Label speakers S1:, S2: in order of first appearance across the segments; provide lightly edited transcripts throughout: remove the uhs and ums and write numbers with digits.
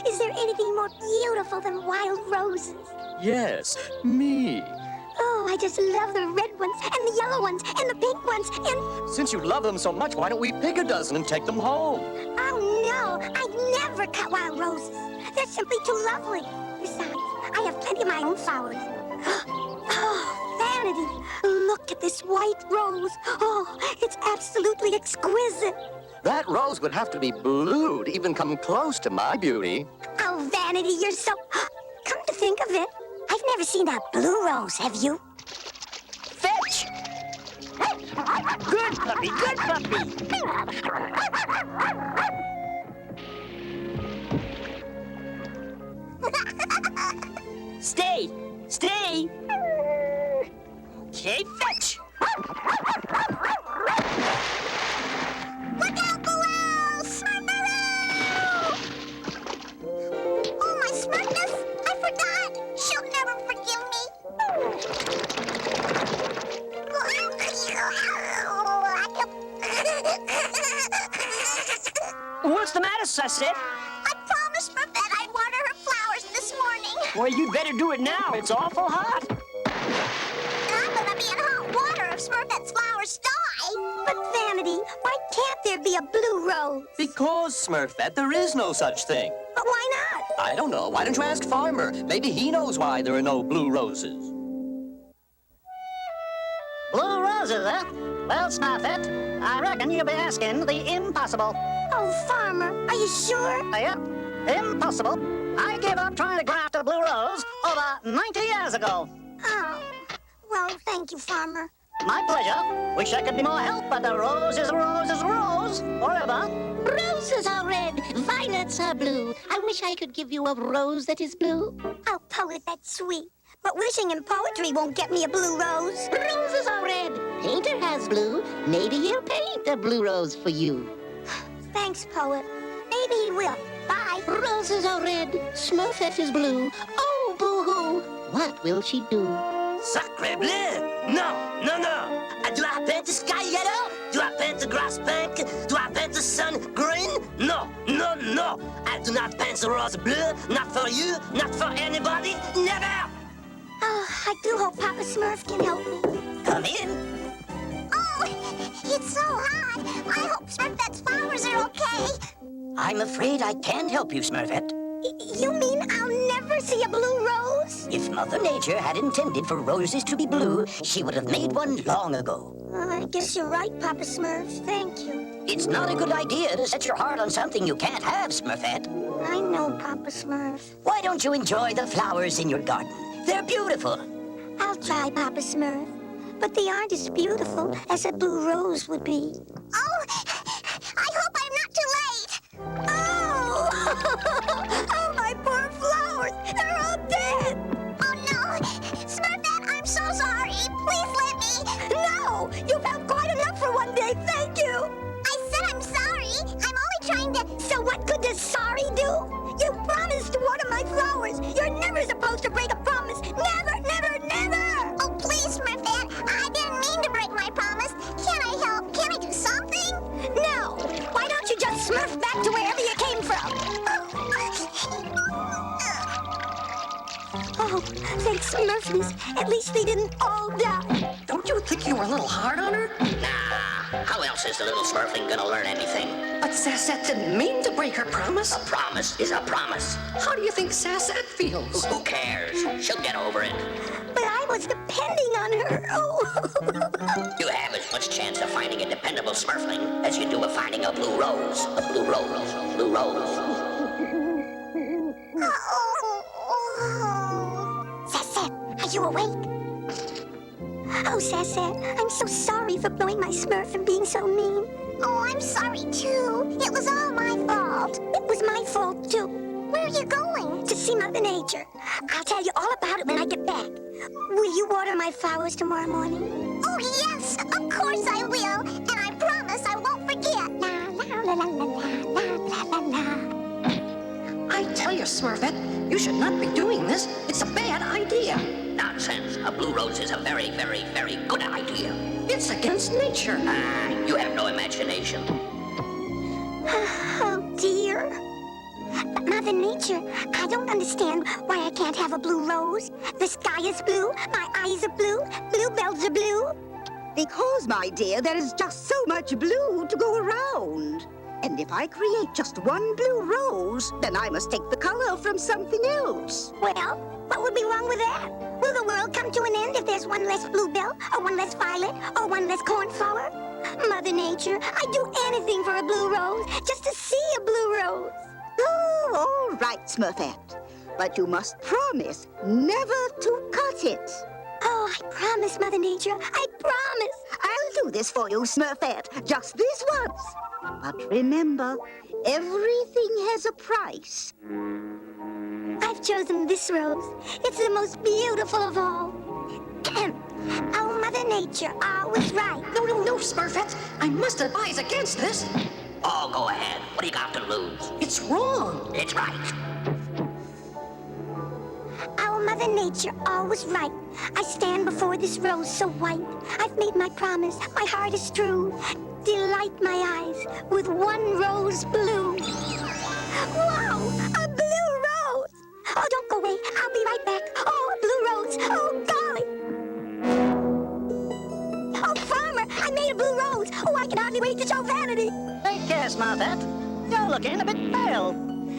S1: is there anything more beautiful than wild roses?
S2: Yes, me.
S1: Oh, I just love the red ones, and the yellow ones, and the pink ones, and...
S2: Since you love them so much, why don't we pick a dozen and take them home?
S1: Oh, no, I'd never cut wild roses. They're simply too lovely. Besides, I have plenty of my own flowers. Oh, Vanity, look at this white rose. Oh, it's absolutely exquisite.
S2: That rose would have to be blue to even come close to my beauty.
S1: Oh, Vanity, you're so... Come to think of it, I've never seen a blue rose, have you?
S3: Fetch! Good puppy, good puppy! Stay! Stay! Okay, fetch!
S1: Look out below! Smurfette! Oh, my Smurfness! I forgot! She'll never forgive me!
S3: What's the matter, Sussette?
S1: I promised Smurfette I'd water her flowers this morning.
S3: Well, you'd better do it now. It's awful hot.
S1: I'm gonna be in hot water if Smurfette's flowers die. But Vanity, why can't there be a blue rose?
S2: Because, Smurfette, there is no such thing.
S1: But why not?
S2: I don't know. Why don't you ask Farmer? Maybe he knows why there are no blue roses.
S4: Blue roses, huh? Well, Smurfette, I reckon you'll be asking the impossible.
S1: Oh, Farmer, are you sure?
S4: Yep, impossible. I gave up trying to graft a blue rose over 90 years ago.
S1: Oh, well, thank you, Farmer.
S4: My pleasure. Wish I could be more help, but the rose is a rose is a rose forever.
S5: Roses are red, violets are blue. I wish I could give you a rose that is blue.
S1: Oh, Poet, that's sweet. But wishing in poetry won't get me a blue rose.
S5: Roses are red. Painter has blue. Maybe he'll paint a blue rose for you.
S1: Thanks, Poet. Maybe he will. Bye.
S5: Roses are red. Smurfette is blue. Oh, boo-hoo. What will she do?
S3: Sacre bleu! Non, non, non! Do I paint the sky yellow? Do I paint the grass pink? Do I paint the sun green? No, no, no! I do not paint the rose blue. Not for you, not for anybody, never!
S1: Oh, I do hope Papa Smurf can help me.
S3: Come in.
S1: Oh, it's so hot. I hope Smurfette's flowers are okay.
S3: I'm afraid I can't help you, Smurfette.
S1: You mean I'll never see a blue rose?
S3: If Mother Nature had intended for roses to be blue, she would have made one long ago.
S1: I guess you're right, Papa Smurf. Thank you.
S3: It's not a good idea to set your heart on something you can't have, Smurfette.
S1: I know, Papa Smurf.
S3: Why don't you enjoy the flowers in your garden? They're beautiful.
S1: I'll try, Papa Smurf. But they aren't as beautiful as a blue rose would be. Oh, I hope I'm not too late. Oh! Oh, my poor flowers. They're all dead. Oh, no. Smurfette, I'm so sorry. Please let me. No! You've had quite enough for one day. Thank you. I said I'm sorry. I'm only trying to... So what good does sorry do? You promised to water my flowers. You're never supposed to break a promise. Never, never, never. Oh, please, Smurfette. I didn't mean to break my promise. Can I help? Can I do something? No. Why don't you just smurf back to wherever you came from? Oh, thanks, Smurfness. At least they didn't all die.
S6: Don't you think you were a little hard on her?
S7: Nah, how else is the little Smurfling gonna learn anything?
S6: But Sassette didn't mean to break her promise.
S7: A promise is a promise.
S6: How do you think Sassette feels?
S7: Who cares? She'll get over it.
S1: But I was depending on her. Oh.
S7: You have as much chance of finding a dependable Smurfling as you do of finding a blue rose. A blue rose. A blue rose.
S1: Sassette, are you awake? Oh, Sassette, I'm so sorry for blowing my Smurf and being so mean. Oh, I'm sorry, too. It was all my fault. It was my fault, too. Where are you going? To see Mother Nature. I'll tell you all about it when I get back. Will you water my flowers tomorrow morning? Oh, yes, of course I will. And I promise I won't forget. La, la, la, la, la, la, la, la, la.
S6: I tell you, Smurfette, you should not be doing this. It's a bad idea.
S7: Nonsense. A blue rose is a very, very, very good idea.
S6: It's against nature.
S7: You have no imagination.
S1: Oh, dear. Mother Nature, I don't understand why I can't have a blue rose. The sky is blue, my eyes are blue, bluebells are blue.
S8: Because, my dear, there is just so much blue to go around. And if I create just one blue rose, then I must take the color from something else.
S1: Well, what would be wrong with that? Will the world come to an end if there's one less bluebell, or one less violet, or one less cornflower? Mother Nature, I'd do anything for a blue rose, just to see a blue rose.
S8: Oh, all right, Smurfette. But you must promise never to cut it.
S1: Oh, I promise, Mother Nature, I promise.
S8: I'll do this for you, Smurfette, just this once. But remember, everything has a price.
S1: I've chosen this rose. It's the most beautiful of all. Oh, Mother Nature, always right.
S6: No, Smurfette. I must advise against this.
S7: Oh, go ahead. What do you got to lose?
S6: It's wrong.
S7: It's right.
S1: Oh, Mother Nature, always right. I stand before this rose so white. I've made my promise, my heart is true. Delight my eyes with one rose blue. Wow, a blue rose! Oh, don't go away, I'll be right back. Oh, a blue rose, oh, golly! Oh, Farmer, I made a blue rose. Oh, I can hardly wait to show Vanity.
S4: Take care, Smurfette. You're looking a bit pale.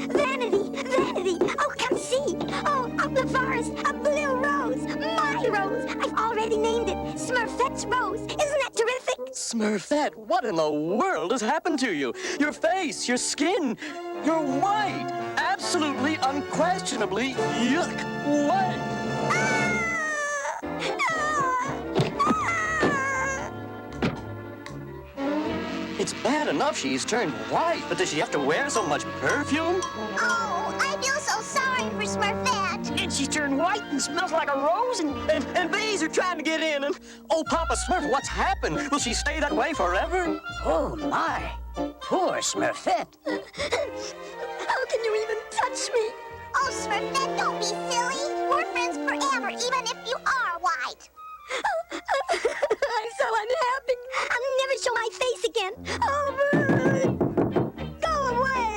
S1: Vanity, Vanity, oh, come see. Oh, up the forest, a blue rose, my rose. I've already named it Smurfette's Rose. Isn't that terrific?
S2: Smurfette, what in the world has happened to you? Your face, your skin, you're white. Absolutely, unquestionably, yuck, white. It's bad enough she's turned white, but does she have to wear so much perfume?
S1: Oh, I feel so sorry for Smurfette.
S2: And she's turned white and smells like a rose, and bees are trying to get in. And oh, Papa Smurf, what's happened? Will she stay that way forever?
S3: Oh, my. Poor Smurfette.
S1: How can you even touch me? Oh, Smurfette, don't be silly. We're friends forever, even if you are white. I'm so unhappy. I'll never show my face again. Oh, go away.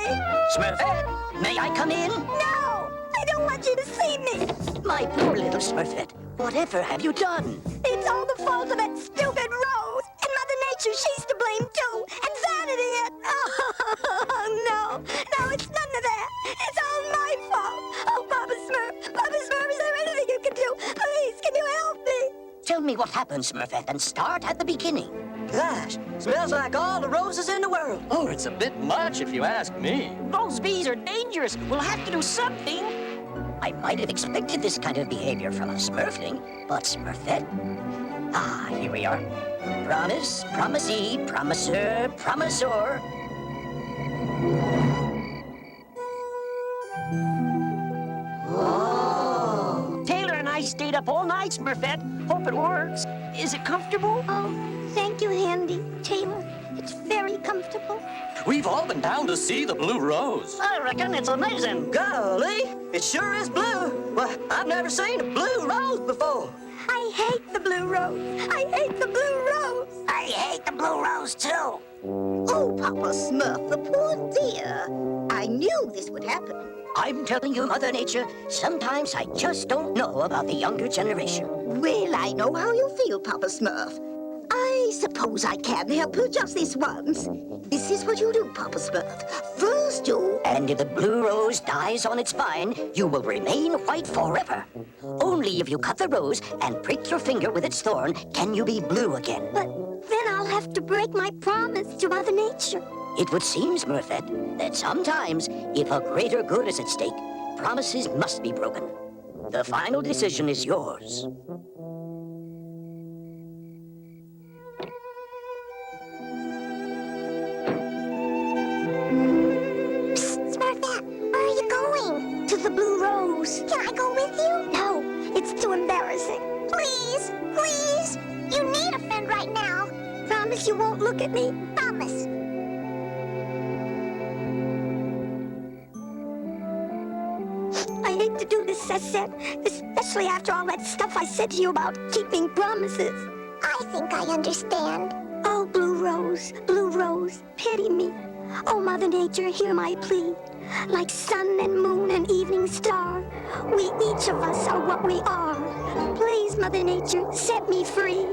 S3: Smurfette, may I come in?
S1: No, I don't want you to see me.
S3: My poor little Smurfette, whatever have you done?
S1: It's all the fault of that stupid rose. And Mother Nature, she's to blame too. And Vanity and... Oh, no. No, it's none of that. It's all my fault. Oh, Papa Smurf, is there anything you can do? Please, can you help me?
S3: Tell me what happened, Smurfette, and start at the beginning.
S2: Gosh, smells like all the roses in the world. Oh, it's a bit much if you ask me.
S4: Those bees are dangerous. We'll have to do something.
S3: I might have expected this kind of behavior from a Smurfling, but Smurfette? Ah, here we are. Promise, promisee, promisor, promisor.
S4: Taylor and I stayed up all night, Smurfette. Hope it works. Is it comfortable?
S1: Oh, thank you, Handy. Taylor, it's very comfortable.
S2: We've all been down to see the blue rose.
S4: I reckon it's amazing.
S2: Golly, it sure is blue. Well, I've never seen a blue rose before.
S1: I hate the blue rose. I hate the blue rose.
S3: I hate the blue rose, too.
S8: Oh, Papa Smurf, the poor dear. I knew this would happen.
S3: I'm telling you, Mother Nature, sometimes I just don't know about the younger generation.
S8: Well, I know how you feel, Papa Smurf. I suppose I can help you just this once. This is what you do, Papa Smurf. First you...
S3: And if the blue rose dies on its vine, you will remain white forever. Only if you cut the rose and prick your finger with its thorn can you be blue again.
S1: But then I'll have to break my promise to Mother Nature.
S3: It would seem, Smurfette, that sometimes, if a greater good is at stake, promises must be broken. The final decision is yours.
S1: Psst, Smurfette, where are you going? To the blue rose. Can I go with you? No, it's too embarrassing. Please, please. You need a friend right now. Promise you won't look at me. Promise. I hate to do this, Seth, especially after all that stuff I said to you about keeping promises. I think I understand. Oh, Blue Rose, pity me. Oh, Mother Nature, hear my plea. Like sun and moon and evening star, we each of us are what we are. Please, Mother Nature, set me free.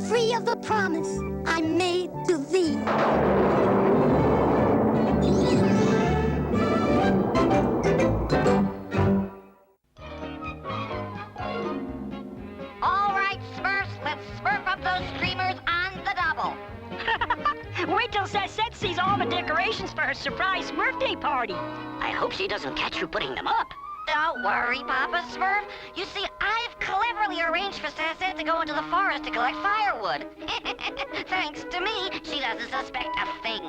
S1: Free of the promise I made to thee.
S9: All right, Smurfs, let's smurf up those streamers on the double.
S10: Wait till Sassette sees all the decorations for her surprise Smurf Day party.
S7: I hope she doesn't catch you putting them up.
S9: Don't worry, Papa Smurf. You see, I've cleverly arranged for Sassette to go into the forest to collect firewood. Thanks to me, she doesn't suspect a thing.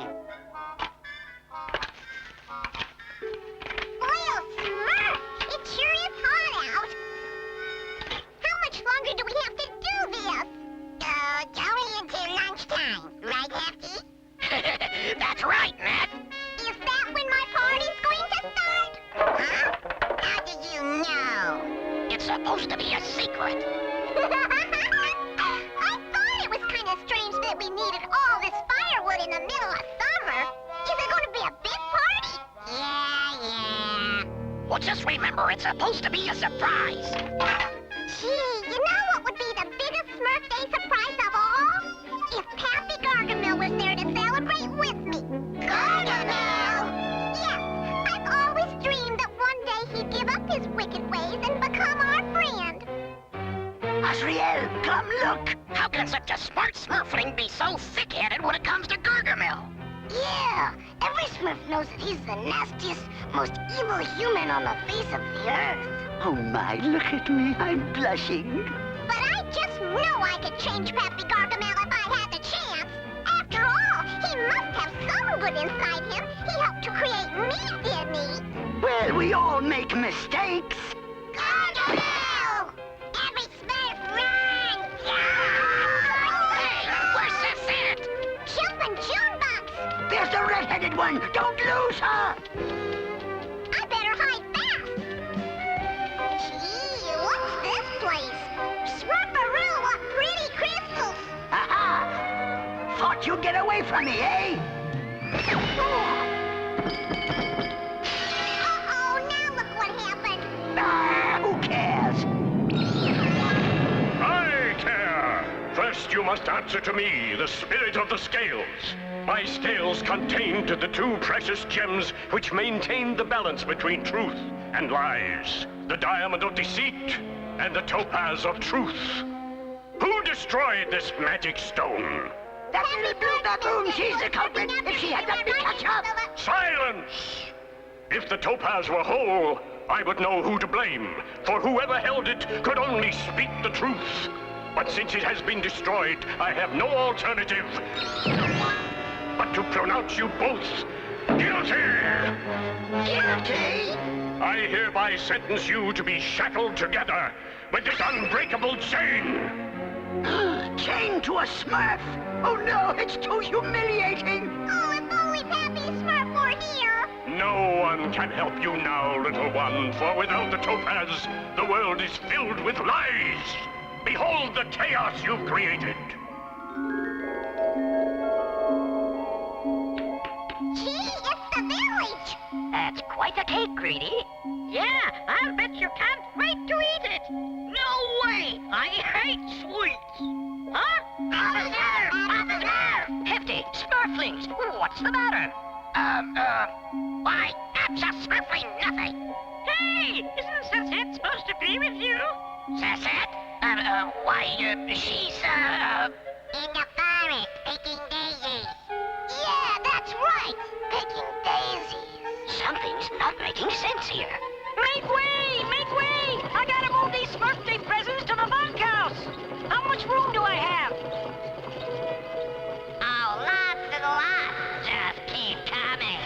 S1: Well, Smurf, it sure is hot out. How much longer do we have to do this? Only until lunchtime, right, Hefty?
S7: That's right, Nat.
S1: Is that when my party's going to start? Huh? How did you know?
S7: It's supposed to be a secret.
S1: I thought it was kind of strange that we needed all this firewood in the middle of summer. Is it going to be a big party? Yeah.
S7: Well, just remember, it's supposed to be a surprise.
S1: Gee, you know what would be the biggest Smurf Day surprise of all? If Pappy Gargamel was there to celebrate with me. Gargamel? Yes, I've always dreamed that one day he'd give up his wicked ways and become our friend.
S7: Asriel, come look. How can such a smart Smurfling be so thick-headed when it comes to Gargamel?
S1: Yeah, every Smurf knows that he's the nastiest, most evil human on the face of the earth.
S3: Oh my, look at me, I'm blushing.
S1: But I just know I could change Pappy Gargamel if I had the chance. After all, he must have some good inside him. He helped to create me, didn't he?
S3: Well, we all make mistakes.
S1: Gargamel! Every Smurf run!
S7: Hey, where's Sassette?
S1: Jumpin' Junebox!
S3: There's the red-headed one, don't lose her.
S1: I better hide fast. Gee, what's this place? Smurfaroo, what pretty crystals!
S3: Aha! Thought you'd get away from me, eh?
S1: Uh-oh, now look what happened.
S3: Ah, who cares?
S11: I care! First you must answer to me, the spirit of the scales. My scales contained the two precious gems which maintain the balance between truth and lies. The diamond of deceit and the topaz of truth. Who destroyed this magic stone?
S3: That little blue baboon, she's the culprit. If she had let me catch up.
S11: Silence! If the topaz were whole, I would know who to blame, for whoever held it could only speak the truth. But since it has been destroyed, I have no alternative but to pronounce you both guilty!
S3: Guilty?
S11: I hereby sentence you to be shackled together with this unbreakable chain!
S3: Chained to a Smurf? Oh no, it's too humiliating!
S1: Oh, if only Pappy Smurf were here!
S11: No one can help you now, little one, for without the topaz, the world is filled with lies! Behold the chaos you've created!
S1: Gee, it's the village!
S10: That's quite a cake, Greedy. Yeah, I'll bet you can't wait to eat it. No way! I hate sweets. Huh? Papa Smurf! Papa Smurf! Hefty, Smurflings, what's the matter?
S7: Why, that's a Smurfling nothing.
S10: Hey, isn't Sassette supposed to be with you?
S7: Sassette? She's,
S1: In the forest, picking daisies. Yeah, that's right, picking daisies.
S7: something's not making sense here.
S10: Make way! Make way! I gotta move these Smurf Day presents to the bunkhouse. How much room do I have?
S9: Oh, lots and lots. Just keep coming.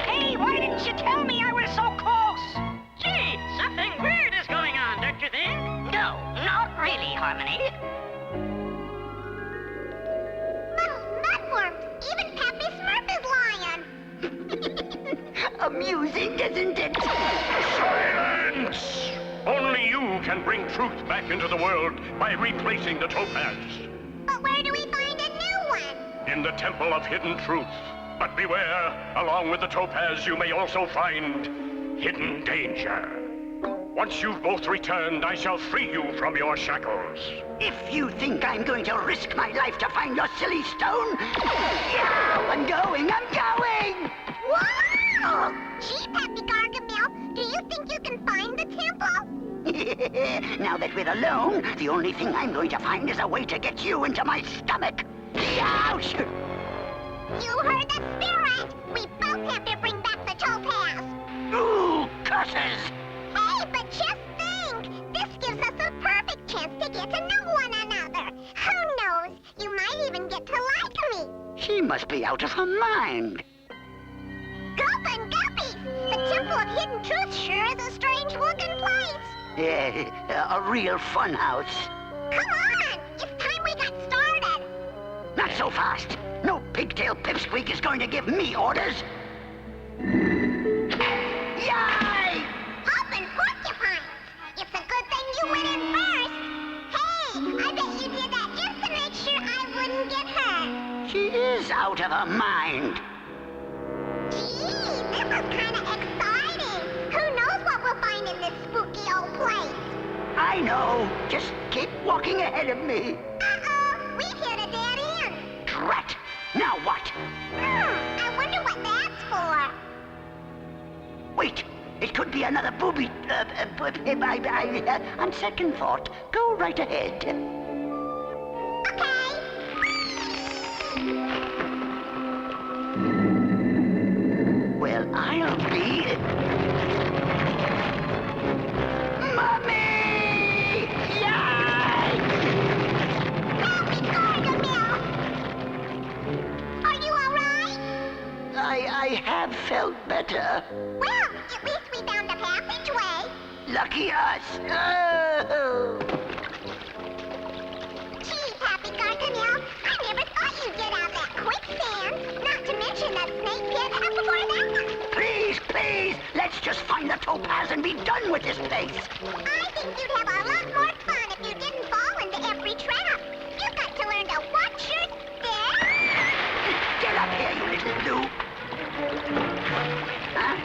S10: Hey, why didn't you tell me I was so close? Gee, something weird is going on, don't you think?
S7: No, not really, Harmony.
S1: Mudworms, even Pappy Smurf is lying.
S3: Amusing, isn't it?
S11: Silence! Only you can bring truth back into the world by replacing the topaz.
S1: But where do we find a new
S11: in the Temple of Hidden Truth. But beware, along with the topaz, you may also find hidden danger. Once you've both returned, I shall free you from your shackles.
S3: If you think I'm going to risk my life to find your silly stone, yeah, I'm going!
S1: Wow! Gee, Pappy Gargamel, do you think you can find the temple?
S3: Now that we're alone, the only thing I'm going to find is a way to get you into my stomach. Ouch!
S1: You heard the spirit! We both have to bring back the topaz!
S3: Ooh, curses!
S1: Hey, but just think! This gives us a perfect chance to get to know one another! Who knows? You might even get to like me!
S3: She must be out of her mind.
S1: Gulp and Guppies! The Temple of Hidden Truth sure is a strange-looking place!
S3: A real fun house.
S1: Come on! It's time we got started!
S3: Not so fast! No pigtail pipsqueak is going to give me orders! Yay!
S1: Hoppin' porcupines! It's a good thing you went in first! Hey, I bet you did that just to make sure I wouldn't get hurt!
S3: She is out of her mind.
S1: Gee, this is kinda exciting! Who knows what we'll find in this spooky old place?
S3: I know. Just keep walking ahead of me.
S1: Uh-oh, we hit a dead end!
S3: Drat! Now what?
S1: I wonder what that's for.
S3: Wait, it could be another booby. On second thought, go right ahead.
S1: Okay.
S3: Well, I'll be... Mommy! Yay!
S1: Happy Gargamel! Are you all right?
S3: I have felt better.
S1: Well, at least we found a passageway.
S3: Lucky us. Oh.
S1: Gee, Happy Gargamel, I never thought you'd get out of that quicksand. Not to mention that snake pit and before that one.
S3: Please, let's just find the topaz and be done with this place.
S1: I think you'd have a lot more fun if you didn't fall into every trap. You've got to learn to watch your step.
S3: Get up here, you little blue. Huh?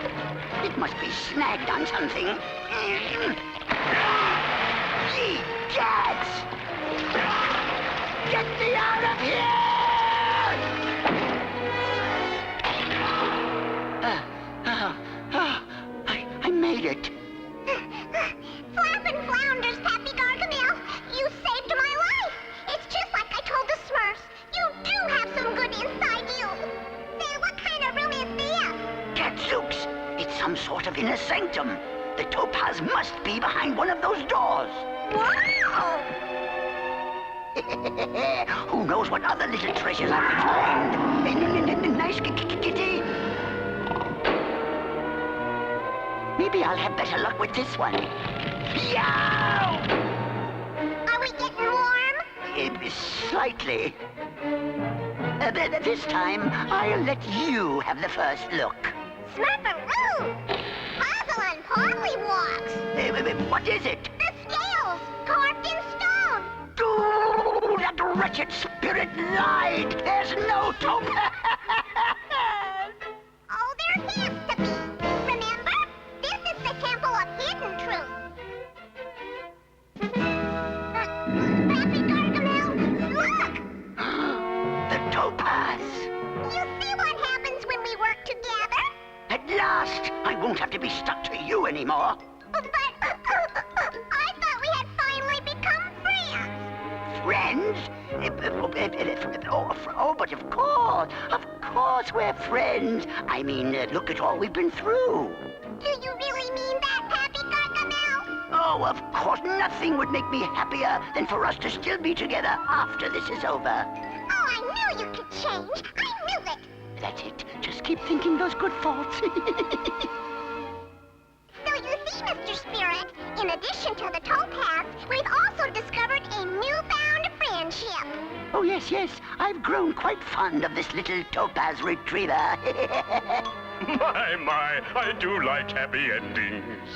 S3: It must be snagged on something. Ye cats! Get me out of here! I made it.
S1: Flappin' flounders, Pappy Gargamel. You saved my life. It's just like I told the Smurfs. You do have some good inside you. Say, what kind of room is this?
S3: Gadzooks! It's some sort of inner sanctum. The topaz must be behind one of those doors.
S1: Wow!
S3: Who knows what other little treasures I could find? Nice kitty. Maybe I'll have better luck with this one. Yow!
S1: Are we getting warm?
S3: Slightly. This time, I'll let you have the first look.
S1: Smurfaroo! Puzzle and Pollywalks!
S3: What is it?
S1: The scales, carved in stone!
S3: Oh, that wretched spirit lied! There's no topaz!
S1: Oh, there has to be! Remember? This is the Temple of Hidden Truth! Pappy Gargamel, look!
S3: The topaz!
S1: You see what happens when we work together?
S3: At last, I won't have to be stuck to you anymore.
S1: But I thought we had finally become friends!
S3: Friends? Oh, but of course we're friends. I mean, look at all we've been through.
S1: Do you really mean that, Pappy Gargamel?
S3: Oh, of course, nothing would make me happier than for us to still be together after this is over.
S1: Oh, I knew you could change. I knew it.
S3: That's it. Just keep thinking those good thoughts.
S1: So you see, Mr. Spirit, in addition to the topaz, we've also discovered a newfound friendship.
S3: Oh, yes. I've grown quite fond of this little topaz retriever.
S11: My, I do like happy endings.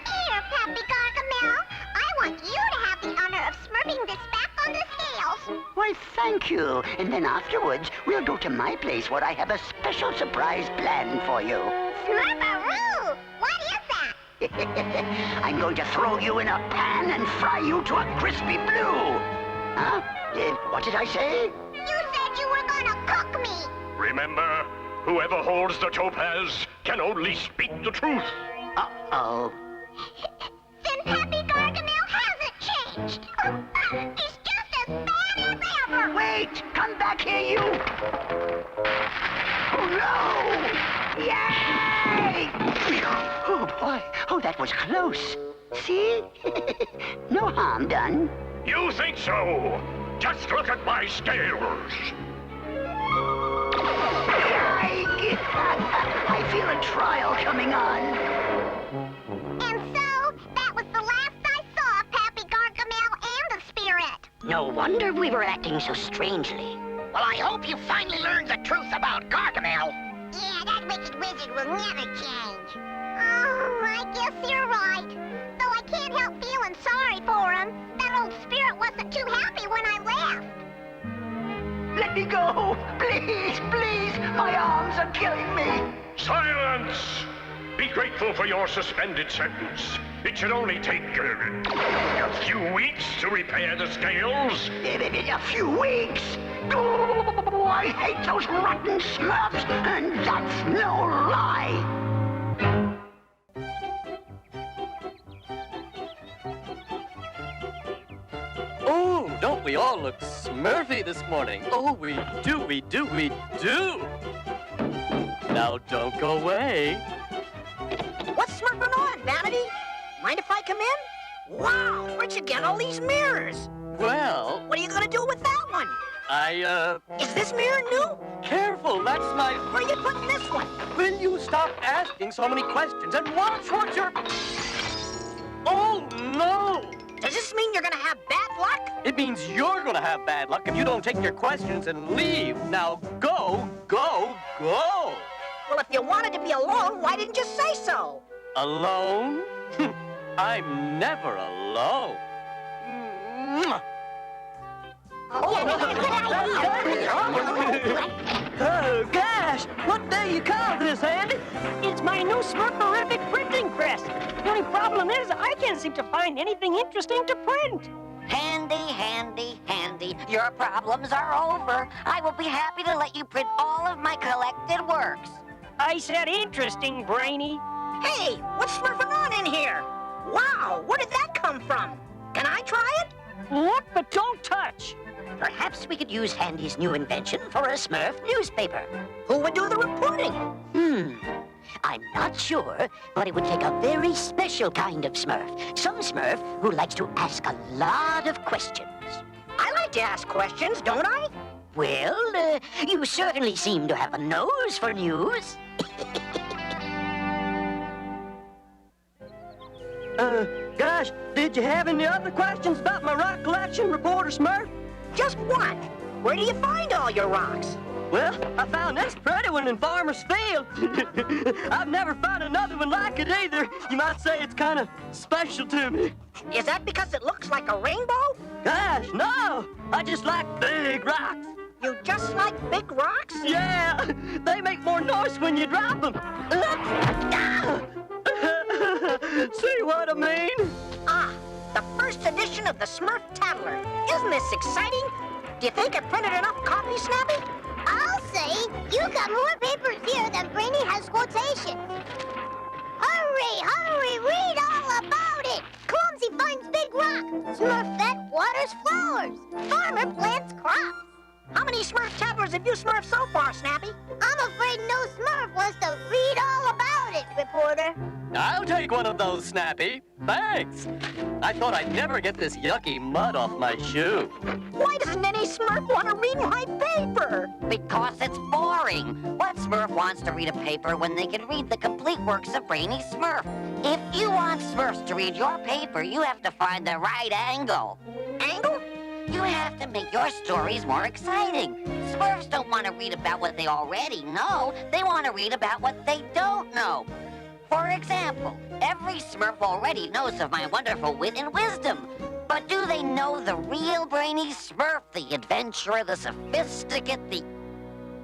S1: Here, Pappy Gargamel, I want you to have the honor of smurfing this back on on the scales.
S12: Why, thank you. And then afterwards, we'll go to my place where I have a special surprise planned for you.
S1: Smurfaroo! What is that?
S12: I'm going to throw you in a pan and fry you to a crispy blue. Huh? What did I say?
S1: You said you were gonna cook me.
S11: Remember, whoever holds the topaz can only speak the truth.
S12: Uh-oh.
S1: Then Pappy Gargamel hasn't changed. He's just as bad as ever.
S12: Wait! Come back here, you! Oh, no! Yay! Oh, boy. Oh, that was close. See? No harm done.
S11: You think so? Just look at my scales.
S12: I feel a trial coming on.
S1: And so, that was the last I saw of Pappy Gargamel and the spirit.
S7: No wonder we were acting so strangely.
S10: Well, I hope you finally learned the truth about Gargamel.
S1: Yeah, that wicked wizard will never change. Oh, I guess you're right. Though I can't help feeling sorry for him. That old spirit wasn't too happy when I left.
S12: Let me go! Please, please! My arms are killing me!
S11: Silence! Be grateful for your suspended sentence. It should only take a few weeks to repair the scales.
S12: A few weeks? Oh, I hate those rotten Smurfs, and that's no lie!
S2: Oh, don't we all look Smurfy this morning? Oh, we do, we do, we do! Now don't go away.
S4: What's smurfing on, Vanity? Mind if I come in? Wow, where'd you get all these mirrors?
S2: Well,
S4: What are you gonna do with that one? Is this mirror new?
S2: Careful, that's my...
S4: Where are you putting this one?
S2: Will you stop asking so many questions and watch what you're... Oh, no!
S4: Does this mean you're gonna have bad luck?
S2: It means you're gonna have bad luck if you don't take your questions and leave. Now go, go, go!
S4: Well, if you wanted to be alone, why didn't you say so?
S2: Alone? I'm never alone.
S4: Oh, gosh! What do you call this, Andy? It's my new Smurferific printing press. The only problem is I can't seem to find anything interesting to print.
S9: Handy, handy, handy. Your problems are over. I will be happy to let you print all of my collected works.
S4: I said interesting, Brainy. Hey, what's smurfing on in here? Wow, where did that come from? Can I try it? Look, but don't touch.
S7: Perhaps we could use Handy's new invention for a Smurf newspaper.
S4: Who would do the reporting?
S7: I'm not sure, but it would take a very special kind of Smurf. Some Smurf who likes to ask a lot of questions.
S4: I like to ask questions, don't I?
S7: Well, you certainly seem to have a nose for news.
S4: Gosh, did you have any other questions about my rock collection, Reporter Smurf? Just one. Where do you find all your rocks? Well, I found this pretty one in Farmer's Field. I've never found another one like it either. You might say it's kind of special to me. Is that because it looks like a rainbow? Gosh, no. I just like big rocks. You just like big rocks? Yeah, they make more noise when you drop them. See what I mean? Ah, the first edition of the Smurf Tattler. Isn't this exciting? Do you think I printed enough copies, Snappy?
S1: I'll say you got more papers here than Brainy has quotations. Hurry, hurry, read all about it. Clumsy finds big rock. Smurfette waters flowers. Farmer plants crops.
S4: How many Smurf Tattlers have you smurfed so far, Snappy?
S1: I'm afraid no Smurf wants to read all about it, reporter.
S2: I'll take one of those, Snappy. Thanks. I thought I'd never get this yucky mud off my shoe.
S4: Why doesn't any Smurf want to read my paper?
S9: Because it's boring. What Smurf wants to read a paper when they can read the complete works of Brainy Smurf? If you want Smurfs to read your paper, you have to find the right angle.
S4: Angle?
S9: You have to make your stories more exciting. Smurfs don't want to read about what they already know. They want to read about what they don't know. For example, every Smurf already knows of my wonderful wit and wisdom. But do they know the real brainy Smurf, the adventurer, the sophisticate, the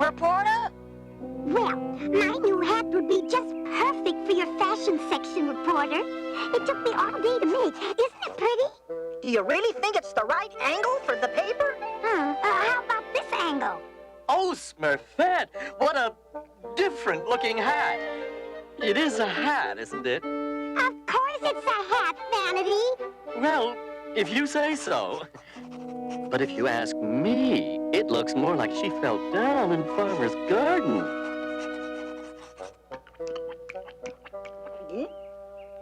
S9: reporter?
S1: Well, my new hat would be just perfect for your fashion section, reporter. It took me all day to make. Isn't it pretty?
S6: Do you really think it's the right angle for the paper?
S1: How about this angle?
S2: Oh, Smurfette, what a different-looking hat. It is a hat, isn't it?
S1: Of course it's a hat, Vanity.
S2: Well, if you say so. But if you ask me, it looks more like she fell down in Farmer's garden.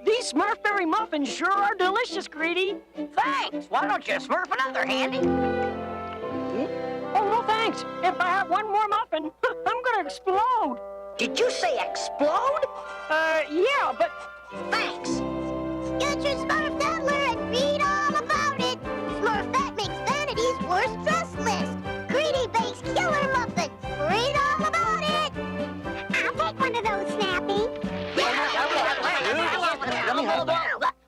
S4: These Smurfberry muffins sure are delicious, Greedy.
S9: Thanks. Why don't you Smurf another, Handy?
S4: Oh, no thanks. If I have one more muffin, I'm gonna explode.
S6: Did you say explode?
S4: Yeah, but...
S6: Thanks.
S1: Get your Smurf Doubler and read all about it. Smurfette makes Vanity's worst dress list. Greedy bakes killer muffins. Read all about it. I'll take one of those, Snappy.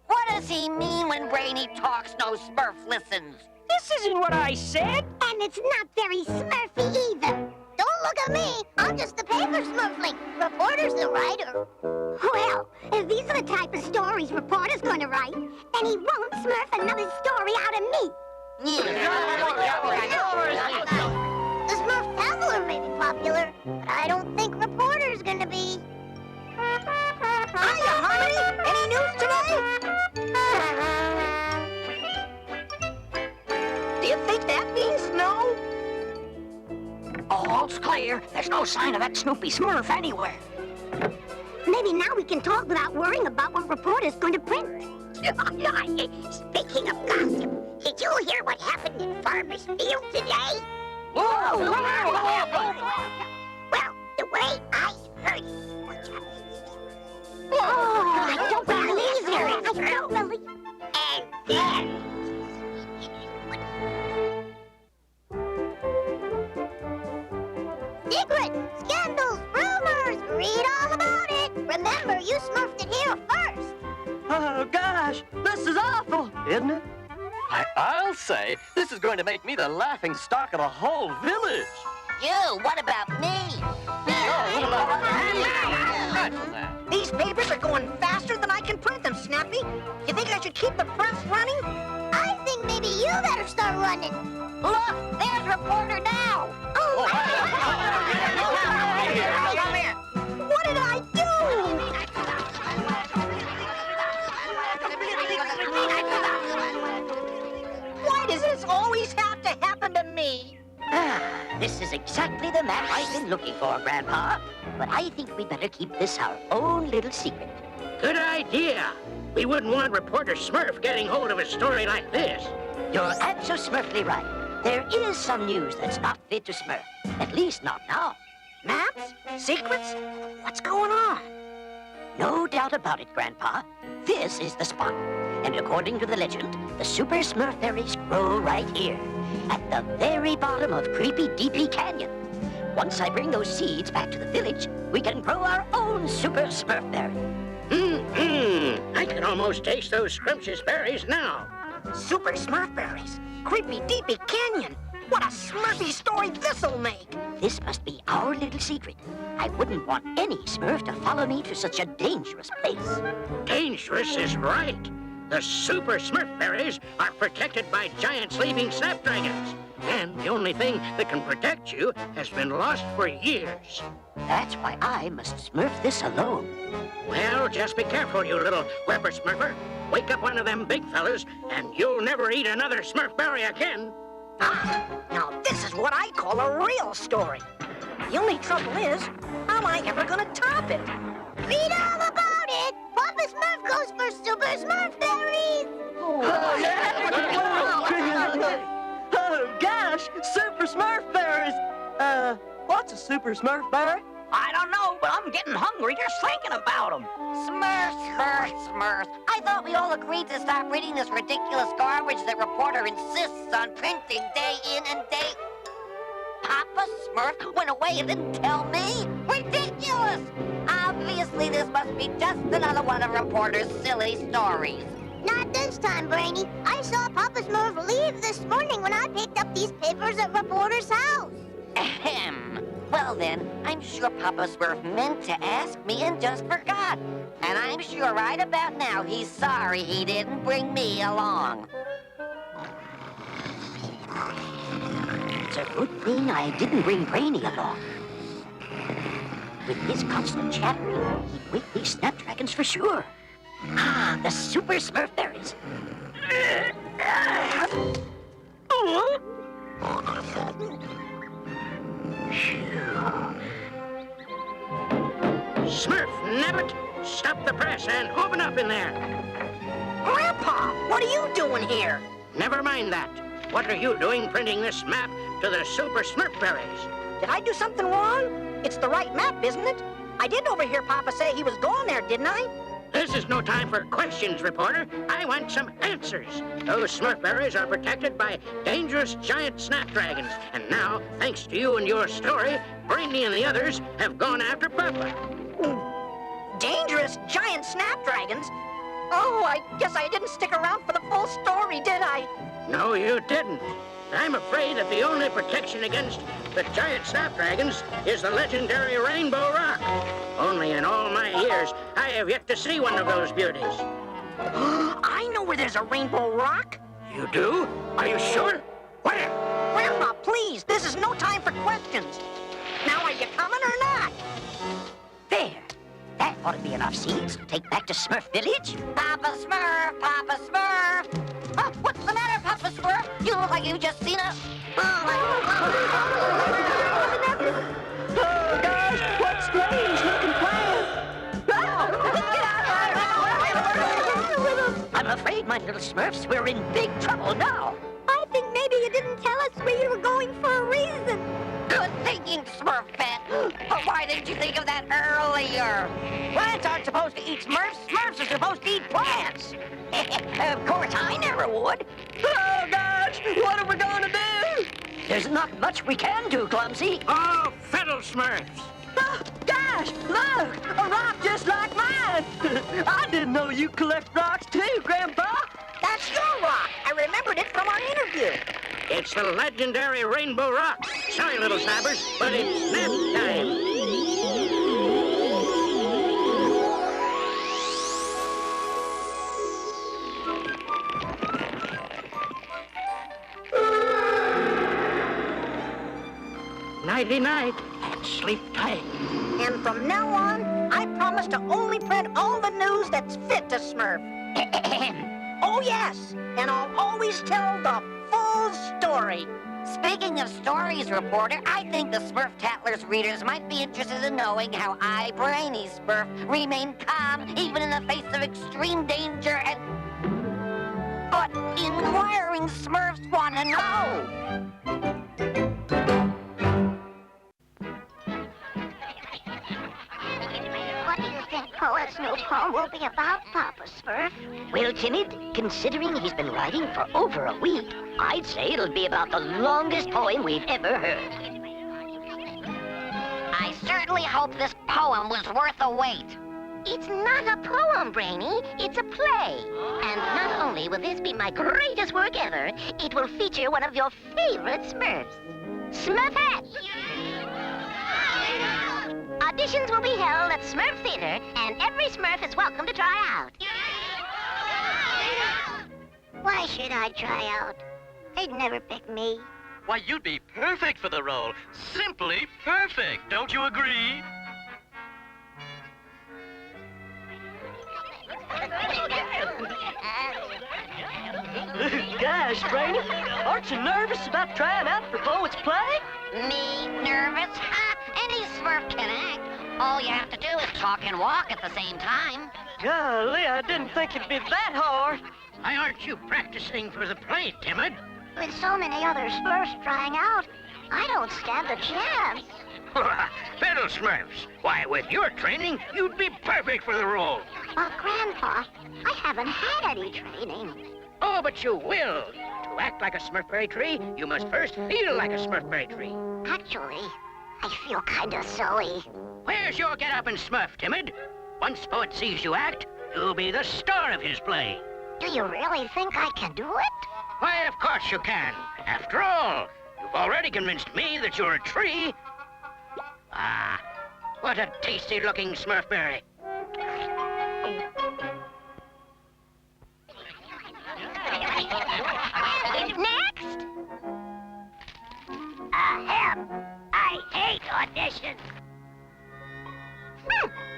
S9: What does he mean when Brainy talks no Smurf listens?
S4: This isn't what I said.
S1: And it's not very Smurfy either. Don't look at me. I'm just the paper Smurfling. Reporter's the writer. Well, if these are the type of stories Reporter's going to write, then he won't Smurf another story out of me. The Smurf Traveler may be popular, but I don't think Reporter's going to be.
S6: Hiya, Harmony. Any news today? Do you think that means no?
S7: All's clear. There's no sign of that Snoopy Smurf anywhere.
S1: Maybe now we can talk without worrying about what Reporter's going to print. Speaking of gossip, did you hear what happened in Farmer's Field today?
S9: Whoa!
S1: Well, the way I heard it. Oh, I don't believe it. I don't believe it. And then... Secrets, scandals, rumors. Read all about it. Remember, you Smurfed it here first.
S4: Oh, gosh. This is awful, isn't it?
S2: I'll say, this is going to make me the laughing stock of the whole village.
S9: You, what about me?
S2: What about that?
S6: These papers are going faster than I can print them, Snappy. You think I should keep the press running?
S1: I think maybe you better start running.
S9: Look, there's Reporter now.
S1: Oh,
S6: Come here. What did I do? Why does this always have to happen to me?
S7: This is exactly the map I've been looking for, Grandpa. But I think we'd better keep this our own little secret.
S12: Good idea. We wouldn't want Reporter Smurf getting hold of a story like this.
S7: You're abso-smurfly right. There is some news that's not fit to Smurf. At least not now.
S6: Maps? Secrets? What's going on?
S7: No doubt about it, Grandpa. This is the spot. And according to the legend, the Super Smurf berries grow right here, at the very bottom of Creepy Deepy Canyon. Once I bring those seeds back to the village, we can grow our own Super Smurf berry.
S12: I can almost taste those scrumptious berries now.
S6: Super Smurf berries. Creepy Deepy Canyon. What a Smurfy story this'll make.
S7: This must be our little secret. I wouldn't want any Smurf to follow me to such a dangerous place.
S12: Dangerous is right. The Super Smurf berries are protected by giant sleeping snapdragons. And the only thing that can protect you has been lost for years.
S7: That's why I must Smurf this alone.
S12: Well, just be careful, you little whippersmurfer. Wake up one of them big fellas, and you'll never eat another Smurf berry again.
S6: Now this is what I call a real story. The only trouble is, how am I ever gonna top it?
S1: Read all about it. Papa Smurf goes for Super Smurf berries.
S4: Oh, gosh. Super Smurf berries. What's a Super Smurf berry?
S9: I don't know, but I'm getting hungry just thinking about them. Smurf. I thought we all agreed to stop reading this ridiculous garbage that Reporter insists on printing day in and day... Papa Smurf went away and didn't tell me? Ridiculous! Obviously, this must be just another one of Reporter's silly stories.
S1: Not the first time, Brainy. I saw Papa Smurf leave this morning when I picked up these papers at Reporter's house.
S9: Ahem. Well then, I'm sure Papa Smurf meant to ask me and just forgot. And I'm sure right about now he's sorry he didn't bring me along.
S7: It's a good thing I didn't bring Brainy along. With his constant chattering, he'd wake these snapdragons for sure. Ah, the Super Smurf berries.
S12: Smurf, nabbit, stop the press and open up in there.
S6: Grandpa, what are you doing here?
S12: Never mind that. What are you doing printing this map to the Super Smurf berries?
S6: Did I do something wrong? It's the right map, isn't it? I did overhear Papa say he was going there, didn't I?
S12: This is no time for questions, reporter. I want some answers. Those Smurf berries are protected by dangerous giant snapdragons. And now, thanks to you and your story, Brainy and the others have gone after Papa.
S6: Dangerous giant snapdragons? Oh, I guess I didn't stick around for the full story, did I?
S12: No, you didn't. I'm afraid that the only protection against the giant snapdragons is the legendary Rainbow Rock. Only in all my years, I have yet to see one of those beauties.
S6: I know where there's a Rainbow Rock.
S12: You do? Are you sure? Where?
S6: Grandpa, please, this is no time for questions. Now, are you coming or not?
S7: There. That ought to be enough seeds to take back to Smurf Village.
S9: Papa Smurf! Papa Smurf! Oh, what's the matter, Papa Smurf? You look like you just seen a...
S4: Oh, gosh, what strange looking plant!
S7: I'm afraid, my little Smurfs, we're in big trouble now.
S1: I think maybe you didn't tell us where you were going for a reason.
S9: Good thinking, Smurfette. But why didn't you think of that earlier?
S6: Plants aren't supposed to eat Smurfs. Smurfs are supposed to eat plants.
S9: Of course, I never would.
S4: Oh, gosh, what are we gonna do?
S7: There's not much we can do, Clumsy.
S12: Oh, fiddle Smurfs!
S4: Oh, gosh, look, a rock just like mine. I didn't know you collect rocks too, Grandpa.
S6: That's your rock. I remembered it from our interview.
S12: It's the legendary Rainbow Rock. Sorry, little snappers, but it's nap time. Nighty-night, and sleep tight.
S6: And from now on, I promise to only print all the news that's fit to Smurf. Oh, yes, and I'll always tell the full story.
S9: Speaking of stories, reporter, I think the Smurf Tattler's readers might be interested in knowing how I, Brainy Smurf, remain calm even in the face of extreme danger and... But inquiring Smurfs want to know.
S1: What do you think Poet's new poem will be about, Papa Smurf?
S7: Well, Timid, considering he's been writing for over a week, I'd say it'll be about the longest poem we've ever heard.
S9: I certainly hope this poem was worth the wait.
S1: It's not a poem, Brainy. It's a play. And not only will this be my greatest work ever, it will feature one of your favorite Smurfs, Smurfette. Auditions will be held at Smurf Theater, and every Smurf is welcome to try out. Why should I try out? They'd never pick me.
S2: Why, you'd be perfect for the role. Simply perfect. Don't you agree?
S4: Gosh, Brainy, aren't you nervous about trying out for Poet's play?
S9: Me nervous? Ha! Any Smurf can act. All you have to do is talk and walk at the same time.
S4: Golly, I didn't think it'd be that hard.
S12: Why aren't you practicing for the play, Timid?
S1: With so many other Smurfs trying out, I don't stand a chance.
S12: Fiddle Smurfs! Why, with your training, you'd be perfect for the role.
S1: But, Grandpa, I haven't had any training.
S12: Oh, but you will. To act like a Smurfberry tree, you must first feel like a Smurfberry tree.
S1: Actually, I feel kinda silly.
S12: Where's your get-up and Smurf, Timid? Once Poet sees you act, you'll be the star of his play.
S9: Do you really think I can do it?
S12: Why, of course you can. After all, you've already convinced me that you're a tree. Ah, what a tasty-looking Smurfberry.
S9: Next! Ahem. I hate auditions.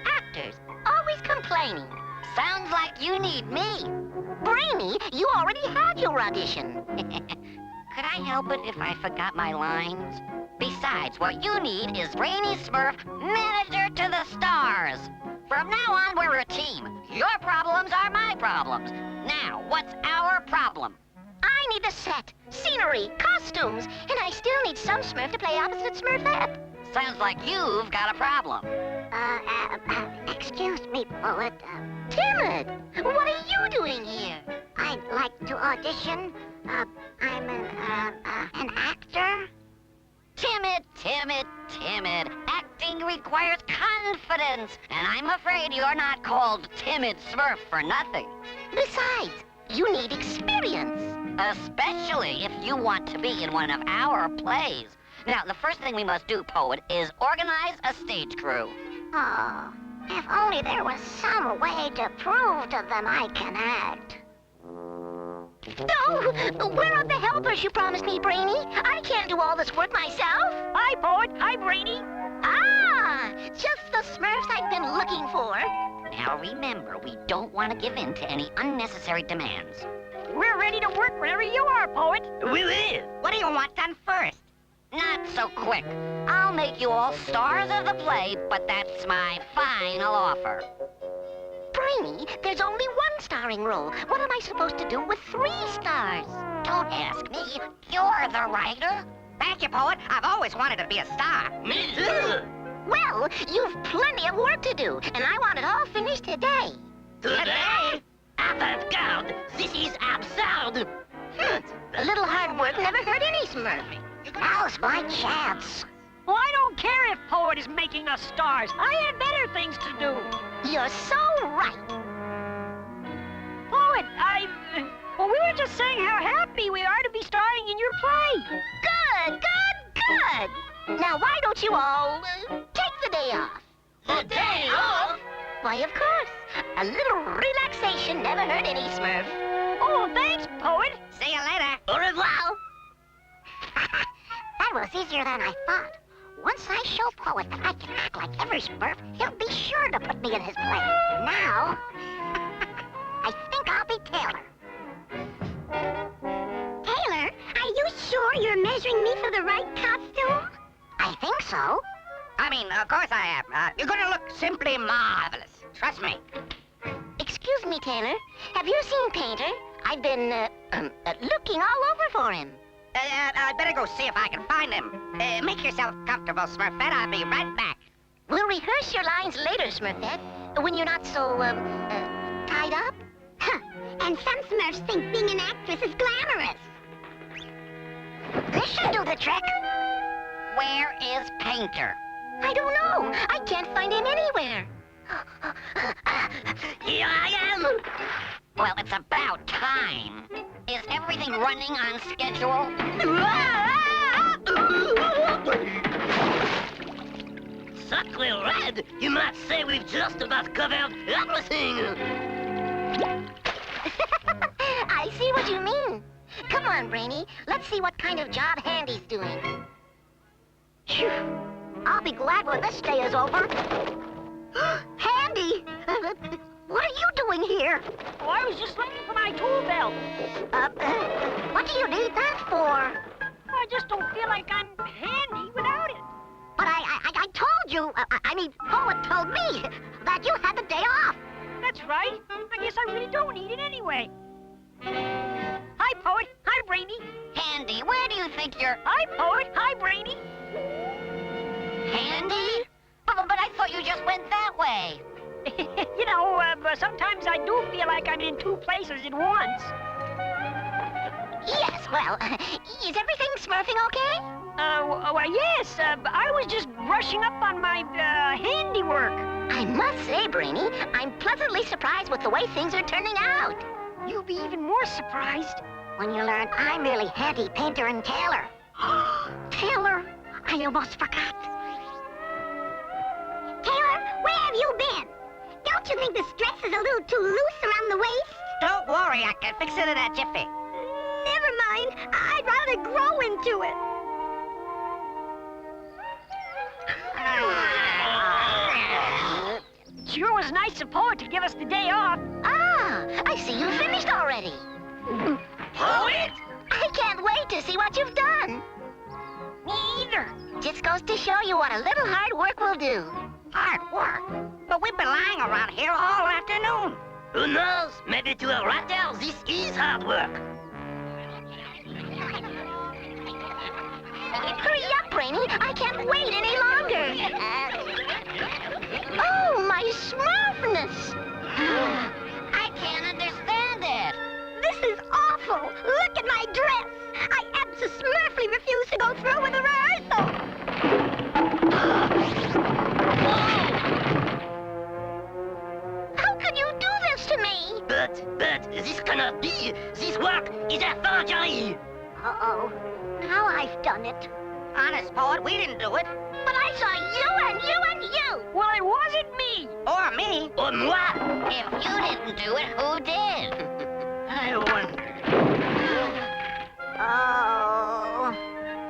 S9: Actors, always complaining. Sounds like you need me. Brainy, you already had your audition. Could I help it if I forgot my lines? Besides, what you need is Brainy Smurf, manager to the stars. From now on, we're a team. Your problems are my problems. Now, what's our problem? I need a set, scenery, costumes, and I still need some Smurf to play opposite Smurfette. Sounds like you've got a problem. Excuse me, poet. Timid, what are you doing here? I'd like to audition. I'm an actor. Timid. Acting requires confidence, and I'm afraid you're not called Timid Smurf for nothing. Besides, you need experience. Especially if you want to be in one of our plays. Now, the first thing we must do, poet, is organize a stage crew. Oh, if only there was some way to prove to them I can act. No! Where are the helpers you promised me, Brainy? I can't do all this work myself.
S10: Hi, Poet. Hi, Brainy.
S9: Ah! Just the Smurfs I've been looking for. Now remember, we don't want to give in to any unnecessary demands.
S10: We're ready to work whenever you are, Poet.
S3: We will.
S9: What do you want done first? Not so quick. I'll make you all stars of the play, but that's my final offer. Brainy, there's only one starring role. What am I supposed to do with 3 stars? Don't ask me. You're the writer.
S6: Thank you, Poet. I've always wanted to be a star.
S3: Me too.
S9: Well, you've plenty of work to do, and I want it all finished today.
S3: Today? Avant-garde. This is absurd.
S9: A little hard work never hurt any Smurf. Now's my chance.
S10: Well, I don't care if Poet is making us stars. I had better things to do.
S9: You're so right.
S10: Poet, well, we were just saying how happy we are to be starring in your play.
S9: Good. Now, why don't you all take the day off?
S3: The day off?
S9: Why, of course. A little relaxation never hurt any Smurf.
S10: Oh, thanks, Poet.
S6: See you later.
S3: Au revoir.
S9: That was easier than I thought. Once I show Poet that I can act like every Smurf, he'll be sure to put me in his place. Now, I think I'll be Taylor. Taylor, are you sure you're measuring me for the right costume? I think so.
S6: I mean, of course I am. You're gonna look simply marvelous. Trust me.
S9: Excuse me, Taylor. Have you seen Painter? I've been, looking all over for him.
S6: I'd better go see if I can find him. Make yourself comfortable, Smurfette. I'll be right back.
S9: We'll rehearse your lines later, Smurfette, when you're not so, tied up. Huh. And some Smurfs think being an actress is glamorous. This should do the trick.
S3: Where is Painter?
S9: I don't know. I can't find him anywhere.
S3: Here I am. Well, it's about time. Is everything running on schedule? Sacre Red! You might say we've just about covered everything.
S9: I see what you mean. Come on, Brainy. Let's see what kind of job Handy's doing. Phew. I'll be glad when this day is over. Handy! What are you doing here?
S10: Oh, I was just looking for my tool belt.
S9: What do you need that for?
S10: I just don't feel like I'm handy without it.
S9: But I told you, Poet told me that you had the day off.
S10: That's right. I guess I really don't need it anyway. Hi, Poet. Hi, Brainy.
S3: Handy, where do you think you're...
S10: Hi, Poet. Hi, Brainy.
S3: Handy? But I thought you just went that way.
S10: You know, sometimes I do feel like I'm in 2 places at once.
S9: Yes, well, is everything Smurfing okay?
S10: Well, yes, I was just brushing up on my, handiwork.
S9: I must say, Brainy, I'm pleasantly surprised with the way things are turning out. You'll be even more surprised when you learn I'm merely handy painter and tailor. Tailor? I almost forgot.
S1: Taylor, where have you been? Don't you think this dress is a little too loose around the waist?
S9: Don't worry, I can fix it in a jiffy.
S1: Never mind. I'd rather grow into it.
S10: Sure was nice of Poet to give us the day off.
S9: Ah, I see you finished already.
S3: Poet?
S9: I can't wait to see what you've done.
S10: Me either.
S9: Just goes to show you what a little hard work will do.
S10: Hard work? But we've been lying around here all afternoon.
S3: Who knows? Maybe to a ratter, this is hard work.
S1: Hurry up, Brainy. I can't wait any longer. Oh, my Smurfness.
S9: I can't understand it.
S1: This is awful. Look at my dress. I abso-smurfly refuse to go through with the rehearsal. How could you do this to me?
S3: But, this cannot be. This work is a forgery.
S1: Uh-oh. Now I've done it.
S9: Honest, Poet, we didn't do it.
S1: But I saw you and you and you.
S10: Well, it wasn't me.
S9: Or me.
S3: Or moi.
S9: If you didn't do it, who did?
S3: I wonder.
S9: Oh.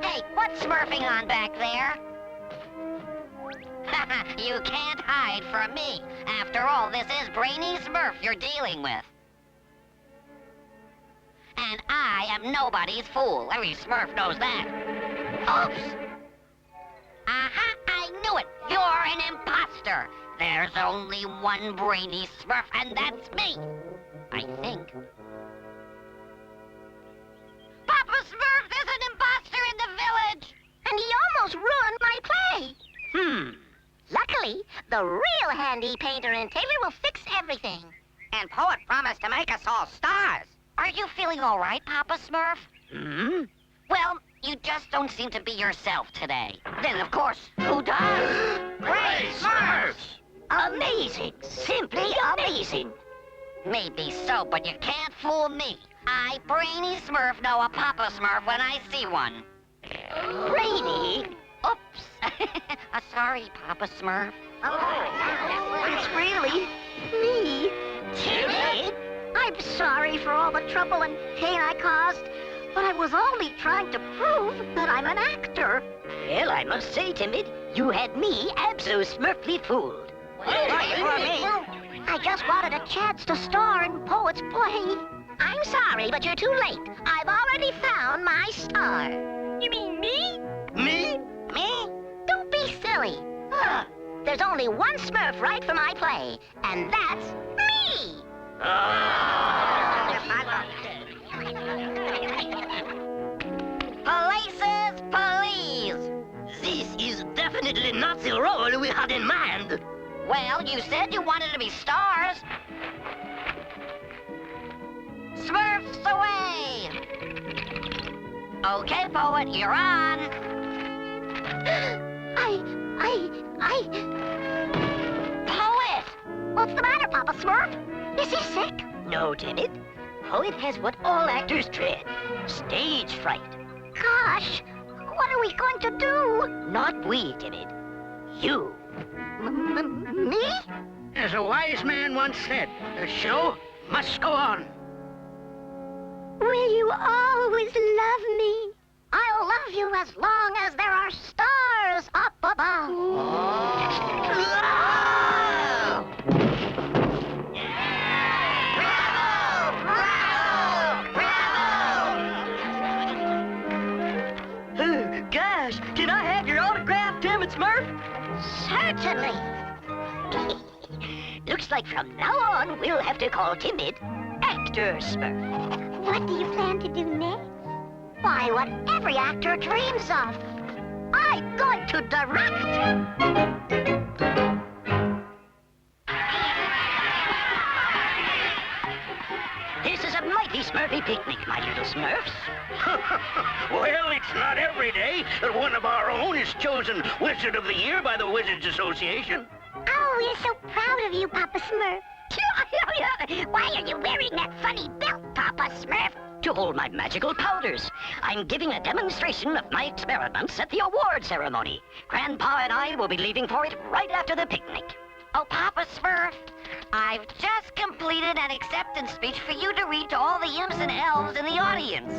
S9: Hey, what's smurfing on back there? You can't hide from me. After all, this is Brainy Smurf you're dealing with. And I am nobody's fool. Every Smurf knows that. Oops! Aha! I knew it! You're an imposter! There's only one Brainy Smurf, and that's me! I think. Papa Smurf, there's an imposter in the village!
S1: And he almost ruined my play. Luckily, the real handy painter and tailor will fix everything.
S9: And Poet promised to make us all stars. Are you feeling all right, Papa Smurf? Well, you just don't seem to be yourself today. Then, of course, who does?
S3: Great Smurfs!
S9: Amazing! Simply amazing! Maybe so, but you can't fool me. I, Brainy Smurf, know a Papa Smurf when I see one. Brainy? Oops. Sorry, Papa Smurf.
S1: It's really me.
S9: Timid?
S1: I'm sorry for all the trouble and pain I caused, but I was only trying to prove that I'm an actor.
S7: Well, I must say, Timid, you had me abso-smurfly fooled.
S1: I just wanted a chance to star in Poet's play. I'm sorry, but you're too late. I've already found my star.
S10: You mean me?
S3: Me?
S1: Me? Don't be silly. There's only one Smurf right for my play, and that's me.
S9: Places, please.
S3: This is definitely not the role we had in mind.
S9: Well, you said you wanted to be stars. Smurfs away! Okay, Poet, you're on. Poet!
S1: What's the matter, Papa Smurf? Is he sick?
S7: No, Timid. Poet has what all actors dread. Stage fright.
S1: Gosh, what are we going to do?
S7: Not we, Timid. You.
S1: Me?
S12: As a wise man once said, the show must go on.
S1: Will you always love me? I'll love you as long as there are stars up above.
S4: Gosh, can I have your autograph, Timid Smurf?
S1: Certainly.
S7: Looks like from now on, we'll have to call Timid Actor Smurf.
S1: What do you plan to do next? Why, what every actor dreams of. I'm going to direct.
S7: This is a mighty Smurfy picnic, my little Smurfs.
S12: Well, it's not every day that one of our own is chosen Wizard of the Year by the Wizards Association.
S1: Oh, we're so proud of you, Papa Smurf.
S9: Why are you wearing that funny belt, Papa Smurf?
S7: To hold my magical powders. I'm giving a demonstration of my experiments at the award ceremony. Grandpa and I will be leaving for it right after the picnic.
S9: Oh, Papa Smurf, I've just completed an acceptance speech for you to read to all the imps and elves in the audience.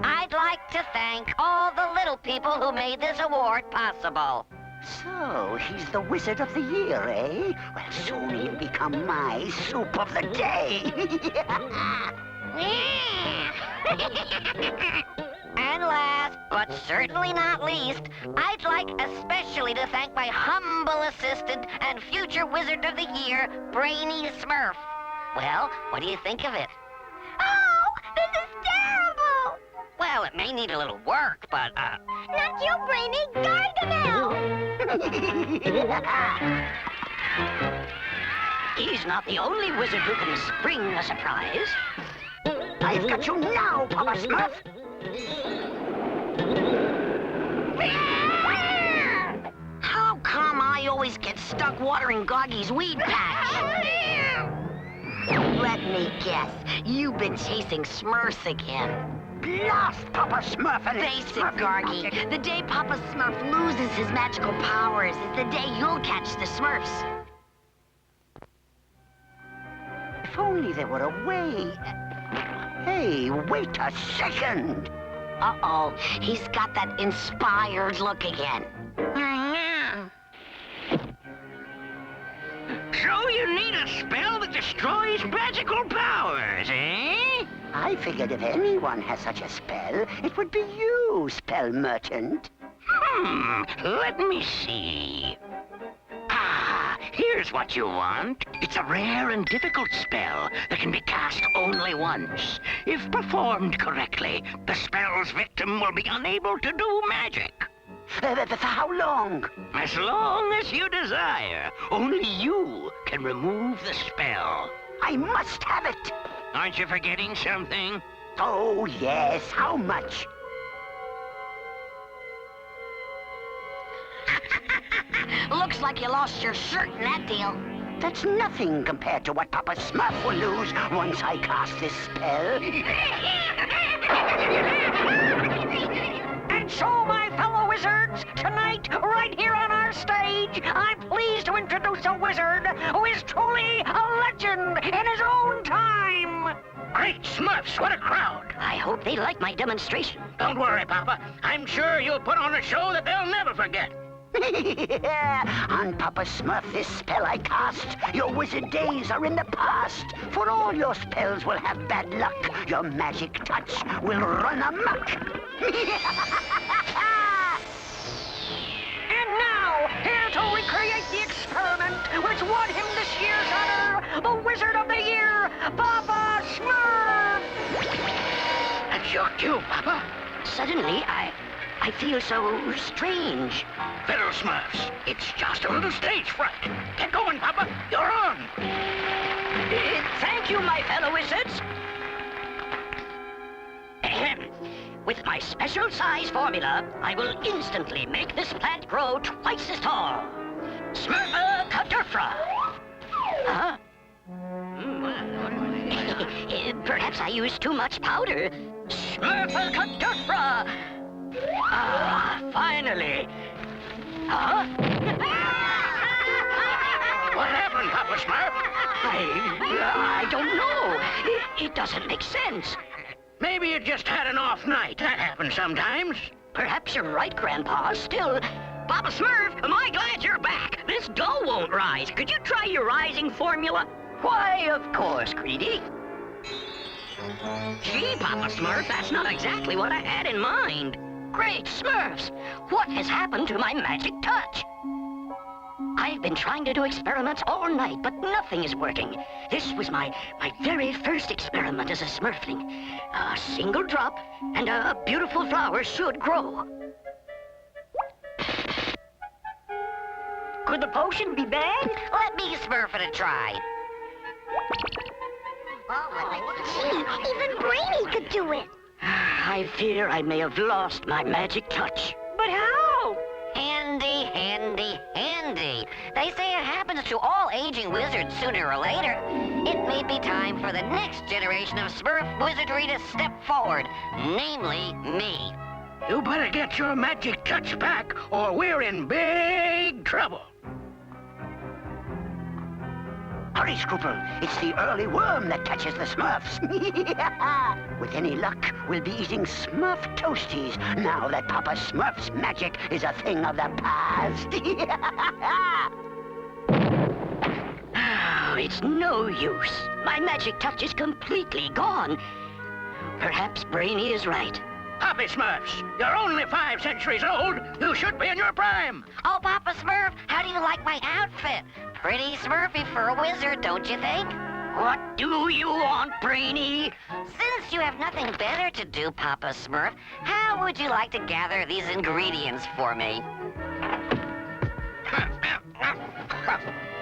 S9: I'd like to thank all the little people who made this award possible.
S7: So, he's the Wizard of the Year, eh? Well, soon he'll become my soup of the day.
S9: And last, but certainly not least, I'd like especially to thank my humble assistant and future Wizard of the Year, Brainy Smurf. Well, what do you think of it? Oh, this is terrible! Well, it may need a little work, but, Not you, Brainy! Gargamel!
S7: He's not the only wizard who can spring a surprise.
S3: I've got you now, Papa Smurf.
S9: How come I always get stuck watering Goggy's weed patch? Let me guess. You've been chasing Smurfs again.
S3: Blast, Papa Smurf and
S9: Face it, Gargy. The day Papa Smurf loses his magical powers is the day you'll catch the Smurfs.
S3: If only there were a way. Hey, wait a second.
S9: Uh-oh. He's got that inspired look again.
S12: So you need a spell that destroys magical powers, eh?
S3: I figured if anyone has such a spell, it would be you, spell merchant.
S12: Let me see. Ah, here's what you want. It's a rare and difficult spell that can be cast only once. If performed correctly, the spell's victim will be unable to do magic.
S3: For how long?
S12: As long as you desire. Only you can remove the spell.
S3: I must have it.
S12: Aren't you forgetting something?
S3: Oh, yes. How much?
S9: Looks like you lost your shirt in that deal.
S3: That's nothing compared to what Papa Smurf will lose once I cast this spell.
S4: And so, my fellow wizards, tonight, right here on our stage, I'm pleased to introduce a wizard who is truly a legend in his own time.
S12: Great Smurfs, what a crowd!
S7: I hope they like my demonstration.
S12: Don't worry, Papa. I'm sure you'll put on a show that they'll never forget.
S3: On Papa Smurf, this spell I cast, your wizard days are in the past. For all your spells will have bad luck. Your magic touch will run amok.
S4: And now, here to recreate the experiment which won him this year's honor, the Wizard of the Year, Papa Smurf!
S12: That's your cue, Papa.
S7: Suddenly, I feel so strange.
S12: Little Smurfs, it's just a little stage fright. Get going, Papa. You're on.
S7: Thank you, my fellow wizards. Ahem. With my special size formula, I will instantly make this plant grow twice as tall. Smurfette. Huh? Perhaps I used too much powder. Smurfette. Ah, finally. Huh?
S12: What happened, Papa Smurf?
S7: I don't know. It doesn't make sense.
S12: Maybe you just had an off night. That happens sometimes.
S7: Perhaps you're right, Grandpa. Still, Papa Smurf, am I glad you're back? This dough won't rise. Could you try your rising formula? Why, of course, Greedy. Gee, Papa Smurf, that's not exactly what I had in mind. Great Smurfs! What has happened to my magic touch? I've been trying to do experiments all night, but nothing is working. This was my very first experiment as a Smurfling. A single drop, and a beautiful flower should grow. Could the potion be bad?
S9: Let me Smurf it a try.
S1: Even Brainy could do it.
S7: I fear I may have lost my magic touch.
S4: But how?
S9: Handy, handy, handy. They say it happens to all aging wizards sooner or later, it may be time for the next generation of Smurf wizardry to step forward, namely me.
S12: You better get your magic touch back, or we're in big trouble.
S7: Hurry, Scooper. It's the early worm that catches the Smurfs. With any luck, we'll be eating Smurf toasties now that Papa Smurf's magic is a thing of the past. Oh, it's no use. My magic touch is completely gone. Perhaps Brainy is right.
S12: Papa Smurfs, you're only 5 centuries old. You should be in your prime.
S9: Oh, Papa Smurf, how do you like my outfit? Pretty smurfy for a wizard, don't you think?
S7: What do you want, Brainy?
S9: Since you have nothing better to do, Papa Smurf, how would you like to gather these ingredients for me?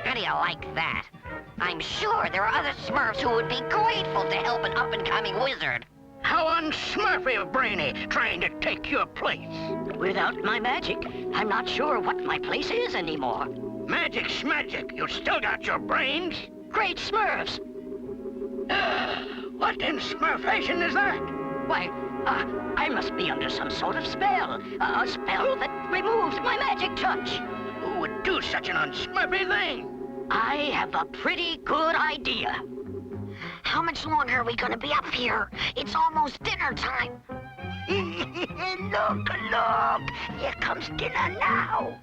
S9: How do you like that? I'm sure there are other Smurfs who would be grateful to help an up-and-coming wizard.
S12: How unsmurfy of Brainy, trying to take your place.
S7: Without my magic, I'm not sure what my place is anymore.
S12: Magic's magic. You still got your brains?
S7: Great Smurfs!
S12: What in Smurfation is that?
S7: Why, I must be under some sort of spell. A spell that removes my magic touch.
S12: Who would do such an unsmurfy thing?
S7: I have a pretty good idea.
S5: How much longer are we gonna be up here? It's almost dinner time.
S7: Look, here comes dinner now.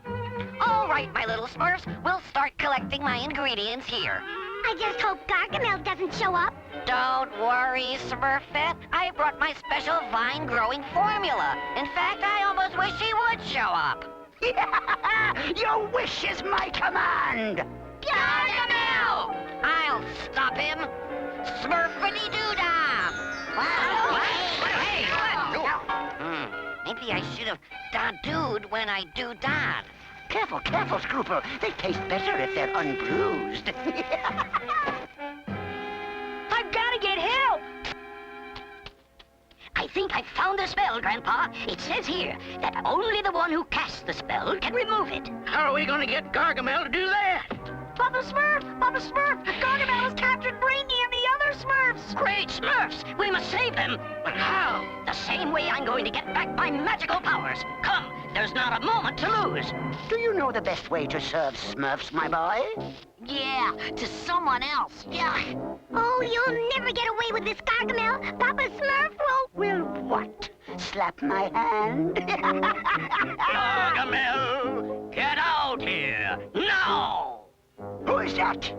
S9: All right, my little Smurfs, we'll start collecting my ingredients here.
S1: I just hope Gargamel doesn't show up.
S9: Don't worry, Smurfette. I brought my special vine-growing formula. In fact, I almost wish he would show up.
S7: Your wish is my command.
S9: Gargamel! I'll stop him. Smurfity-doo-dah! Wow! Hey, what? Maybe I should have da-dooed when I do-dad.
S7: Careful, Scooper. They taste better if they're unbruised.
S5: I've gotta get help!
S7: I think I found the spell, Grandpa. It says here that only the one who casts the spell can remove it.
S12: How are we going to get Gargamel to do that?
S5: Papa Smurf! Gargamel has captured Brainy and the other Smurfs!
S7: Great Smurfs! We must save them! But how? The same way I'm going to get back my magical powers. Come, there's not a moment to lose. Do you know the best way to serve Smurfs, my boy?
S5: Yeah, to someone else. Yeah.
S1: Oh, you'll never get away with this, Gargamel. Papa Smurf
S7: Will what? Slap my hand?
S12: Gargamel, get out here, now!
S7: Who is that?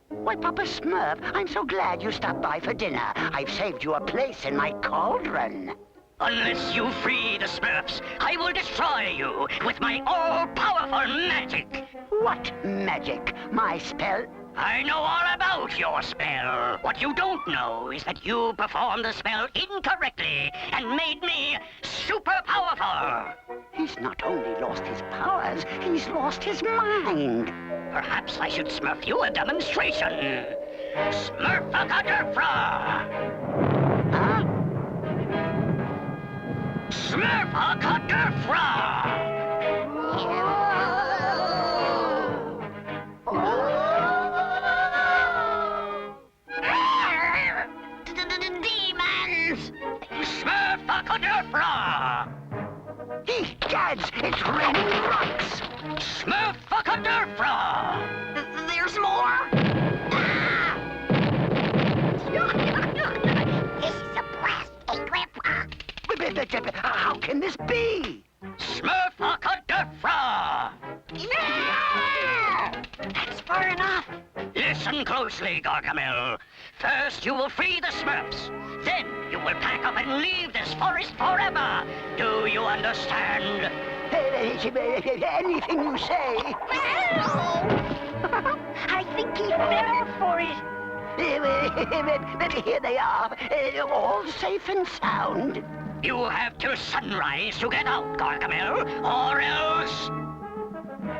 S7: Why, Papa Smurf, I'm so glad you stopped by for dinner. I've saved you a place in my cauldron.
S4: Unless you free the Smurfs, I will destroy you with my all-powerful magic.
S7: What magic? My spell?
S4: I know all about your spell. What you don't know is that you performed the spell incorrectly and made me super powerful.
S7: He's not only lost his powers, he's lost his mind.
S4: Perhaps I should smurf you a demonstration. Smurf-a-cutter-fra!
S7: Huh?
S4: Smurf-a-cutter-fra!
S9: Demons!
S4: Smurf-a-cutter-fra!
S7: Egads, it's raining rocks!
S4: Smurf-a-cutter-fra!
S9: There's more!
S1: This is a blast, eh, Grandpa?
S7: How can this be?
S4: Smurf-a-cutter-fra!
S9: That's far enough.
S4: Listen closely, Gargamel. First, you will free the Smurfs. Then, you will pack up and leave this forest forever. Do you understand?
S7: Anything you say.
S5: I think he fell for it.
S7: Here they are, all safe and sound.
S4: You have till sunrise to get out, Gargamel, or else...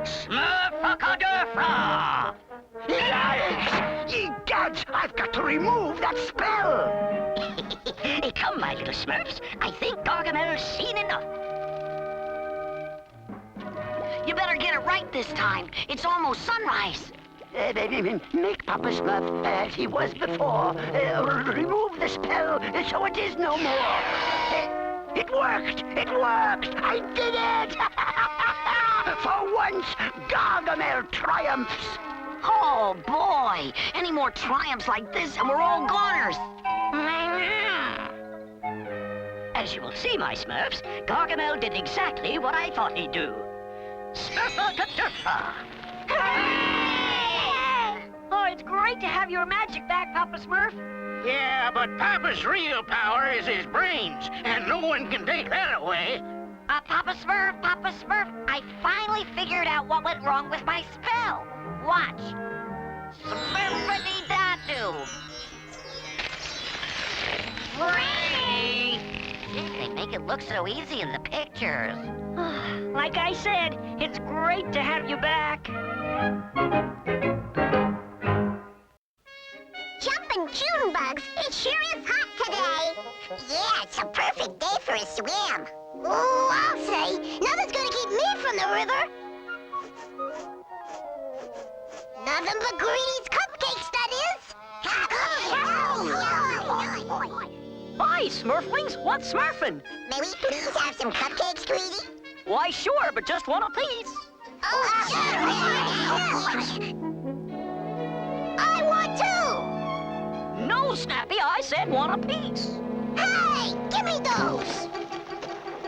S4: Smurf-a-cutter-fra!
S7: Yikes! Egads, I've got to remove that spell!
S4: Come, my little Smurfs. I think Gargamel's seen enough.
S5: You better get it right this time. It's almost sunrise.
S7: Make Papa Smurf as he was before. Remove the spell so it is no more. It worked! It worked! I did it! For once, Gargamel triumphs!
S5: Oh, boy! Any more triumphs like this and we're all goners!
S7: As you will see, my Smurfs, Gargamel did exactly what I thought he'd do. Smurfa-ta-turfa!
S5: Oh, it's great to have your magic back, Papa Smurf.
S12: Yeah, but Papa's real power is his brains, and no one can take that away.
S9: Papa Smurf, I finally figured out what went wrong with my spell. Watch. Smurfity-doo. They make it look so easy in the pictures.
S5: Like I said, it's great to have you back.
S1: Jumping June bugs, it sure is hot today. Yeah, it's a perfect day for a swim. Oh, I'll say, nothing's gonna keep me from the river. Nothing but Greedy's cupcakes, that is.
S4: Hi, Smurflings. What's smurfing?
S1: May we please have some cupcakes, Greedy?
S4: Why, sure, but just one apiece.
S1: I want two!
S4: No, Snappy, I said one apiece.
S1: Hey, give me those!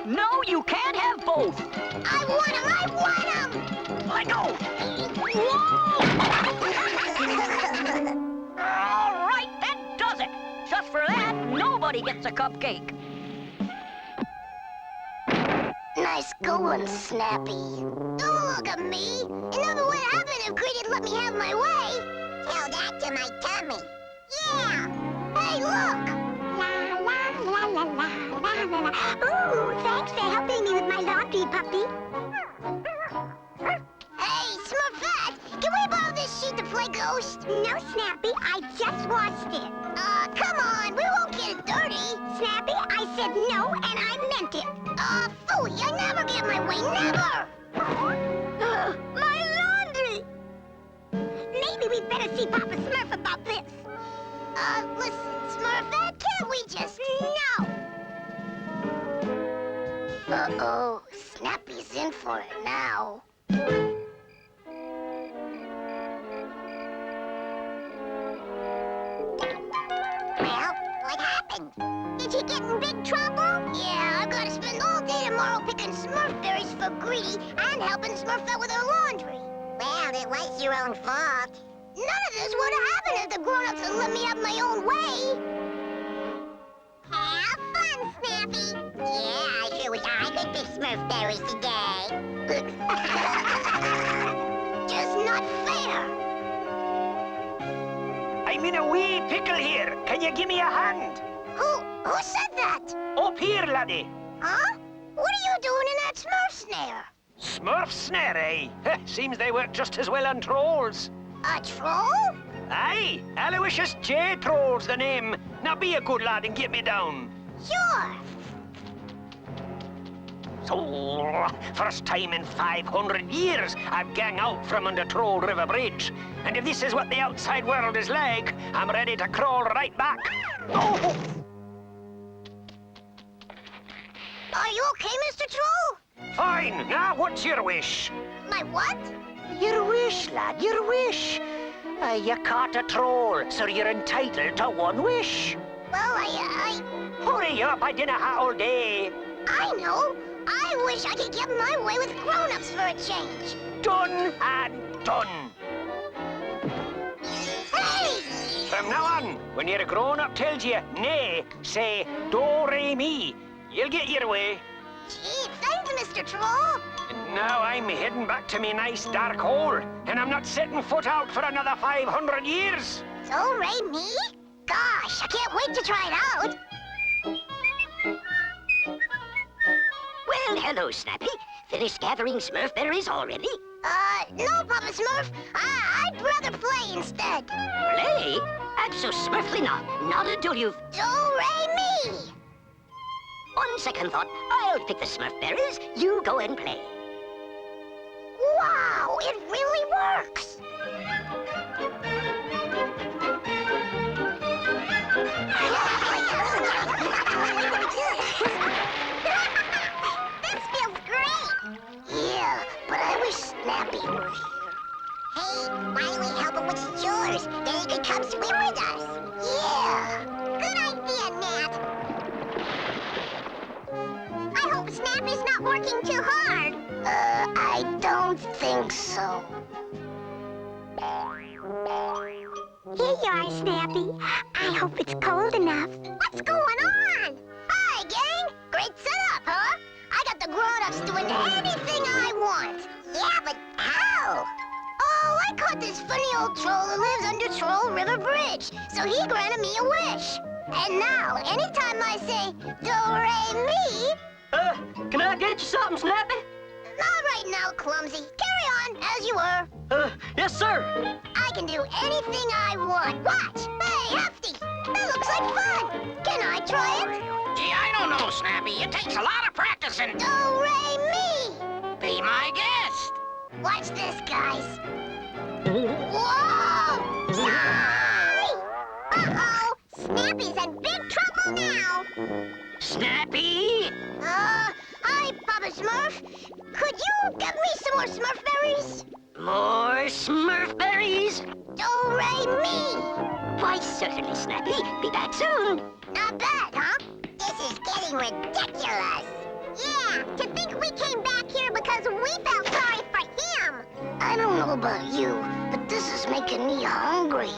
S4: No, you can't have both.
S1: I want them!
S4: Let go.
S1: Whoa!
S4: All right, that does it. Just for that, nobody gets a cupcake.
S1: Nice going, Snappy. Don't look at me. It never would happen if Greedy'd let me have my way. Tell that to my tummy. Yeah. Hey, look. La, la, la, la, la, la, la, la. Ooh, thanks for helping me with my laundry, puppy. Hey, Smurfette, can we borrow this sheet to play Ghost? No, Snappy, I just washed it. Come on, we won't get it dirty. Snappy, I said no, and I meant it. Phooey, I never get my way, never! My laundry! Maybe we'd better see Papa Smurf about this. Listen, Smurfette, can't we just... No! Uh-oh, Snappy's in for it now. Well, what happened? Did he get in big trouble? Yeah, I've got to spend all day tomorrow picking Smurf berries for Greedy and helping Smurfette with her laundry. Well, it was your own fault. None of this would have happened if the grown-ups had let me have my own way. Have fun, Snappy. Yeah, I sure wish I could pick Smurf berries today. Just not fair.
S12: I'm in a wee pickle here. Can you give me a hand?
S1: Who said that?
S12: Up here, laddie.
S1: Huh? What are you doing in that Smurf snare?
S12: Smurf snare, eh? Seems they work just as well on trolls.
S1: A troll?
S12: Aye, Aloysius J. Troll's the name. Now be a good lad and get me down.
S1: Sure.
S12: So, first time in 500 years I've gang out from under Troll River Bridge. And if this is what the outside world is like, I'm ready to crawl right back. Oh!
S1: Are you okay, Mr. Troll?
S12: Fine. Now, what's your wish?
S1: My what?
S7: Your wish, lad, your wish. You caught a troll, so you're entitled to one wish.
S1: Well,
S12: Hurry up, I dinna ha all day.
S1: I know. I wish I could get my way with grown-ups for a change.
S12: Done and done.
S1: Hey!
S12: From now on, when your grown-up tells you nay, say do-re-mi. You'll get your way.
S1: Gee, thanks, Mr. Troll.
S12: And now I'm heading back to me nice dark hole, and I'm not setting foot out for another 500 years.
S1: Do-re-mi? Gosh, I can't wait to try it out.
S7: Well, hello, Snappy. Finished gathering Smurf berries already?
S1: No, Papa Smurf. I'd rather play instead.
S7: Play? Abso-smurfly not. Not until you've...
S1: Do-re-mi!
S7: On second thought, I'll pick the Smurf berries. You go and play.
S1: Wow, it really works! This feels great! Yeah, but I wish Snappy were here. Hey, why don't we help him with his chores? Then he could come swim with us. Yeah! Good idea, Nat. I hope Snappy's not working too hard. I don't think so. Here you are, Snappy. I hope it's cold enough. What's going on? Hi, gang. Great setup, huh? I got the grown-ups doing anything I want. Yeah, but how? Oh, I caught this funny old troll who lives under Troll River Bridge, so he granted me a wish. And now, anytime I say, do-re-mi...
S4: Can I get you something, Snappy?
S1: Not right now, Clumsy. Carry on, as you were.
S4: Yes, sir.
S1: I can do anything I want. Watch! Hey, Hefty! That looks like fun! Can I try it?
S9: Gee, I don't know, Snappy. It takes a lot of practicing.
S1: Do-re-mi!
S9: Be my guest.
S1: Watch this, guys. Whoa! Sorry! Uh-oh! Snappy's in big trouble now!
S9: Snappy?
S1: Hi, Papa Smurf. Could you give me some more Smurf berries?
S7: More Smurf berries?
S1: Do-re-mi!
S7: Why, certainly, Snappy. Be back soon.
S1: Not bad, huh? This is getting ridiculous. Yeah, to think we came back here because we felt sorry for him. I don't know about you, but this is making me hungry.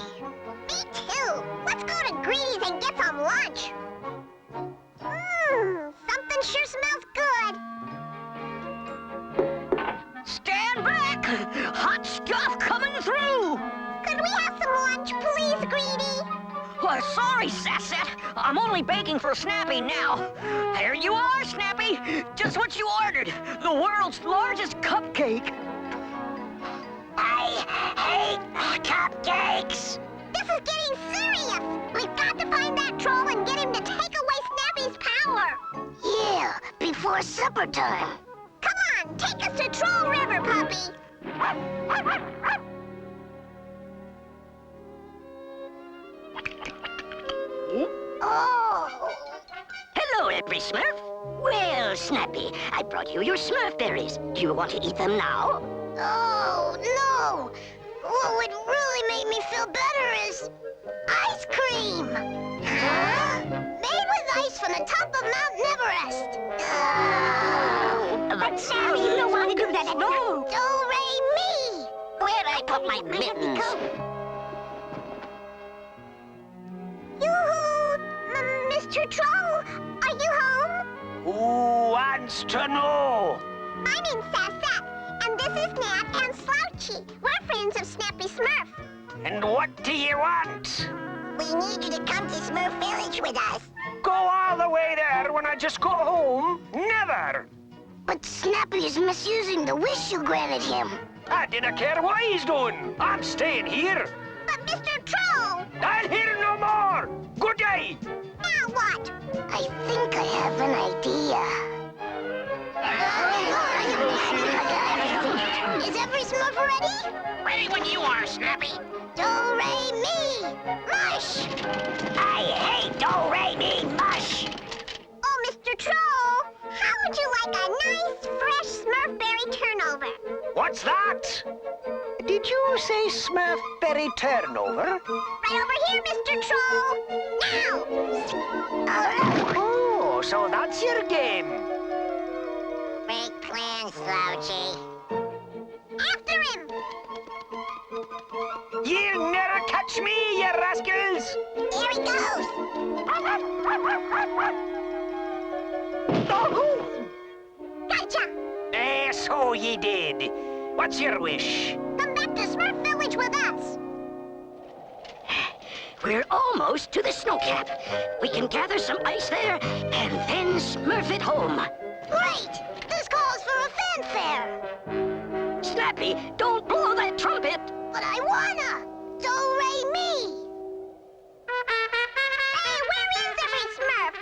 S1: Me too. Let's go to Greedy's and get some lunch. Something sure smells good.
S5: Stand back! Hot stuff coming through!
S1: Could we have some lunch, please, Greedy?
S5: Well, sorry, Sassette. I'm only baking for Snappy now. There you are, Snappy. Just what you ordered. The world's largest cupcake.
S1: I hate cupcakes. This is getting serious. We've got to find that troll and get him to take away Snappy's power. Yeah, before supper time. Come on, take us to Troll River, puppy. Oh.
S7: Hello, every Smurf. Well, Snappy, I brought you your Smurf berries. Do you want to eat them now?
S1: Oh, no. What would really make me feel better is ice cream. Huh? Made with ice from the top of Mount Everest.
S7: But
S1: Snappy, you don't want to do that. No. Do-re-mi.
S7: Where'd I put my mittens?
S1: Yoo-hoo! Mr. Troll, are you home?
S12: Who wants to know?
S1: My name's Sassette, and this is Nat and Slouchy. We're friends of Snappy Smurf.
S12: And what do you want?
S1: We need you to come to Smurf Village with us.
S12: Go all the way there when I just got home? Never!
S1: But Snappy is misusing the wish you granted him.
S12: I didn't care what he's doing. I'm staying here.
S1: But Mr. Troll!
S12: I'll hear no more. Good day.
S1: Now what? I think I have an idea. Is every Smurf ready?
S9: Ready when you are, Snappy.
S1: Do-re-mi! Mush!
S7: I hate do-re-mi mush.
S1: Oh, Mr. Troll, how would you like a nice, fresh Smurfberry turnover?
S12: What's that? Did you say Smurfberry turnover?
S1: Right over here, Mr. Troll! Now!
S12: Oh, so that's your game.
S1: Great plan, Slouchy. After him!
S12: You'll never catch me, you rascals!
S1: Here he goes!
S12: Oh!
S1: Gotcha!
S12: So ye did. What's your wish?
S1: Come back to Smurf Village with us!
S7: We're almost to the snow cap. We can gather some ice there and then Smurf it home.
S1: Great! This calls for a fanfare!
S7: Snappy, don't blow that trumpet!
S1: But I wanna! Do-re-mi! Hey, where is every Smurf?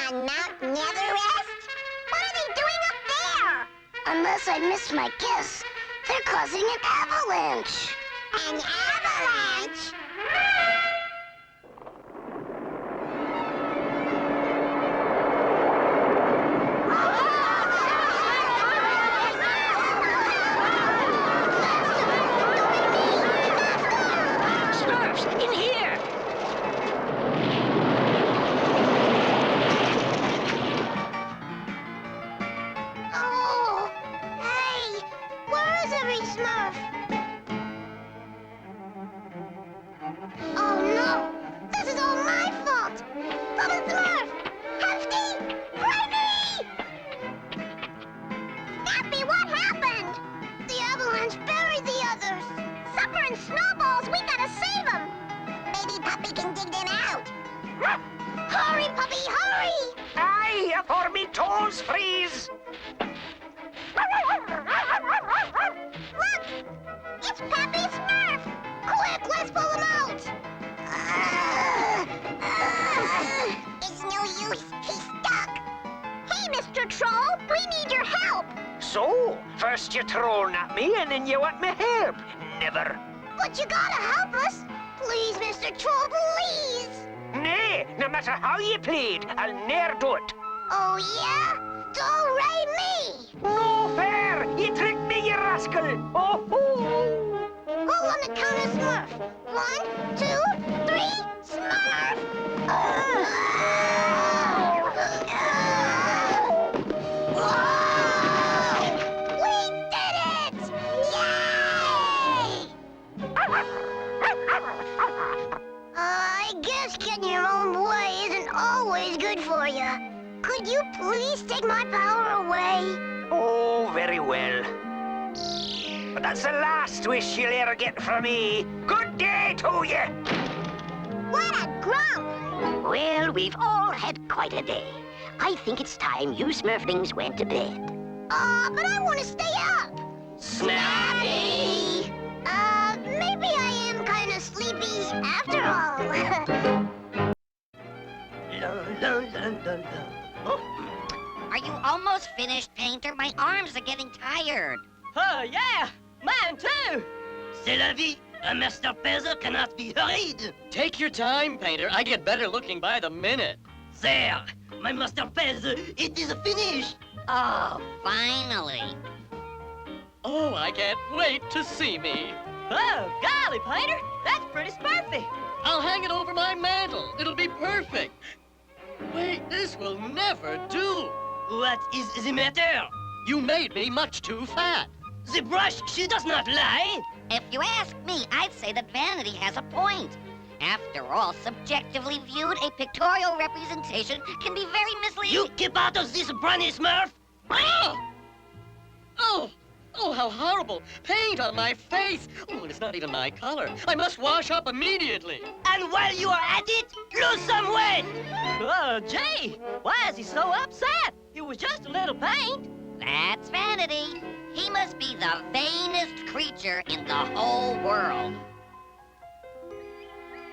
S1: On Mount Neverest? Unless I missed my guess, they're causing an avalanche. An avalanche?
S5: Smurfs, in here!
S1: Oh, hey, where is every Smurf? Oh no, this is all my fault. Little Smurf, Hefty, Flamey! Snappy, what happened? The avalanche buried the others. Supper and Snowballs, we gotta save them. Maybe Puppy can dig them out. Hurry, Puppy, hurry!
S4: Aye, for me toes freeze!
S1: Look! It's Pappy Smurf! Quick, let's pull him out! It's no use. He's stuck. Hey, Mr. Troll, we need your help.
S4: So, first you trolling at me and then you want me help. Never.
S1: But you gotta help us. Please, Mr. Troll, please.
S4: Nay, no matter how you plead, I'll ne'er do it.
S1: Oh, yeah? Do-re me!
S4: No fair! You tricked me, you rascal! Oh, oh.
S1: Who on the count of Smurf? 1, 2, 3, Smurf! We did it! Yay! I guess getting your own way isn't always good for you. Could you please take my power away?
S4: Oh, very well. But that's the last wish you'll ever get from me. Good day to you!
S1: What a grump!
S7: Well, we've all had quite a day. I think it's time you Smurflings went to bed.
S1: But I want to stay up.
S3: Snappy!
S1: Maybe I am kind of sleepy after all.
S9: Are you almost finished, Painter? My arms are getting tired.
S5: Oh, yeah! Mine too!
S3: C'est la vie! A master peasant cannot be hurried!
S2: Take your time, Painter. I get better looking by the minute.
S3: There! My master peasant, it is finished!
S9: Oh, finally.
S2: Oh, I can't wait to see me.
S5: Oh, golly, Painter! That's pretty Smurfy!
S2: I'll hang it over my mantle. It'll be perfect. Wait, this will never do.
S3: What is the matter?
S2: You made me much too fat.
S3: The brush, she does not lie!
S9: If you ask me, I'd say that vanity has a point. After all, subjectively viewed, a pictorial representation can be very misleading.
S3: You keep out of this, Brownie Smurf!
S2: Oh, how horrible. Paint on my face. Oh, it's not even my color. I must wash up immediately.
S3: And while you are at it, lose some weight!
S5: Oh, gee! Why is he so upset? It was just a little paint.
S9: That's vanity. He must be the vainest creature in the whole world.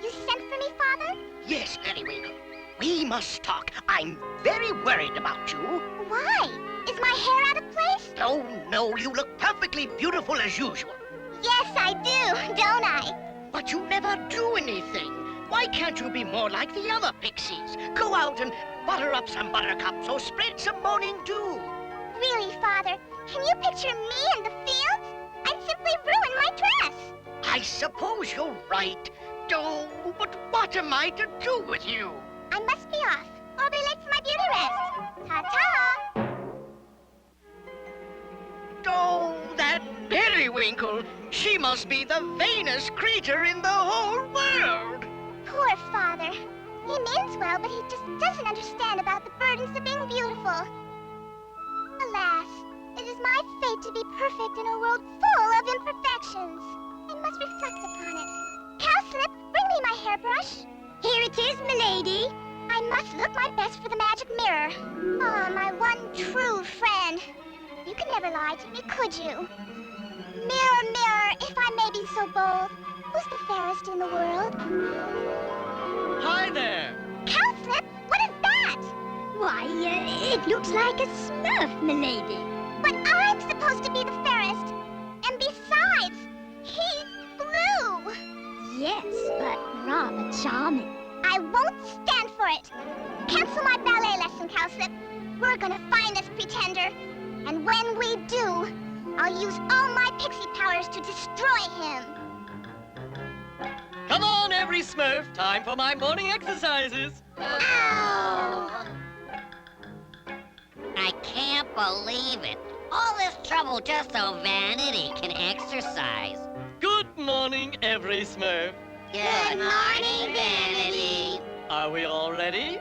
S1: You sent for me, Father?
S12: Yes, Periwinkle. We must talk. I'm very worried about you.
S1: Why? Is my hair out of place?
S12: Oh, no, you look perfectly beautiful as usual.
S1: Yes, I do, don't I?
S12: But you never do anything. Why can't you be more like the other pixies? Go out and butter up some buttercups or spread some morning dew.
S1: Really, Father? Can you picture me in the fields? I'd simply ruin my dress.
S12: I suppose you're right. Oh, but what am I to do with you?
S1: I must be off, or I'll be late for my beauty rest. Ta-ta!
S12: Oh, that Periwinkle. She must be the vainest creature in the whole world.
S1: Poor Father. He means well, but he just doesn't understand about the burdens of being beautiful. Alas, it is my fate to be perfect in a world full of imperfections. I must reflect upon it. Cowslip, bring me my hairbrush. Here it is, milady. I must look my best for the magic mirror. Ah, my one true friend. You could never lie to me, could you? Mirror, mirror, if I may be so bold, who's the fairest in the world?
S2: Hi there.
S1: Cowslip, what is that?
S13: Why, it looks like a Smurf, milady.
S1: But I'm supposed supposed to be the fairest. And besides, he's blue.
S13: Yes, but rather charming.
S1: I won't stand for it. Cancel my ballet lesson, Cowslip. We're gonna find this pretender. And when we do, I'll use all my pixie powers to destroy him.
S2: Come on, every Smurf. Time for my morning exercises.
S1: Ow!
S9: I can't believe it. All this trouble just so Vanity can exercise.
S2: Good morning, every Smurf.
S9: Good morning, Vanity.
S2: Are we all ready?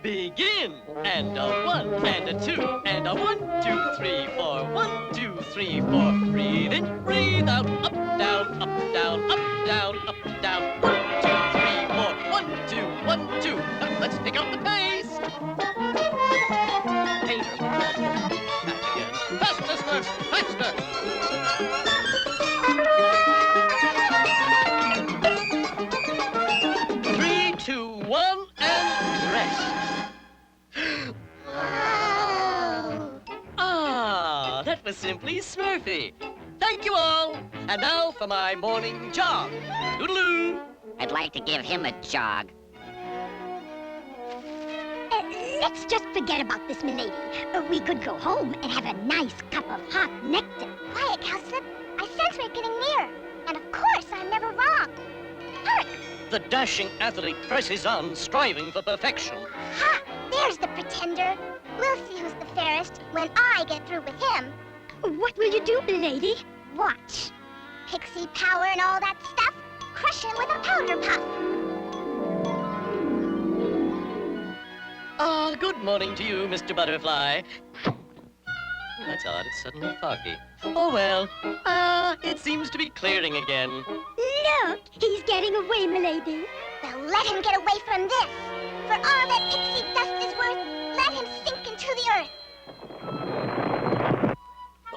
S2: Begin! And a 1, and a 2, and a 1, 2, 3, 4. 1, 2, 3, 4. Breathe in, breathe out. Up, down, up, down, up, down, up, down. 1, 2, 3, 4. 1, 2, 1, 2. Let's pick up the pace. Painter. Back again. Faster, Smurf! Faster! 3, 2, 1, and rest. Ah, that was simply Smurfy. Thank you all. And now for my morning jog. Toodaloo.
S9: I'd like to give him a jog.
S13: Let's just forget about this, milady. We could go home and have a nice cup of hot nectar.
S1: Quiet, Cowslip. I sense we're getting near. And of course, I'm never wrong. Hark!
S2: The dashing athlete presses on, striving for perfection.
S1: Ha! There's the pretender. We'll see who's the fairest when I get through with him.
S13: What will you do, milady?
S1: Watch. Pixie power and all that stuff. Crush him with a powder puff.
S2: Ah, good morning to you, Mr. Butterfly. That's odd, it's suddenly foggy. Oh well. It seems to be clearing again.
S13: Look, he's getting away, milady.
S1: Well, let him get away from this. For all that pixie dust is worth, let him sink into the earth.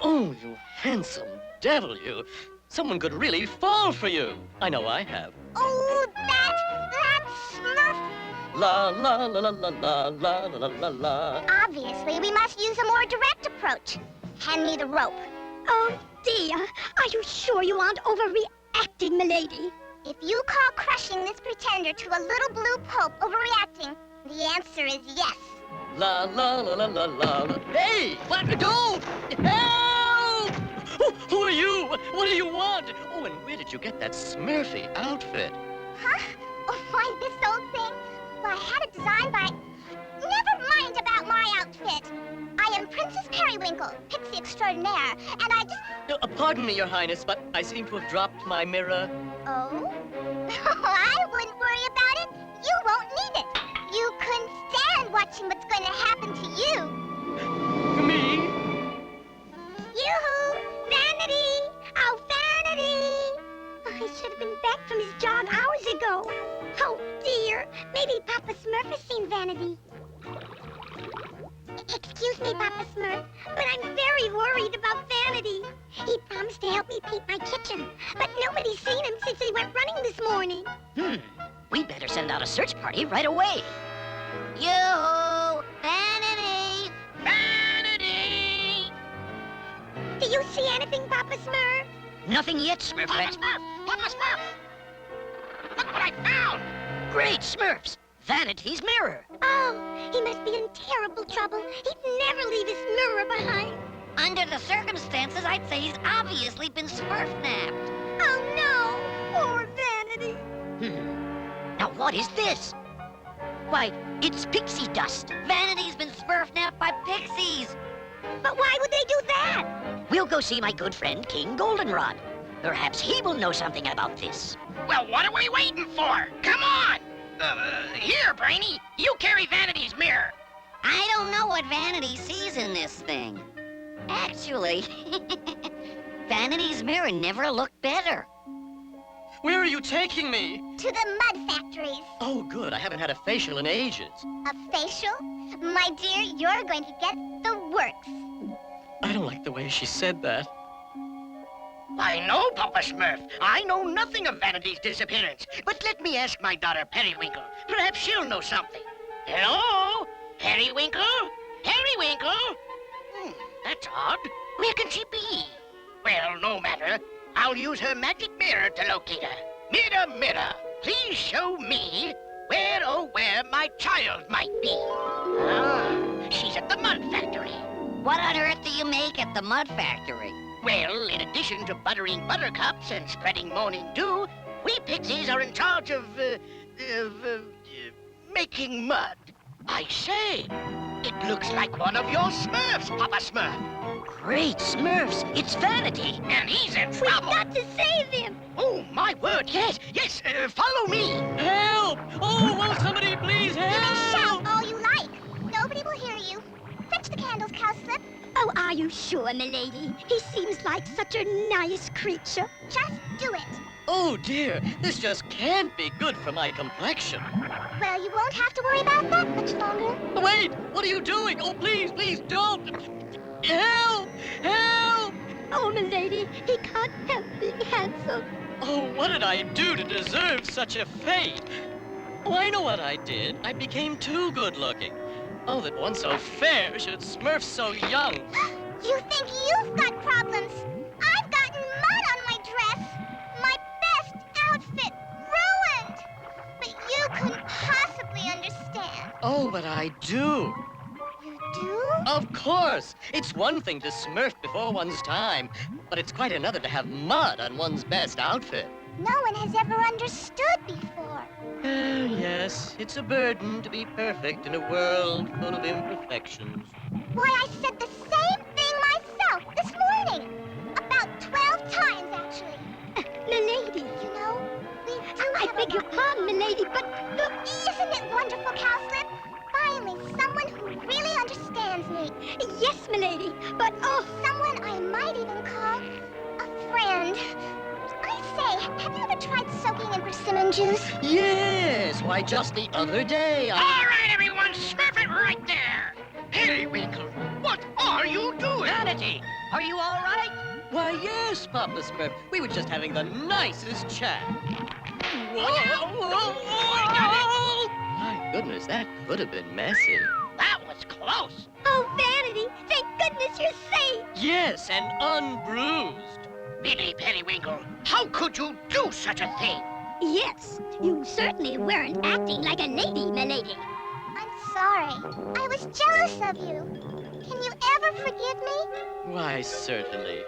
S2: Oh, you handsome devil, you. Someone could really fall for you. I know I have.
S1: Oh, that Smurf.
S2: La la la la la la la la la la.
S1: Obviously, we must use a more direct approach. Hand me the rope.
S13: Oh, dear. Are you sure you aren't overreacting, milady?
S1: If you call crushing this pretender to a little blue pope overreacting, the answer is yes.
S2: La la la la la la. Hey, what? Don't! Help! Who are you? What do you want? Oh, and where did you get that Smurfy outfit?
S1: Huh? Oh, why, this old thing? Well, I had it designed by... Never mind about my outfit. I am Princess Periwinkle, Pixie Extraordinaire, and I just...
S2: Pardon me, Your Highness, but I seem to have dropped my mirror.
S1: Oh? I wouldn't worry about it. You won't need it. You couldn't stand watching what's going to happen to you.
S2: Me?
S13: Yoo-hoo! Vanity! Oh, Vanity! I should have been back from his jog hours ago. Oh, dear. Maybe Papa Smurf has seen Vanity. Excuse me, Papa Smurf, but I'm very worried about Vanity. He promised to help me paint my kitchen, but nobody's seen him since he went running this morning.
S7: We better send out a search party right away.
S9: Yoo-hoo! Vanity!
S10: Vanity!
S13: Do you see anything, Papa Smurf?
S7: Nothing yet, Smurfette.
S10: Papa Smurf! Look what I found!
S7: Great Smurfs! Vanity's mirror.
S13: Oh, he must be in terrible trouble. He'd never leave his mirror behind.
S9: Under the circumstances, I'd say he's obviously been Smurf-napped.
S13: Oh, no! Poor Vanity.
S7: Now what is this? Why, it's pixie dust.
S9: Vanity's been Smurf-napped by pixies.
S13: But why would they do that?
S7: We'll go see my good friend, King Goldenrod. Perhaps he will know something about this.
S10: Well, what are we waiting for? Come on! Here, Brainy, you carry Vanity's mirror.
S9: I don't know what Vanity sees in this thing. Actually, Vanity's mirror never looked better.
S2: Where are you taking me?
S1: To the mud factories.
S2: Oh, good. I haven't had a facial in ages.
S1: A facial? My dear, you're going to get the works.
S2: I don't like the way she said that.
S12: I know, Papa Smurf. I know nothing of Vanity's disappearance. But let me ask my daughter Periwinkle. Perhaps she'll know something. Hello? Periwinkle? Periwinkle? That's odd. Where can she be? Well, no matter. I'll use her magic mirror to locate her. Mirror, mirror, please show me where my child might be. Ah, she's at the mud factory.
S9: What on earth do you make at the mud factory?
S12: Well, in addition to buttering buttercups and spreading morning dew, we pixies are in charge of making mud. I say, it looks like one of your Smurfs, Papa Smurf.
S7: Great Smurfs, it's Vanity.
S12: And he's in
S13: We've
S12: trouble.
S13: got to save him.
S12: Oh, my word, yes, follow me.
S2: Help! Oh, will somebody please
S13: You may
S2: help?
S13: shout all you like. Nobody will hear you. Fetch the candles, Cowslip. Oh, are you sure, milady? He seems like such a nice creature. Just do it.
S2: Oh, dear. This just can't be good for my complexion.
S13: Well, you won't have to worry about that much longer.
S2: Wait! What are you doing? Oh, please, don't! Help! Help!
S13: Oh, milady, he can't help being handsome.
S2: Oh, what did I do to deserve such a fate? Oh, I know what I did. I became too good-looking. Oh, that one so fair should Smurf so young.
S13: You think you've got problems? I've gotten mud on my dress. My best outfit ruined. But you couldn't possibly understand.
S2: Oh, but I do.
S13: You do?
S2: Of course. It's one thing to Smurf before one's time, but it's quite another to have mud on one's best outfit.
S13: No one has ever understood before.
S2: Yes, it's a burden to be perfect in a world full of imperfections.
S13: Why, I said the same thing myself this morning. About 12 times, actually. Milady. You know, we do I beg your pardon, milady, but look, isn't it wonderful, Cowslip? Finally, someone who really understands me. Yes, milady, but someone I might even call a friend. I say, have you ever tried soaking in persimmon juice?
S2: Yes, why, just the other day
S12: All right, everyone, Smurf it right there. Periwinkle, what are you doing?
S7: Vanity, are you all right?
S2: Why, yes, Papa Smurf. We were just having the nicest chat. Whoa! My goodness, that could have been messy.
S12: That was close.
S13: Oh, Vanity, thank goodness you're safe.
S2: Yes, and unbruised.
S12: Billy Periwinkle, how could you do such a thing?
S13: Yes, you certainly weren't acting like a lady, milady. I'm sorry. I was jealous of you. Can you ever forgive me?
S2: Why, certainly.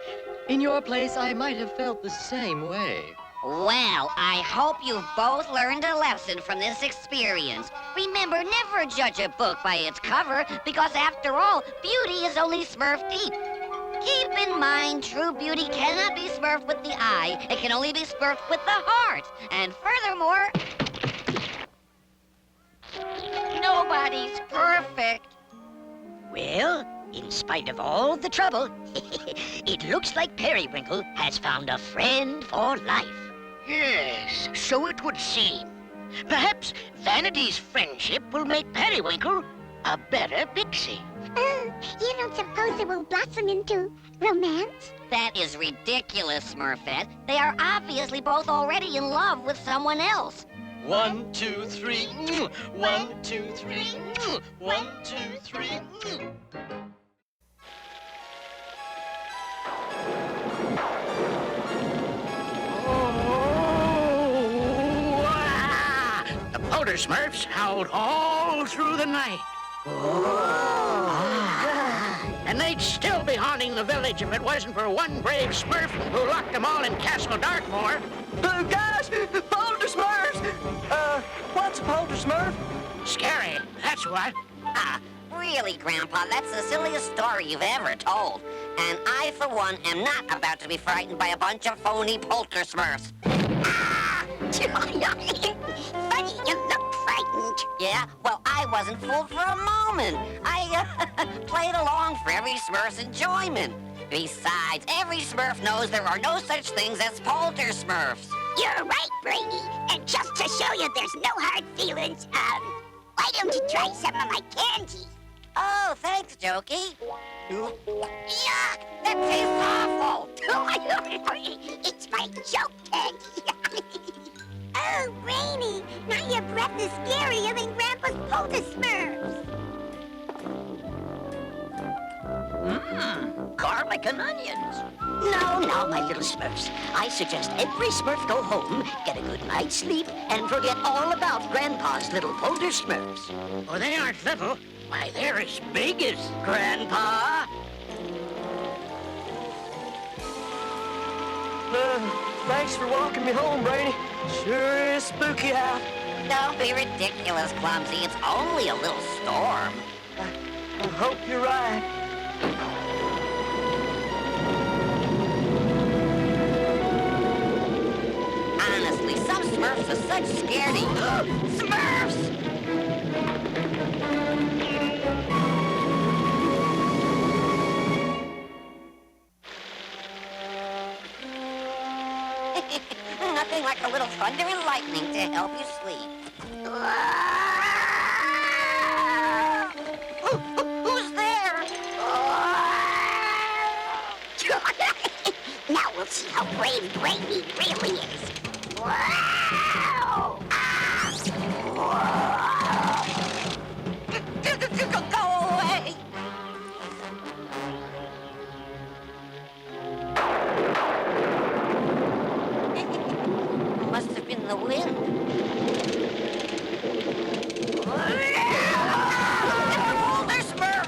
S2: In your place, I might have felt the same way.
S9: Well, I hope you've both learned a lesson from this experience. Remember, never judge a book by its cover, because after all, beauty is only Smurf deep. Keep in mind, true beauty cannot be Smurfed with the eye. It can only be Smurfed with the heart. And furthermore, nobody's perfect.
S7: Well, in spite of all the trouble, it looks like Periwinkle has found a friend for life.
S12: Yes, so it would seem. Perhaps Vanity's friendship will make Periwinkle a better pixie.
S13: You don't suppose it will blossom into romance?
S9: That is ridiculous, Smurfette. They are obviously both already in love with someone else.
S2: 1, 2, 3. 1, 2, 3. 1, 2, 3.
S12: The Polder Smurfs howled all through the night. And they'd still be haunting the village if it wasn't for one brave Smurf who locked them all in Castle Darkmoor.
S4: Guys, Polder Smurfs! What's a Polder Smurf?
S12: Scary, that's what.
S9: Really, Grandpa, that's the silliest story you've ever told. And I, for one, am not about to be frightened by a bunch of phony Polter Smurfs.
S13: Funny, you look frightened.
S9: Yeah? Well, I wasn't fooled for a moment. I played along for every Smurf's enjoyment. Besides, every Smurf knows there are no such things as Polter Smurfs.
S13: You're right, Brainy. And just to show you there's no hard feelings, why don't you try some of my candy?
S9: Oh, thanks, Jokey.
S13: Yuck! That tastes awful! It's my joke candy! Oh, Brainy! Now your breath is scarier than Grandpa's Polter Smurfs!
S7: garlic and onions. No, my little Smurfs. I suggest every Smurf go home, get a good night's sleep, and forget all about Grandpa's little polter Smurfs.
S12: Oh, they aren't little. Why, they're as big as...
S7: Grandpa?
S4: Thanks for walking me home, Brainy. Sure is spooky out.
S9: Don't be ridiculous, Clumsy. It's only a little storm.
S4: I hope you're right.
S9: Honestly, some Smurfs are such scaredy. Smurfs! Nothing like a little thunder and lightning to help you sleep. Who's there?
S1: Now we'll see how brave Brainy really is. Wow!
S9: Go away! Must have been the wind. Older Smurf!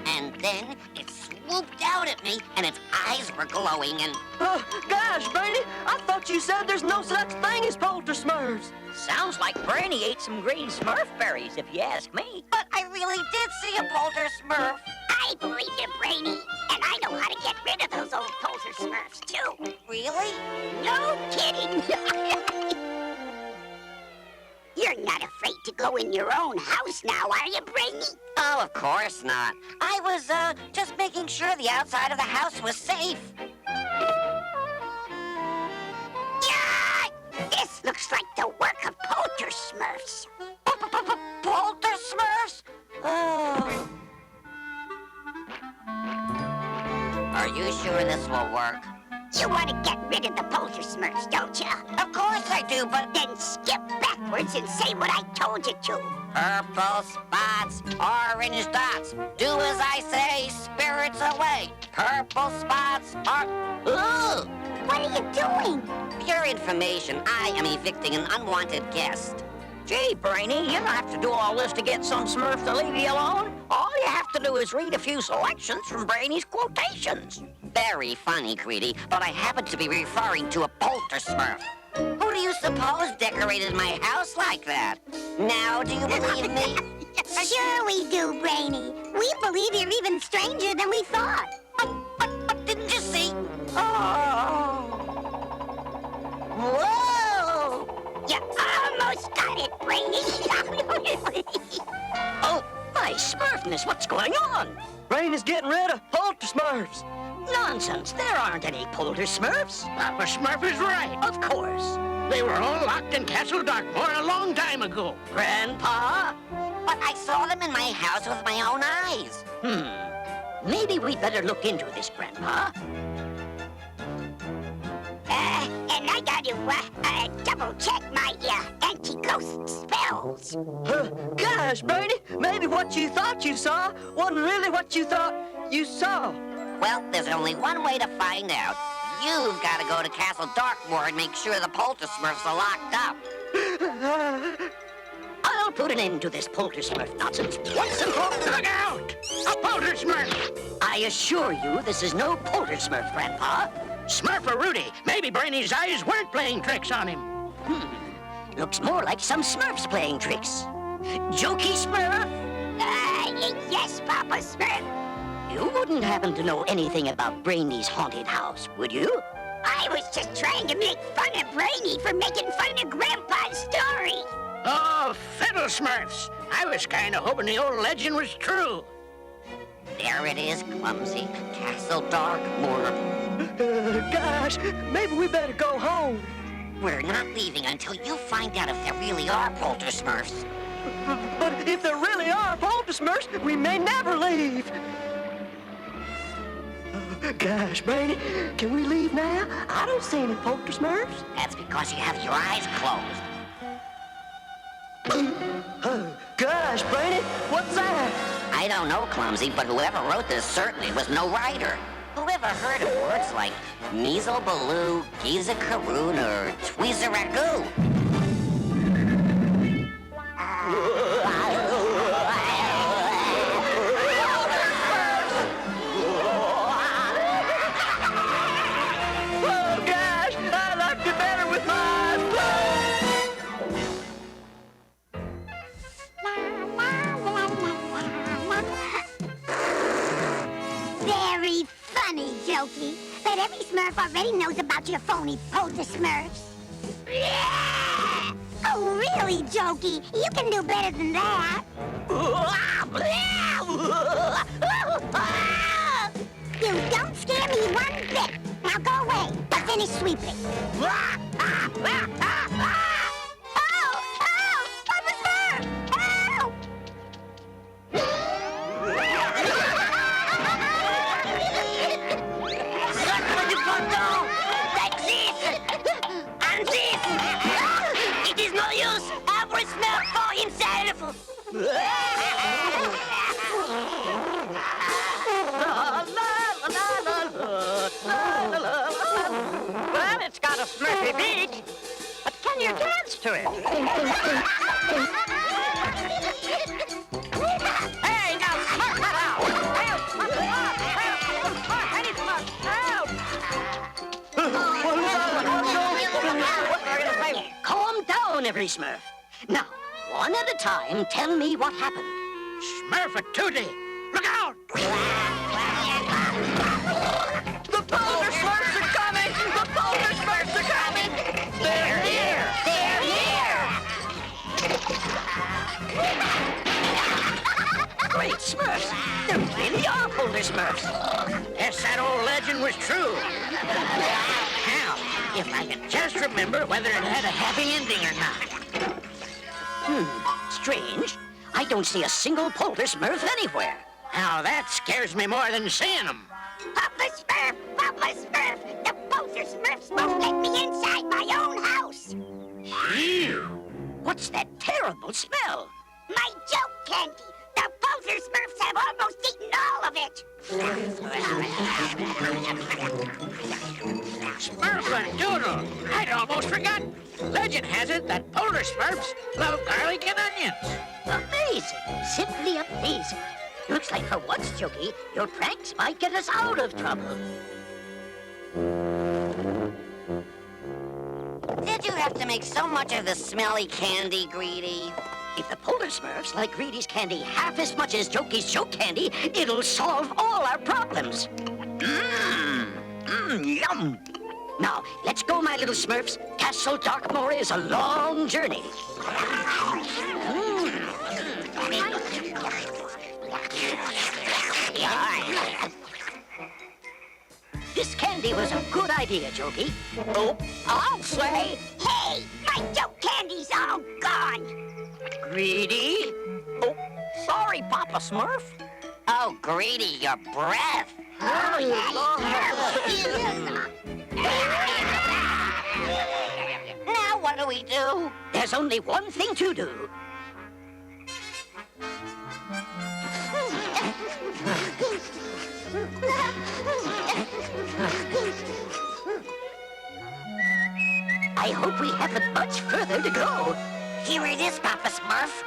S9: And then it swooped out at me, and its eyes were glowing, and...
S4: Oh, gosh, Brainy, I thought you said there's no such thing as polter Smurfs.
S5: Sounds like Brainy ate some green Smurf berries, if you ask me.
S9: But I really did see a polter Smurf.
S1: I believe you, Brainy. And I know how to get rid of those old polter Smurfs, too.
S9: Really?
S1: No kidding. You're not afraid to go in your own house now, are you, Brainy?
S9: Oh, of course not. I was, just making sure the outside of the house was safe.
S1: Yeah! This looks like the work of polter Smurfs.
S9: Polter Smurfs? Oh. Are you sure this will work?
S1: You want to get rid of the polter Smurfs, don't you?
S9: Of course I do, but...
S1: Then skip backwards and say what I told you to.
S9: Purple spots, orange dots. Do as I say, spirits away. Purple spots are... Ooh!
S1: What are you doing?
S9: For your information, I am evicting an unwanted guest.
S5: Gee, Brainy, you don't have to do all this to get some Smurf to leave you alone. All you have to do is read a few selections from Brainy's quotations.
S9: Very funny, Greedy, but I happen to be referring to a polter Smurf. Who do you suppose decorated my house like that? Now, do you believe me?
S1: Sure we do, Brainy. We believe you're even stranger than we thought.
S9: But didn't you see? Oh! Whoa!
S1: You almost got it, Brainy.
S5: Oh, my Smurfness, what's going on?
S4: Brainy's getting rid of polter Smurfs.
S5: Nonsense, there aren't any polter Smurfs.
S12: Papa Smurf is right.
S5: Of course.
S12: They were all locked in Castle Darkmoor a long time ago.
S5: Grandpa?
S9: But I saw them in my house with my own eyes.
S5: Maybe we better look into this, Grandpa.
S1: And I got to double-check my anti-ghost spells.
S4: Gosh, Brainy, maybe what you thought you saw wasn't really what you thought you saw.
S9: Well, there's only one way to find out. You've got to go to Castle Darkmoor and make sure the polter Smurfs are locked up.
S5: I'll put an end to this polter Smurf nonsense once and for all.
S12: Look out! A polter Smurf!
S5: I assure you this is no polter Smurf, Grandpa.
S12: Smurf-a-Rudy. Maybe Brainy's eyes weren't playing tricks on him.
S5: Looks more like some Smurfs playing tricks. Jokey Smurf?
S1: Yes, Papa Smurf.
S5: You wouldn't happen to know anything about Brainy's haunted house, would you?
S1: I was just trying to make fun of Brainy for making fun of Grandpa's story.
S12: Oh, fiddle Smurfs. I was kind of hoping the old legend was true.
S9: There it is, Clumsy. Castle Darkmoor.
S4: Gosh, maybe we better go home.
S9: We're not leaving until you find out if there really are polter Smurfs.
S4: But if there really are polter Smurfs, we may never leave. Gosh, Brainy, can we leave now? I don't see any polter Smurfs.
S9: That's because you have your eyes closed.
S4: Oh, gosh, Brainy, what's that?
S7: I don't know, Clumsy, but whoever wrote this certainly was no writer. Whoever heard of words like Measle-Baloo, Giza-Karoon, or Tweezer-Ragoo?
S4: Oh, gosh, I liked it better with my eyes
S1: Very funny, Jokey. But every Smurf already knows about your phony poser Smurfs. Oh, really, Jokey? You can do better than that. You don't scare me one bit. Now go away. I'll finish sweeping. Oh! I'm a Smurf! Help!
S3: It is no use. Every Smurf for himself.
S5: Well, it's got a Smurfy beat, but can you dance to it? Hey, now Smurf that out! Help! Smurf it up! Help! Smurf! I need Smurf! Help!
S7: Calm down, every Smurf. Now, one at a time, tell me what happened.
S12: Smurfette, look out!
S4: The Polar Smurfs are coming! The Polar Smurfs are coming! They're here!
S3: They're here!
S7: Great Smurfs! There really are Polar Smurfs!
S12: Yes, that old legend was true. Now, if I can just remember whether it had a happy ending or not.
S7: Strange. I don't see a single Polar Smurf anywhere.
S12: Now, that scares me more than seeing them.
S1: Papa Smurf! Papa Smurf! The poser Smurfs won't let me inside my own house!
S7: Ew! What's that terrible smell?
S1: My joke candy! The poser Smurfs have almost eaten all of it!
S12: Smurfette, I'd almost forgotten. Legend has it that Polar Smurfs love garlic and onions.
S7: Amazing! Simply amazing! Looks like for once, Jokey, your pranks might get us out of trouble.
S3: Did you have to make so much of the smelly candy, Greedy?
S7: If the Polar Smurfs like Greedy's candy half as much as Jokey's joke candy, it'll solve all our problems. Yum! Now, let's go, my little Smurfs. Castle Darkmoor is a long journey. This candy was a good idea, Jokey.
S5: Oh, I'll say.
S1: Hey! My joke candy's all gone!
S5: Greedy? Oh, sorry, Papa Smurf.
S3: Oh, Greedy, your breath. Now what do we do?
S7: There's only one thing to do. I hope we haven't much further to go.
S3: Here it is, Papa Smurf.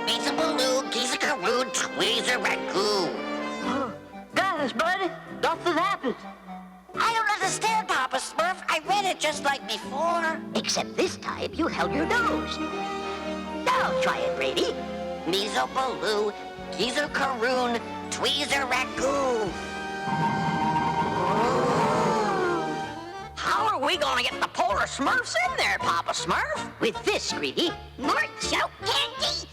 S3: Measle-Baloo, Giza-Karoon, Tweezer-Ragoo.
S4: Guys, buddy, nothing happened.
S3: I don't understand, Papa Smurf. I read it just like before.
S7: Except this time you held your nose. Now try it, Brady.
S3: Measle-Baloo, Giza-Karoon, Tweezer-Ragoo.
S5: How are we gonna get the Polar Smurfs in there, Papa Smurf?
S7: With this, Greedy.
S1: More joke candy?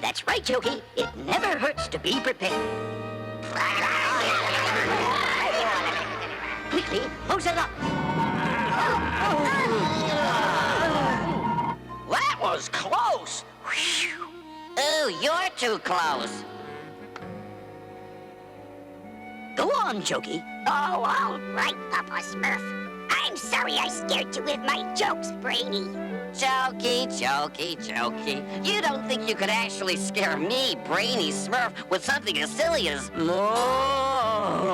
S7: That's right, Jokey. It never hurts to be prepared. Quickly, hose it up.
S5: That was close.
S3: Ooh, you're too close.
S7: Go on, Jokey.
S1: Oh, all right, Papa Smurf. I'm sorry I scared you with my jokes, Brainy.
S9: Jokey, jokey, jokey. You don't think you could actually scare me, Brainy Smurf, with something as silly as... Oh.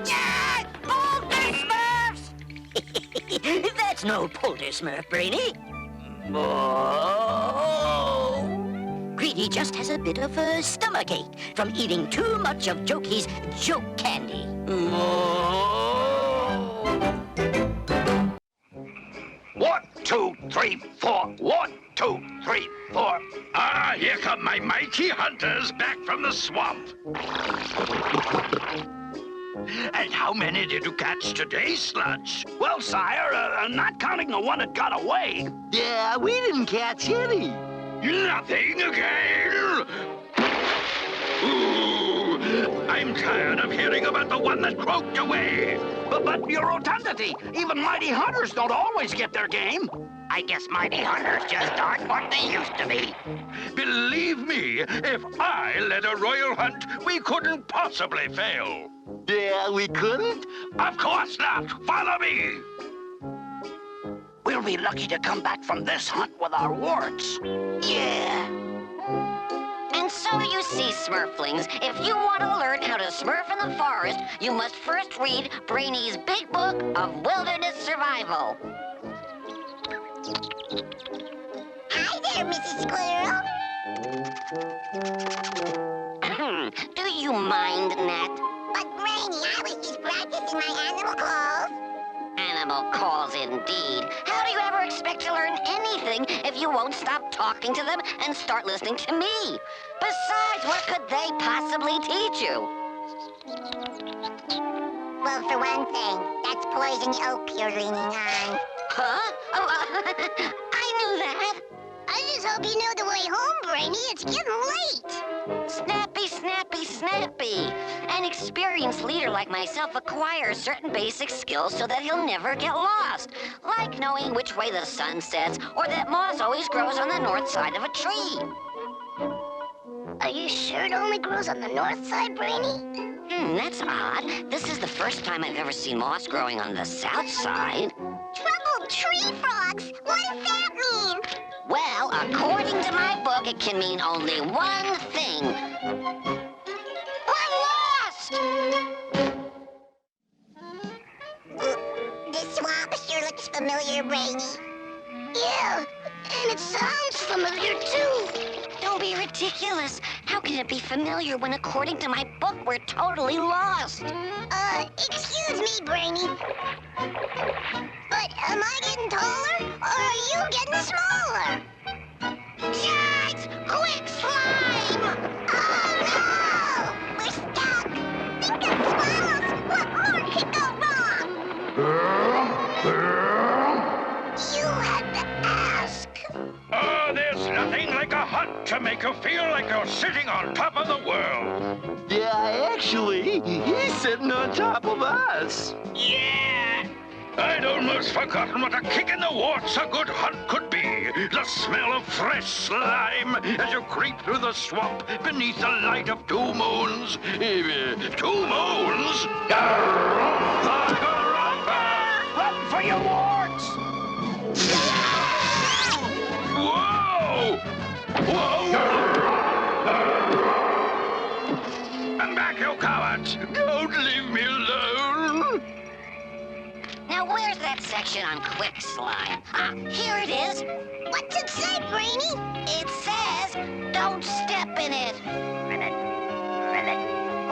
S9: Yeah! Boulder Smurfs!
S7: That's no Polder Smurf, Brainy. Greedy just has a bit of a stomachache from eating too much of Jokey's joke candy.
S11: 1, 2, 3, 4. 1, 2, 3, 4. Ah, here come my mighty hunters back from the swamp. And how many did you catch today, Sludge? Well, sire, not counting the one that got away.
S4: Yeah, we didn't catch any.
S11: Nothing again? Ooh, I'm tired of hearing about the one that croaked away.
S12: But your rotundity, even mighty hunters don't always get their game.
S9: I guess mighty hunters just aren't what they used to be.
S11: Believe me, if I led a royal hunt, we couldn't possibly fail.
S4: Yeah, we couldn't?
S11: Of course not. Follow me.
S12: We'll be lucky to come back from this hunt with our warts.
S9: Yeah. And so you see, Smurflings, if you want to learn how to smurf in the forest, you must first read Brainy's big book of wilderness survival.
S1: Hi there, Mrs. Squirrel.
S9: Do you mind, Nat?
S1: But, Brainy, I was just practicing my animal calls.
S9: Animal calls, indeed. How do you ever expect to learn anything if you won't stop talking to them and start listening to me? Besides, what could they possibly teach you?
S1: Well, for one thing, that's poison oak you're leaning on.
S9: Huh? Oh, I knew that.
S1: I just hope you know the way home, Brainy. It's getting late.
S9: Snappy, snappy, snappy. An experienced leader like myself acquires certain basic skills so that he'll never get lost. Like knowing which way the sun sets, or that moss always grows on the north side of a tree.
S1: Are you sure it only grows on the north side, Brainy?
S9: That's odd. This is the first time I've ever seen moss growing on the south side.
S1: Troubled tree frogs? What does that mean?
S9: Well, according to my book, it can mean only one thing. We're lost!
S1: This swamp sure looks familiar, Brainy. Yeah, and it sounds familiar, too.
S9: Don't be ridiculous. How can it be familiar when, according to my book, we're totally lost?
S1: Excuse me, Brainy. But am I getting taller, or are you getting smaller?
S9: Yes! Quick, slime!
S1: Oh, no! We're stuck! Think of squirrels! What more could go wrong? You had to ask.
S11: Oh, there's nothing like a hunt to make you feel like you're sitting on top of the world.
S4: Yeah, actually, he's sitting on top of us.
S11: Yeah! I'd almost forgotten what a kick in the warts a good hunt could be. The smell of fresh slime as you creep through the swamp beneath the light of 2 moons. 2 moons?
S12: Run for your warts!
S11: Whoa! Whoa! Come back, you cowards! Don't leave me alone!
S9: Now, where's that section on quick slime? Ah, here it is.
S1: What's it say, Brainy?
S9: It says, don't step in it.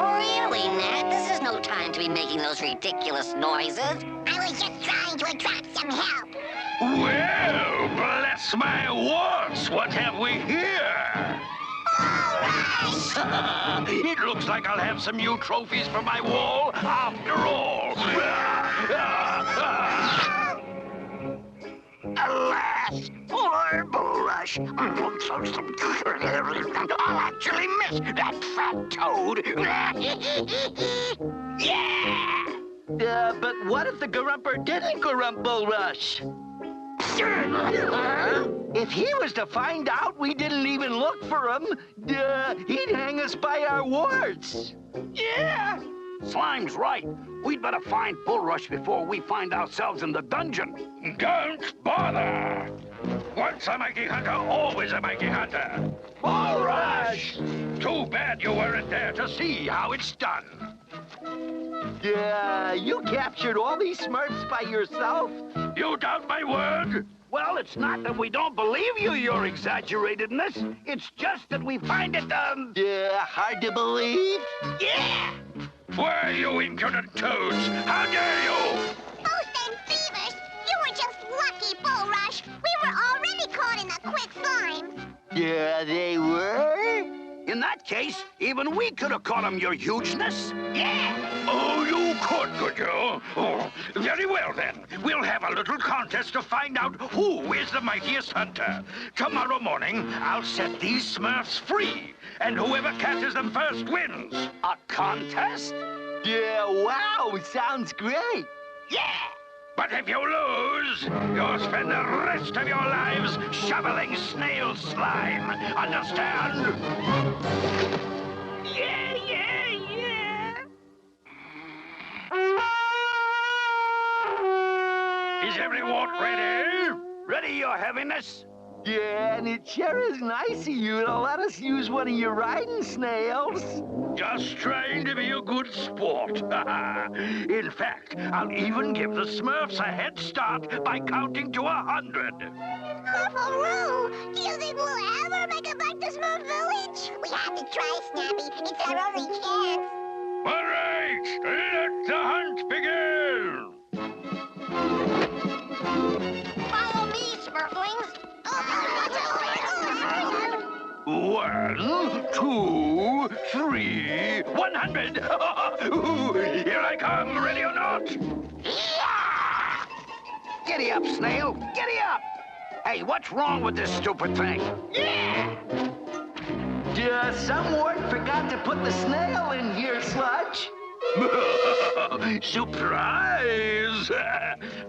S9: Really, Nat? This is no time to be making those ridiculous noises.
S1: I was just trying to attract some help.
S11: Well, bless my warts, what have we here?
S1: All right!
S11: It looks like I'll have some new trophies for my wall after all.
S12: Alas, poor Bulrush. I'll actually miss that fat toad.
S4: Yeah! But what if the Garumper didn't Garump Bulrush? If he was to find out we didn't even look for him, he'd hang us by our warts.
S12: Yeah! Slime's right. We'd better find Bulrush before we find ourselves in the dungeon.
S11: Don't bother. Once a mighty hunter, always a mighty hunter. Bull Rush! Too bad you weren't there to see how it's done.
S14: Yeah, you captured all these Smurfs by yourself?
S11: You doubt my word?
S12: Well, it's not that we don't believe you, your exaggeratedness. It's just that we find it,
S14: Yeah, hard to believe?
S12: Yeah!
S11: Why, you impudent toads! How dare you!
S13: Most and Beavers, you were just lucky, Bull Rush. We were already caught in the quick slime.
S14: Yeah, they were?
S12: In that case, even we could have caught him, your hugeness. Yeah!
S11: Oh, you could you? Oh, very well, then. We'll have a little contest to find out who is the mightiest hunter. Tomorrow morning, I'll set these Smurfs free, and whoever catches them first wins.
S12: A contest?
S14: Yeah, wow, sounds great.
S12: Yeah!
S11: But if you lose, you'll spend the rest of your lives shoveling snail slime. Understand?
S12: Yeah, yeah, yeah!
S11: Is everyone ready?
S12: Ready, your heaviness?
S14: Yeah, and it sure is nice of you to let us use one of your riding snails.
S11: Just trying to be a good sport. In fact, I'll even give the Smurfs a head start by counting to 100.
S13: Smurfaroo! Do you think we'll ever make it back to Smurf Village? We have to try, Snappy. It's our only chance.
S11: All right, let the hunt begin.
S13: Follow me, Smurflings.
S11: 1, 2, 3, 100. Here I come, ready or not?
S12: Yeah! Giddy up, snail. Giddy up! Hey, what's wrong with this stupid thing? Yeah!
S14: Some wart forgot to put the snail in here, Sludge.
S11: Surprise!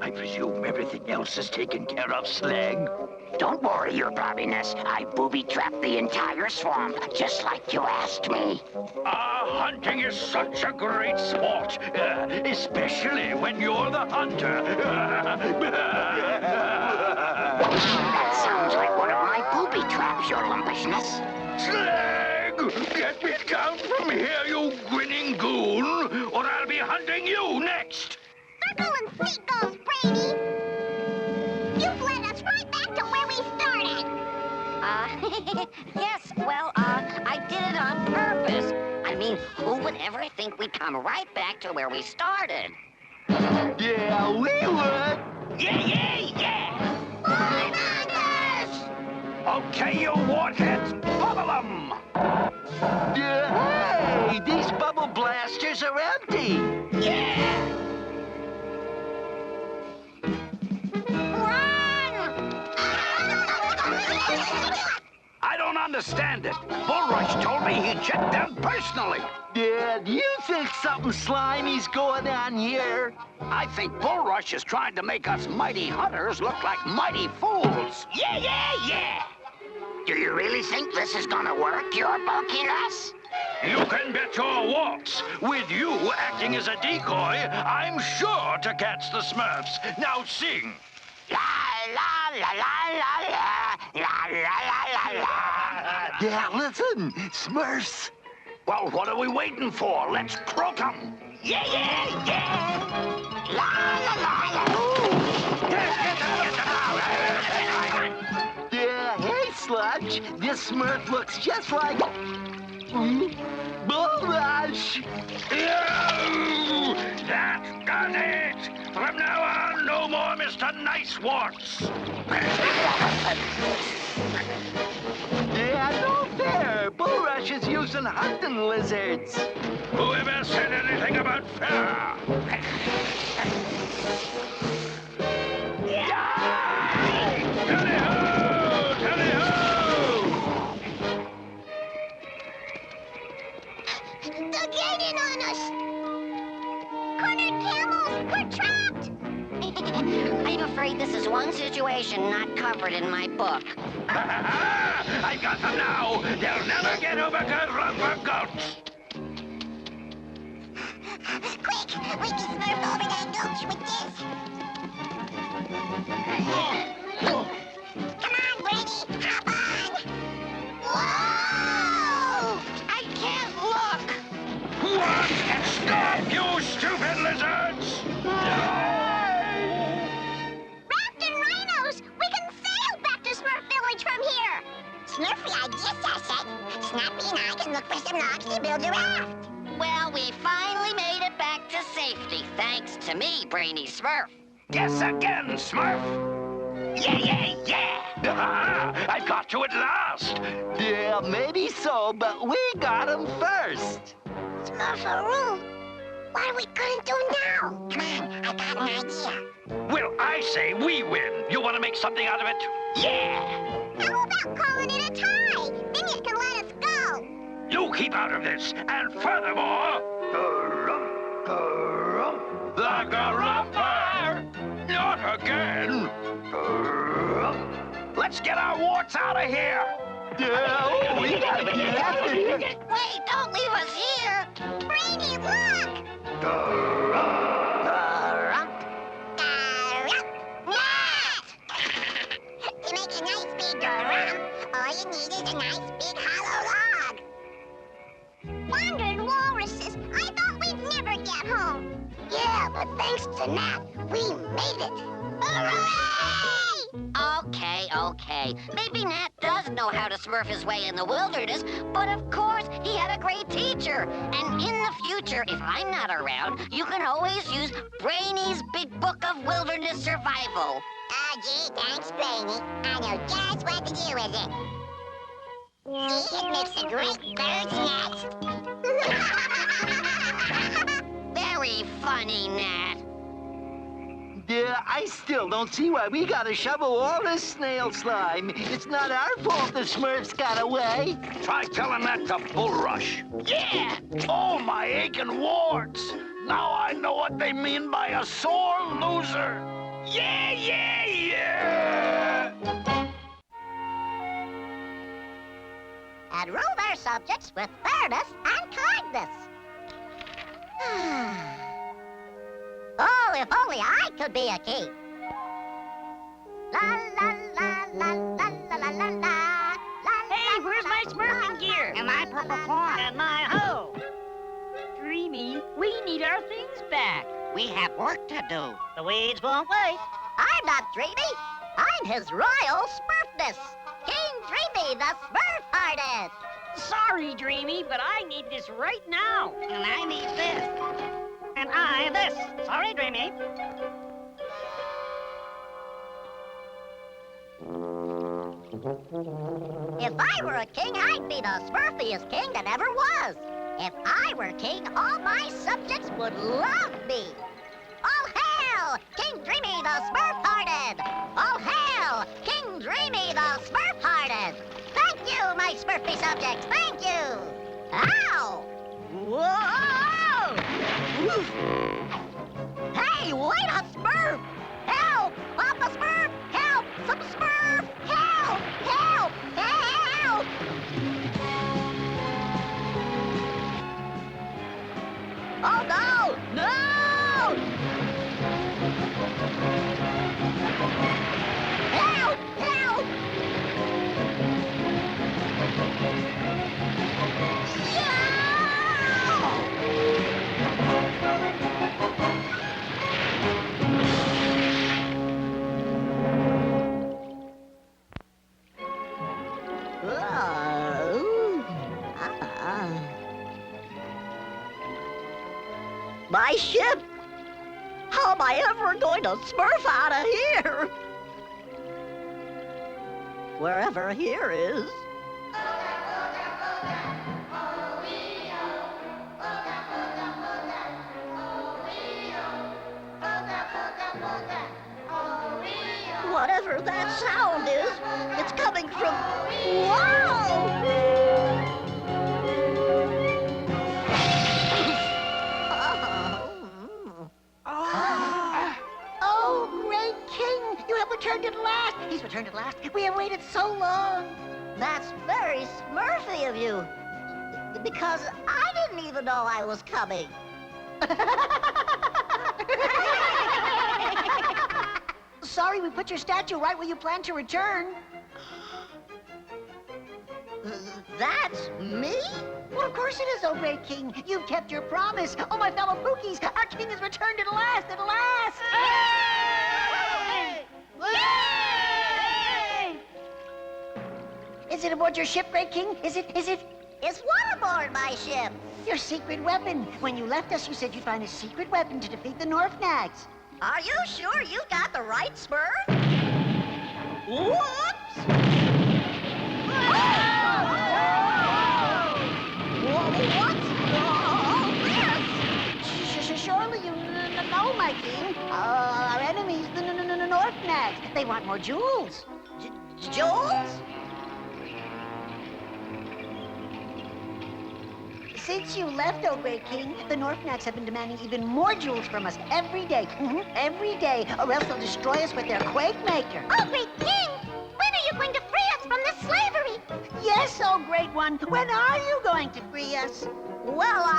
S11: I presume everything else is taken care of, Slag.
S7: Don't worry, your bobbiness. I booby-trapped the entire swamp, just like you asked me.
S11: Hunting is such a great sport, especially when you're the hunter.
S7: That sounds like one of my booby traps, your lumpishness.
S11: Slag! Get me down from here, you grinning goon, or I'll be hunting you next!
S13: Circle and seagulls, Brady! You've led us right back to where we started!
S9: Yes, well, I did it on purpose. I mean, who would ever think we'd come right back to where we started?
S14: Yeah, we would.
S12: Yeah, yeah, yeah! Okay, you wartheads, bubble 'em!
S14: Yeah, hey, these bubble blasters are empty.
S12: Yeah! I don't understand it. Bullrush told me he checked them personally.
S14: Yeah, do you think something slimy's going on here?
S12: I think Bullrush is trying to make us mighty hunters look like mighty fools. Yeah, yeah, yeah!
S7: Do you really think this is gonna work, your bulkiness?
S11: You can bet your walks. With you acting as a decoy, I'm sure to catch the Smurfs. Now sing.
S7: La la la la la la la la la la.
S14: Yeah, listen, Smurfs.
S12: Well, what are we waiting for? Let's croak 'em. Yeah, yeah, yeah!
S7: La la la la.
S14: Yeah, hey, Sludge. This Smurf looks just like Bullrush.
S11: No! That does it! From now on, no more Mr. Nice Warts.
S14: Yeah, no fair. Bullrush is using hunting lizards.
S11: Whoever said anything about fair? Tally-ho! Tally-ho!
S13: They're gaining on us! Cornered camels! We're trapped!
S9: I'm afraid this is one situation not covered in my book.
S11: I got them now! They'll never get over to rubber goats!
S13: Quick! We can smurf over that gulch with this! idea, Sassette. Snappy and I can look for some logs to build a raft.
S9: Well, we finally made it back to safety, thanks to me, Brainy Smurf.
S12: Guess again, Smurf. Yeah. I got you at last.
S14: Yeah, maybe so, but we got him first.
S13: Smurfaroo, what are we gonna do now? Come on, I got an idea.
S12: Well, I say we win. You want to make something out of it? Yeah.
S13: How about calling it a tie? Then you can let us go.
S12: You keep out of this, and furthermore... The Garumper! Not again! Let's get our warts out of here!
S14: Yeah, we gotta get out of here.
S9: Wait, don't leave us here!
S13: Brainy, look! Nat! To make a nice big drum, all you need is a nice big hollow log. Wandering walruses, I thought we'd never get home. Yeah, but thanks to Nat, we made it. Hooray!
S9: Okay. Maybe Nat does know how to smurf his way in the wilderness, but of course, he had a great teacher. And in the future, if I'm not around, you can always use Brainy's Big Book of Wilderness Survival.
S13: Oh, gee, thanks, Brainy. I know just what to do with it. See, it makes a great bird's nest.
S9: Very funny, Nat.
S14: Yeah, I still don't see why we gotta shovel all this snail slime. It's not our fault the Smurfs got away.
S12: Try telling that to Bulrush. Yeah! Oh, my aching warts! Now I know what they mean by a sore loser. Yeah!
S13: And rule their subjects with fairness and kindness. Oh, if only I could be a king. La la la la la la la la la.
S5: Hey, where's my smurfing gear?
S9: And my purple form.
S5: And my hoe. Dreamy, we need our things back.
S9: We have work to do.
S5: The weeds won't wait.
S13: I'm not Dreamy. I'm his royal Smurfness. King Dreamy, the Smurf artist.
S5: Sorry, Dreamy, but I need this right now.
S9: And I need this.
S5: And I this. Sorry, Dreamy.
S13: If I were a king, I'd be the Smurfiest king that ever was. If I were king, all my subjects would love me. All hail, King Dreamy the Smurf-hearted! All hail, King Dreamy the Smurf-hearted! Thank you, my Smurfy subjects, thank you! Ow! Whoa! Hey, wait a Smurf! Help! Papa Smurf! Help! Some Smurf! Help! Help! Help! Oh, no! No! Help! Help! My ship! How am I ever going to smurf out of here? Wherever here is. Whatever that sound is, it's coming from... Whoa! Oh, great king! You have returned at last! He's returned at last! We have waited so long! That's very Smurfy of you. Because I didn't even know I was coming. Sorry we put your statue right where you plan to return. That's me? Well, of course it is, oh great king. You've kept your promise. Oh, my fellow Pookies, our king has returned at last, at last! Yay! Yay! Is
S6: Is it aboard your ship, Great King? Is it?
S9: Is what aboard my ship?
S6: Your secret weapon. When you left us, you said you'd find a secret weapon to defeat the Norfnags.
S9: Are you sure you got the right Smurf? Whoops! What's all this?
S6: Surely you know, my king. Our enemies, the Norfnags. They want more jewels.
S9: Jewels?
S6: Since you left, oh great king, the Norfnags have been demanding even more jewels from us every day. Every day, or else they'll destroy us with their quake maker.
S13: Oh, great king! When are you going to free us from this slavery?
S6: Yes, oh great one. When are you going to free us?
S9: Well,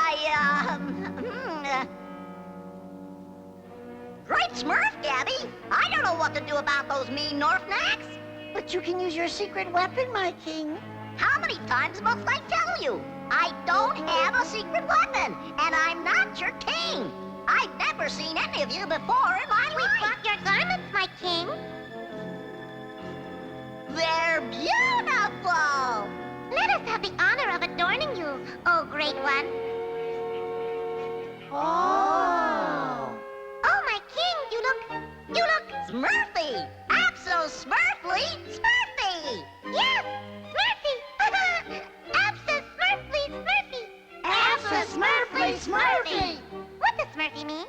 S9: Great Smurf, Gabby! I don't know what to do about those mean Norfnags.
S6: But you can use your secret weapon, my king.
S9: How many times must I tell you? I don't have a secret weapon, and I'm not your king. I've never seen any of you before in my
S13: We
S9: life.
S13: brought your garments, my king.
S9: They're beautiful!
S13: Let us have the honor of adorning you, oh great one.
S9: Oh!
S13: Oh, my king, you look...
S9: Smurfy! Abso-smurfly Smurfy!
S13: Yes, Smurfy! Abso-smurfly Smurfy!
S9: Abso-smurfly Smurfy!
S13: What does Smurfy mean?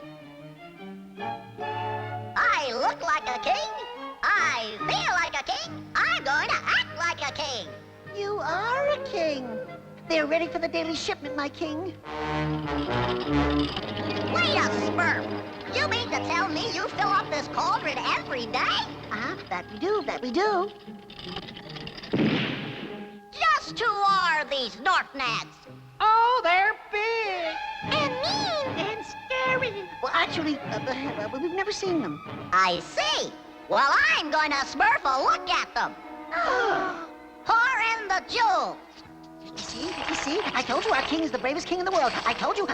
S9: I look like a king. I feel like a king. I'm going to act like a king.
S6: You are a king. They're ready for the daily shipment, my king.
S9: Wait a Smurf! You mean to tell me you fill up this cauldron every day?
S6: That we do.
S9: Just who are these Norfnags?
S4: Oh, they're big.
S13: And mean!
S6: And scary. Well, actually, we've never seen them.
S9: I see. Well, I'm going to Smurf a look at them. Pour in the jewels.
S6: You see? I told you our king is the bravest king in the world. I told you.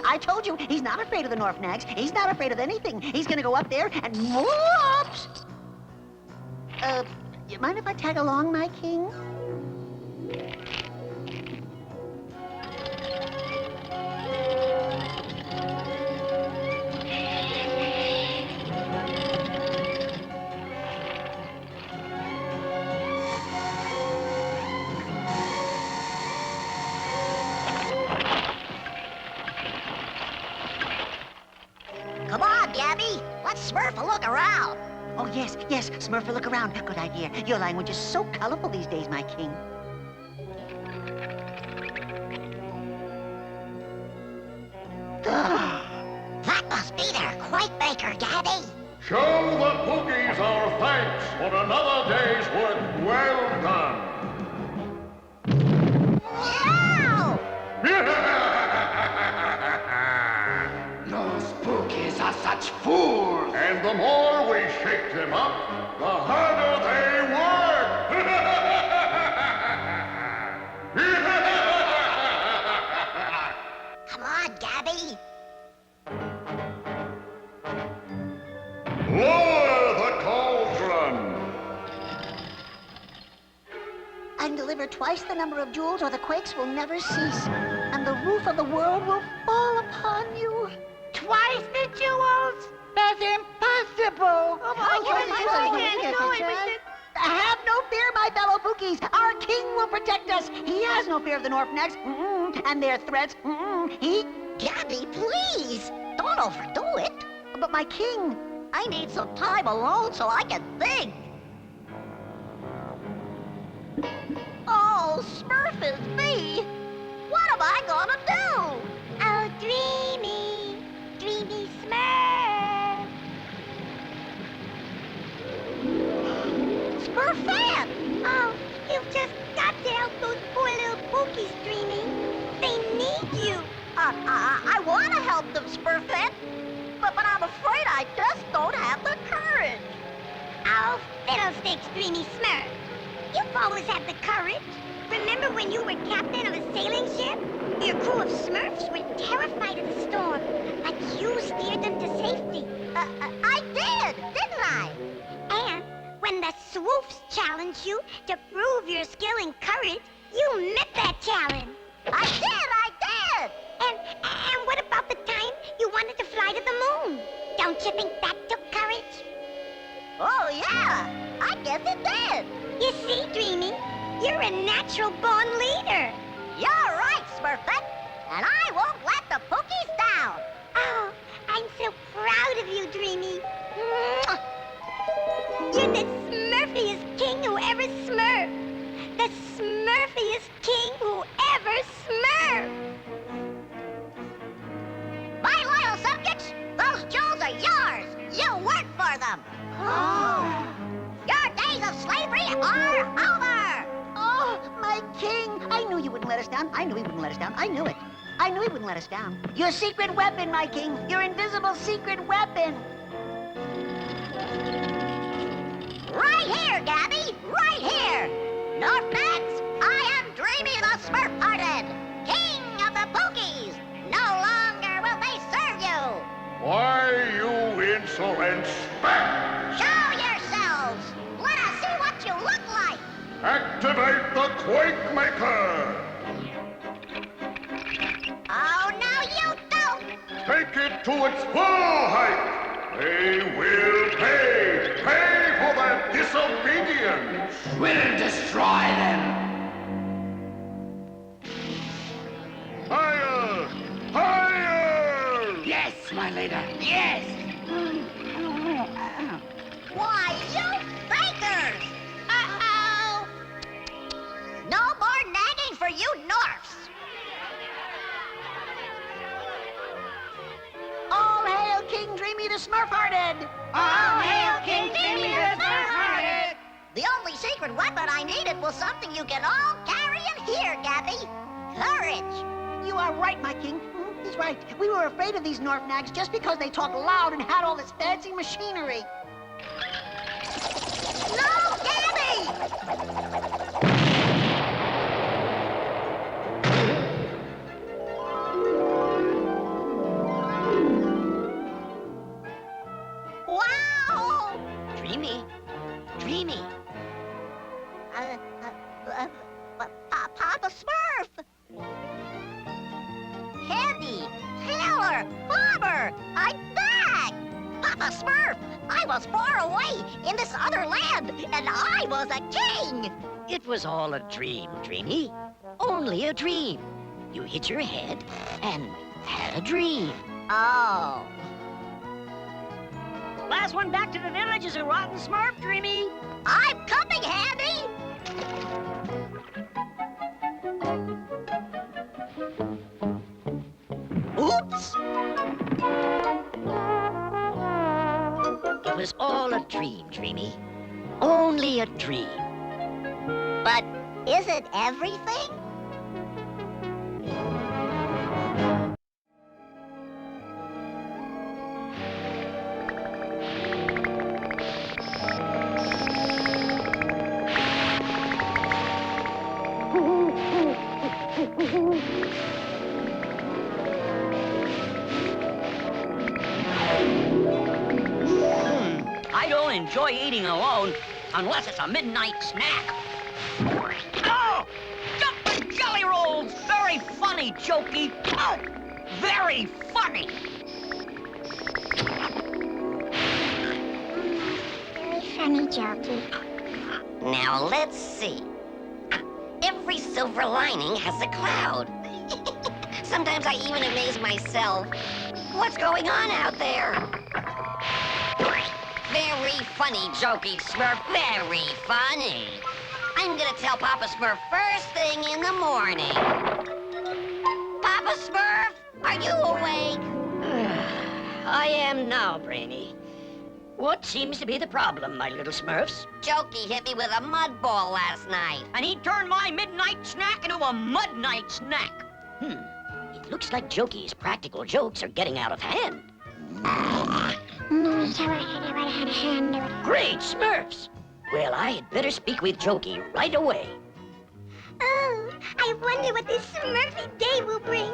S6: He's not afraid of the Norfnags. He's not afraid of anything. He's gonna go up there and whoops! You mind if I tag along, my king?
S9: Come on, Gabby. Let's Smurf a look around.
S6: Oh, yes, Smurf, look around. Good idea. Your language is so colorful these days, my king.
S9: That must be their quake maker, Gabby.
S11: Show the Pookies our thanks for another day's work well done.
S14: Those Pookies are such fools.
S11: And the more we shake them up, the harder they work.
S9: Come on, Gabby.
S11: Lower the cauldron.
S6: And deliver twice the number of jewels, or the quakes will never cease, and the roof of the world will fall upon you.
S4: Twice the jewels? That's impossible.
S6: Have no fear, my fellow Pookies. Our king will protect us. He has no fear of the Norfnags and their threats.
S9: Gabby, please. Don't overdo it.
S6: But my king...
S9: I need some time alone so I can think. Oh, Smurf is me. What am I gonna do?
S13: Oh, dreamy, dreamy Smurf.
S9: Smurfette!
S13: Oh, you've just got to help those poor little Pookies, Dreamy. They need you.
S9: I want to help them, Smurfette, but I'm afraid I just don't have the courage.
S13: Oh, fiddlesticks, Dreamy Smurf. You've always had the courage. Remember when you were captain of a sailing ship? Your crew of Smurfs were terrified of the storm, but you steered them to safety.
S9: I did, didn't I?
S13: And when when the Swoofs challenged you to prove your skill and courage, you met that challenge.
S9: I did!
S13: And what about the time you wanted to fly to the moon? Don't you think that took courage?
S9: Oh, yeah! I guess it did!
S13: You see, Dreamy, you're a natural-born leader.
S9: You're right, Smurfette! And I won't let the Pookies down!
S13: Oh, I'm so proud of you, Dreamy. Mwah! You're the smurfiest king who ever smurfed. The smurfiest king who ever smurfed.
S9: My loyal subjects, those jewels are yours! You worked for them!
S6: Oh.
S9: Your days of slavery are over!
S6: Oh, my king! I knew you wouldn't let us down. I knew he wouldn't let us down. I knew it. I knew he wouldn't let us down. Your secret weapon, my king. Your invisible secret weapon.
S9: Right here, Gabby! Right here! Northmax, I am Dreamy the Smurf-Hearted, king of the Pookies! No longer will they serve you!
S11: Why, you insolent spat!
S9: Show yourselves! Let us see what you look like!
S11: Activate the Quake Maker!
S9: Oh, no, you don't!
S11: Take it to its full height! They will pay! Pay for their disobedience!
S12: We'll destroy them.
S11: Higher! Higher!
S12: Yes, my leader. Yes.
S9: Why, you fakers! Uh-oh! No more nagging for you Norfs!
S6: All hail King Dreamy the Smurf-Hearted!
S9: All hail King Dreamy the Smurf-Hearted! The only secret weapon I needed was something you can all carry in here, Gabby. Courage!
S6: You are right, my king. He's right. We were afraid of these Norf nags just because they talk loud and had all this fancy machinery.
S9: No, Gabby! Wow!
S7: Dreamy. Dreamy.
S9: Papa Smurf! Candy! Taylor! Bobber! I'm back! Papa Smurf! I was far away in this other land, and I was a king!
S7: It was all a dream, Dreamy. Only a dream. You hit your head and had a dream.
S9: Oh.
S5: Last one back to the village is a rotten Smurf, Dreamy.
S9: I'm coming, Handy!
S7: Oops! It was all a dream, Dreamy. Only a dream.
S9: But is it everything?
S5: I don't enjoy eating alone unless it's a midnight snack. Oh! Jumping jelly rolls! Very funny, Jokey. Oh! Very funny!
S13: Very funny, Jokey.
S9: Now let's see. Every silver lining has a cloud. Sometimes I even amaze myself. What's going on out there? Very funny, Jokey Smurf. Very funny. I'm gonna tell Papa Smurf first thing in the morning. Papa Smurf, are you awake?
S7: I am now, Brainy. What seems to be the problem, my little Smurfs?
S9: Jokey hit me with a mud ball last night.
S5: And he turned my midnight snack into a mud night snack.
S7: It looks like Jokey's practical jokes are getting out of hand. Great Smurfs! Well, I had better speak with Jokey right away.
S13: Oh, I wonder what this Smurfy day will bring.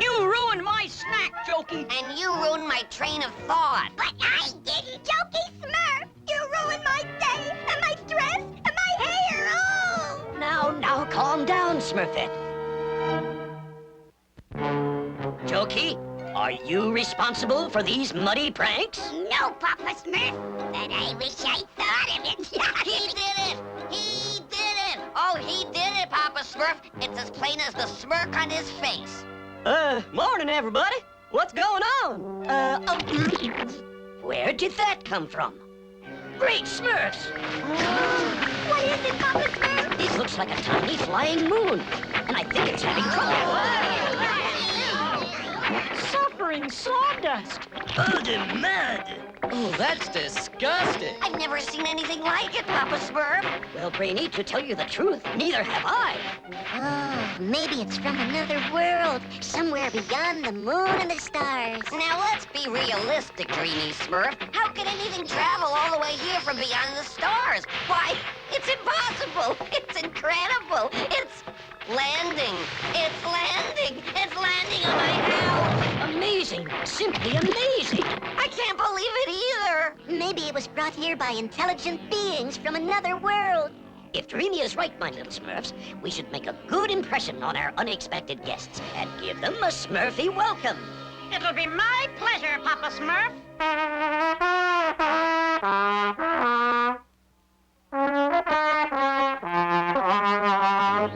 S5: You ruined my snack, Jokey.
S9: And you ruined my train of thought.
S13: But I didn't, Jokey Smurf!
S7: calm down, Smurfette. Jokey, are you responsible for these muddy pranks?
S13: No, Papa Smurf, but I wish I thought of it.
S9: He did it! He did it! Oh, he did it, Papa Smurf. It's as plain as the smirk on his face.
S4: Morning, everybody. What's going on?
S7: Where did that come from? Great Smurfs!
S13: What is it, Papa Smurf?
S7: It looks like a tiny flying moon, and I think it's having trouble.
S5: Suffering sawdust.
S3: Oh, the mud!
S2: Oh, that's disgusting.
S9: I've never seen anything like it, Papa Smurf.
S7: Well, Brainy, to tell you the truth, neither have I.
S1: Oh, maybe it's from another world, somewhere beyond the moon and the stars.
S9: Now, let's be realistic, Greeny Smurf. How can anything travel all the way here from beyond the stars? Why, it's impossible. It's incredible. It's landing. It's landing. It's landing on my house.
S7: Amazing. Simply amazing.
S9: I can't believe it either.
S1: Maybe it was brought here by intelligent beings from another world.
S7: If Dreamy is right, my little Smurfs, we should make a good impression on our unexpected guests and give them a Smurfy welcome.
S10: It'll be my pleasure, Papa Smurf.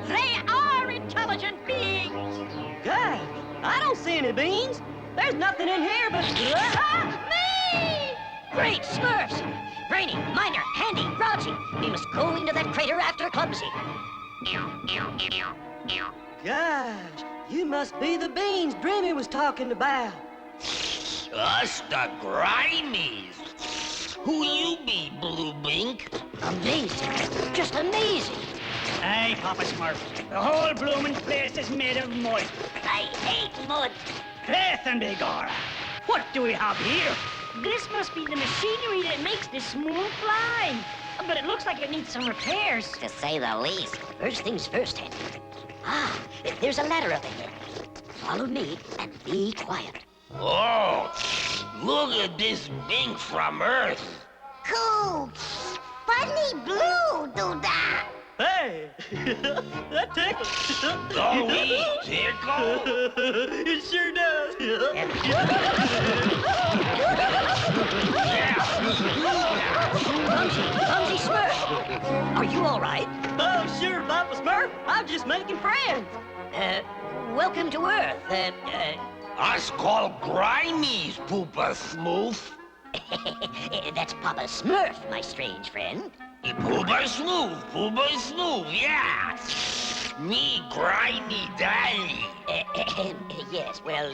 S10: They are intelligent beings.
S4: God, I don't see any beans. There's nothing in here but...
S10: Me!
S7: Great Smurfs! Brainy, Miner, Handy, Grouchy, we must go into that crater after Clumsy.
S4: Gosh, you must be the beans Dreamy was talking about.
S3: Us the Grimies. Who you be, Blue Bink?
S7: Amazing. Just amazing.
S5: Hey, Papa Smurf. The whole bloomin' place is made of mud.
S7: I hate mud.
S5: Faith and begorra. What do we have here? This must be the machinery that makes this smooth fly. But it looks like it needs some repairs.
S9: To say the least.
S7: First things first, Handy. Ah, there's a ladder up ahead. Follow me and be quiet.
S3: Oh, look at this Bink from Earth.
S13: Cool. Funny blue, do-da.
S4: Hey, that tickles.
S3: Don't we tickle?
S4: It sure does.
S7: Clumsy Smurf, are you all right?
S4: Oh, sure, Papa Smurf. I'm just making friends.
S7: Welcome to Earth.
S3: Us called Grimies, Poopa Smooth.
S7: That's Papa Smurf, my strange friend.
S3: Poopa Smooth, yeah. Me, Grimy Daddy.
S7: Yes, well,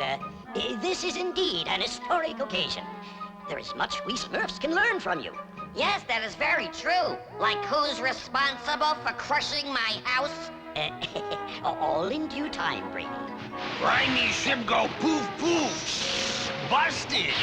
S7: this is indeed an historic occasion. There is much we Smurfs can learn from you.
S9: Yes, that is very true. Like who's responsible for crushing my house?
S7: All in due time, Brady.
S3: Grimy ship go poof poof. Busted,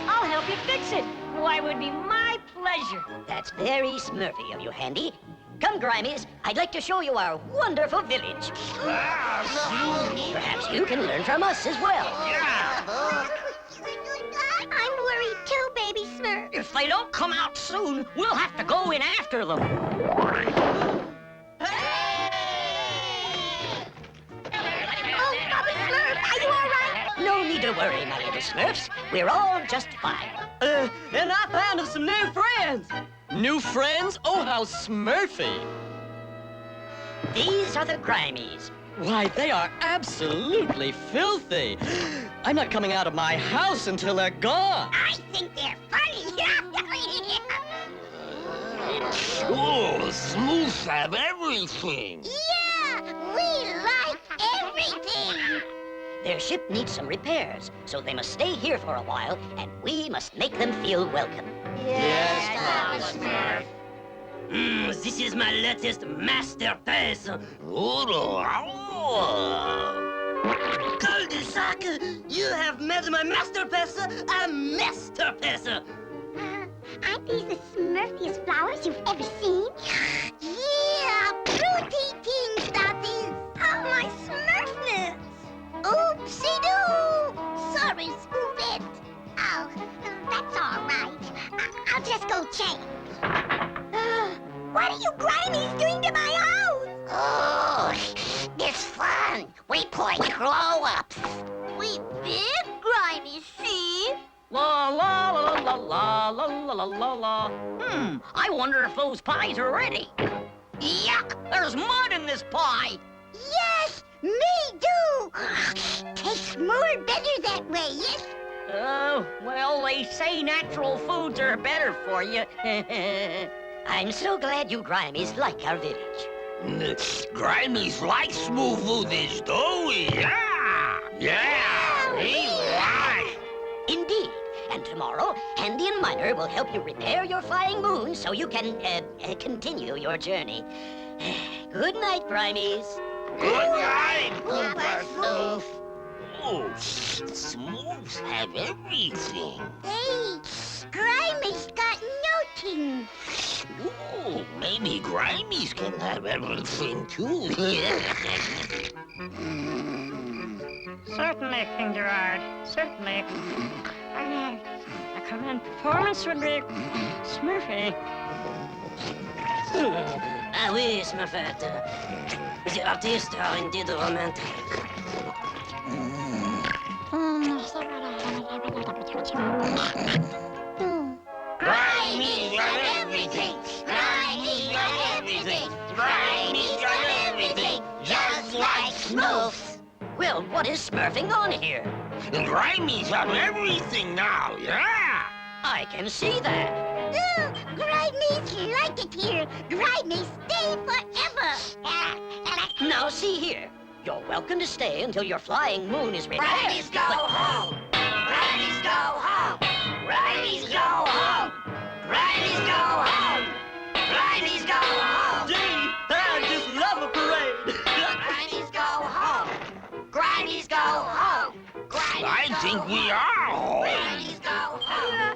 S5: I'll help you fix it. Why, it would be my pleasure.
S7: That's very Smurfy of you, Handy. Come, Grimies, I'd like to show you our wonderful village. Perhaps you can learn from us as well.
S1: I'm worried too, Baby Smurf.
S5: If they don't come out soon, we'll have to go in after them.
S1: Oh, Papa Smurf, are you all right?
S7: No need to worry, my little Smurfs. We're all just fine.
S4: And I found us some new friends.
S2: New friends? Oh, how Smurfy.
S7: These are the Grimies.
S2: Why, they are absolutely filthy. I'm not coming out of my house until they're gone.
S13: I think they're funny.
S3: Oh, Smooth have everything.
S13: Yeah, we like everything.
S7: Their ship needs some repairs, so they must stay here for a while, and we must make them feel welcome.
S2: Yes, Papa
S3: Smurf. This is my latest masterpiece. Cul-de-sac, you have made my masterpiece a masterpiece.
S13: Aren't these the smurfiest flowers you've ever seen? Yeah, pretty things that is. Oh, my smurfness. Oopsie-doo. Sorry, Smurfette. Oh, that's all right. I'll just go change. What are you Grimies doing to my house?
S9: grow-ups.
S13: We big Grimy, see?
S5: La la la la la la la la la la. I wonder if those pies are ready. Yuck! There's mud in this pie.
S1: Yes, me do. Tastes more better that way, yes?
S5: Oh, well, they say natural foods are better for you.
S7: I'm so glad you Grimies like our village.
S15: Grimies like smooth foodish, do we? Yeah, we like.
S7: Indeed. And tomorrow, Handy and Miner will help you repair your flying moon so you can, continue your journey. Good night, Grimies.
S15: Good night,
S1: Goodbye,
S15: Smooth. Oh, Smooths have everything.
S1: Hey, Grimy's got nothing.
S15: Oh, maybe Grimies can have everything too.
S10: Certainly, King Gerard. Certainly. A command performance would be Smurfy.
S7: Ah oui, Smurfette. The artistes are indeed romantic.
S15: Grimies got everything. Grimies got everything. Grimies got everything. Just like Smurfs.
S7: Well, what is smurfing on here?
S15: Grimies have everything now, yeah?
S7: I can see that.
S1: Oh, Grimy's like it here. Grimy stay forever.
S7: Now, see here. You're welcome to stay until your flying moon is repaired.
S9: Grimies go home. Grimies go home. Grimies go home. Grimies go home. Grimies go home.
S4: Gee, I just love a parade.
S9: Grimies go home. Grimies go home. Grimies
S15: I think we are home.
S9: Grimies go home.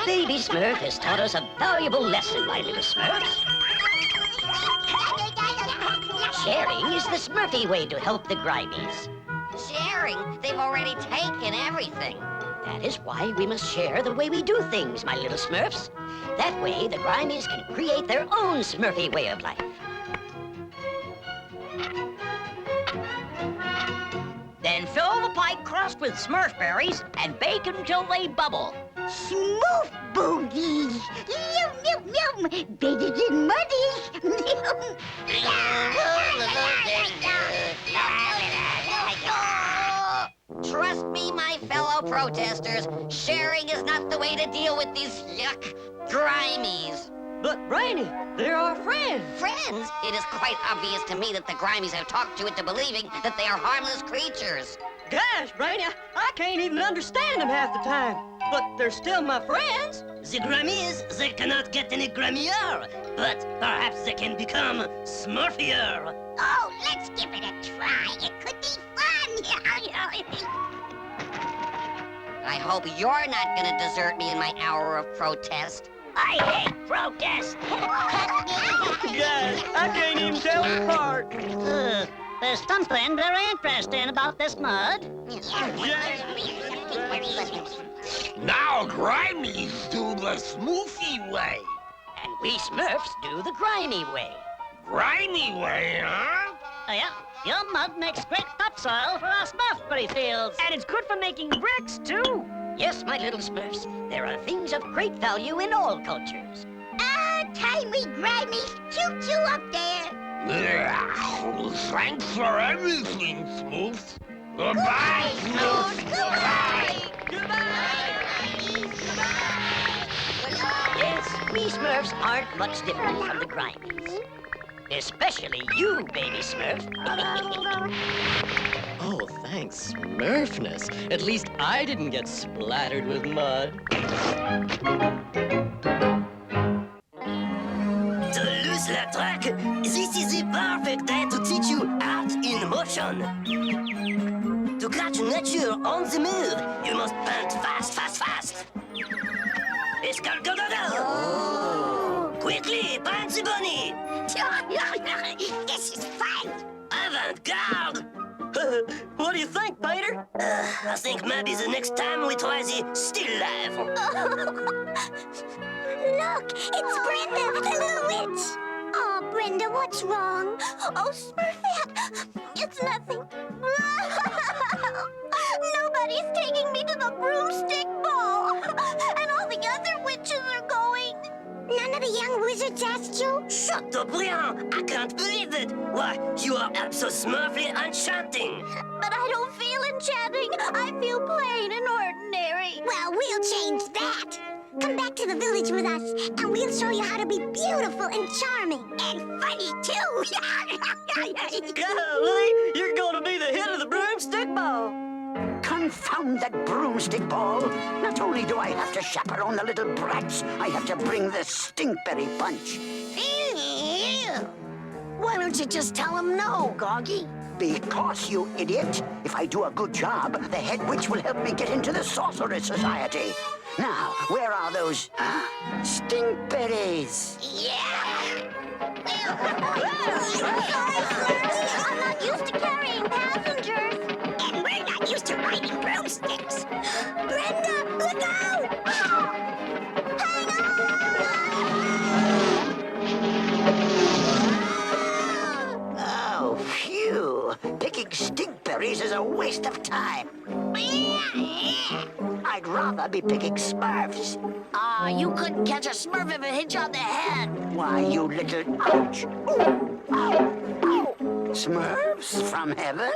S7: Baby Smurf has taught us a valuable lesson, my little Smurfs. Sharing is the Smurfy way to help the Grimies.
S9: Sharing? They've already taken everything.
S7: That is why we must share the way we do things, my little Smurfs. That way, the Grimies can create their own Smurfy way of life.
S5: Then fill the pie crust with Smurf berries and bake until they bubble.
S1: Smooth boogies. Yum, yum, yum. Better than muddy.
S9: Trust me, my fellow protesters, sharing is not the way to deal with these yuck Grimies.
S4: But, Brainy, they're our friends.
S9: Friends? It is quite obvious to me that the Grimies have talked you into believing that they are harmless creatures.
S4: Gosh, Brainy, I can't even understand them half the time. But they're still my friends.
S3: The Grimies, they cannot get any grimier, but perhaps they can become Smurfier.
S1: Oh, let's give it a try. It could be fun.
S9: I hope you're not gonna desert me in my hour of protest.
S7: I hate protest.
S4: Gosh, I can't even tell them apart.
S7: There's something very interesting about this mud.
S15: Now Grimies do the Smoothy way.
S7: And we Smurfs do the grimy way.
S15: Grimy way, huh?
S10: Yeah, your mud makes great topsoil for our Smurfberry fields.
S5: And it's good for making bricks, too.
S7: Yes, my little Smurfs, there are things of great value in all cultures.
S1: Timely Grimies. Choo-choo up there.
S15: Thanks for everything, Smooth. Goodbye, Smooth.
S1: Goodbye.
S7: Yes, we Smurfs aren't much different from the Grimies. Especially you, baby Smurf.
S2: Oh, thanks, Smurfness. At least I didn't get splattered with mud.
S3: Toulouse la track, this is the perfect day to teach you art in motion. To catch nature on the move, you must paint fast, fast, fast. Escal, go, go, go! Quickly, paint the bunny!
S1: This is fun.
S3: Avant-garde! What do you think, Peter? I think maybe the next time we try the still life.
S1: Look, it's Brenda, the little witch. Oh, Brenda, what's wrong? Oh, Smurfette, it's nothing. Nobody's taking me to the broomstick ball, and all the other witches are going. None of the young wizards asked you?
S3: Shut up, Brian! I can't believe it! Why, you are absolutely enchanting!
S1: But I don't feel enchanting. I feel plain and ordinary. Well, we'll change that. Come back to the village with us, and we'll show you how to be beautiful and charming. And funny, too.
S3: Golly, you're gonna be the hit of the broomstick ball!
S7: Confound that broomstick ball! Not only do I have to chaperone the little brats, I have to bring the stinkberry punch.
S6: Why don't you just tell him no, Goggy?
S7: Because, you idiot, if I do a good job, the head witch will help me get into the Sorcerer Society. Now, where are those stinkberries?
S1: I'm not used to carrying passengers. And we're not used to riding broomsticks. Brenda, look out! Hang on!
S7: Oh, phew. Picking stinkberries is a waste of time. I'd rather be picking Smurfs.
S6: You couldn't catch a Smurf if it hit you on the head.
S7: Why, you little... Ouch! Ooh. Ow! Ow! Smurfs from heaven?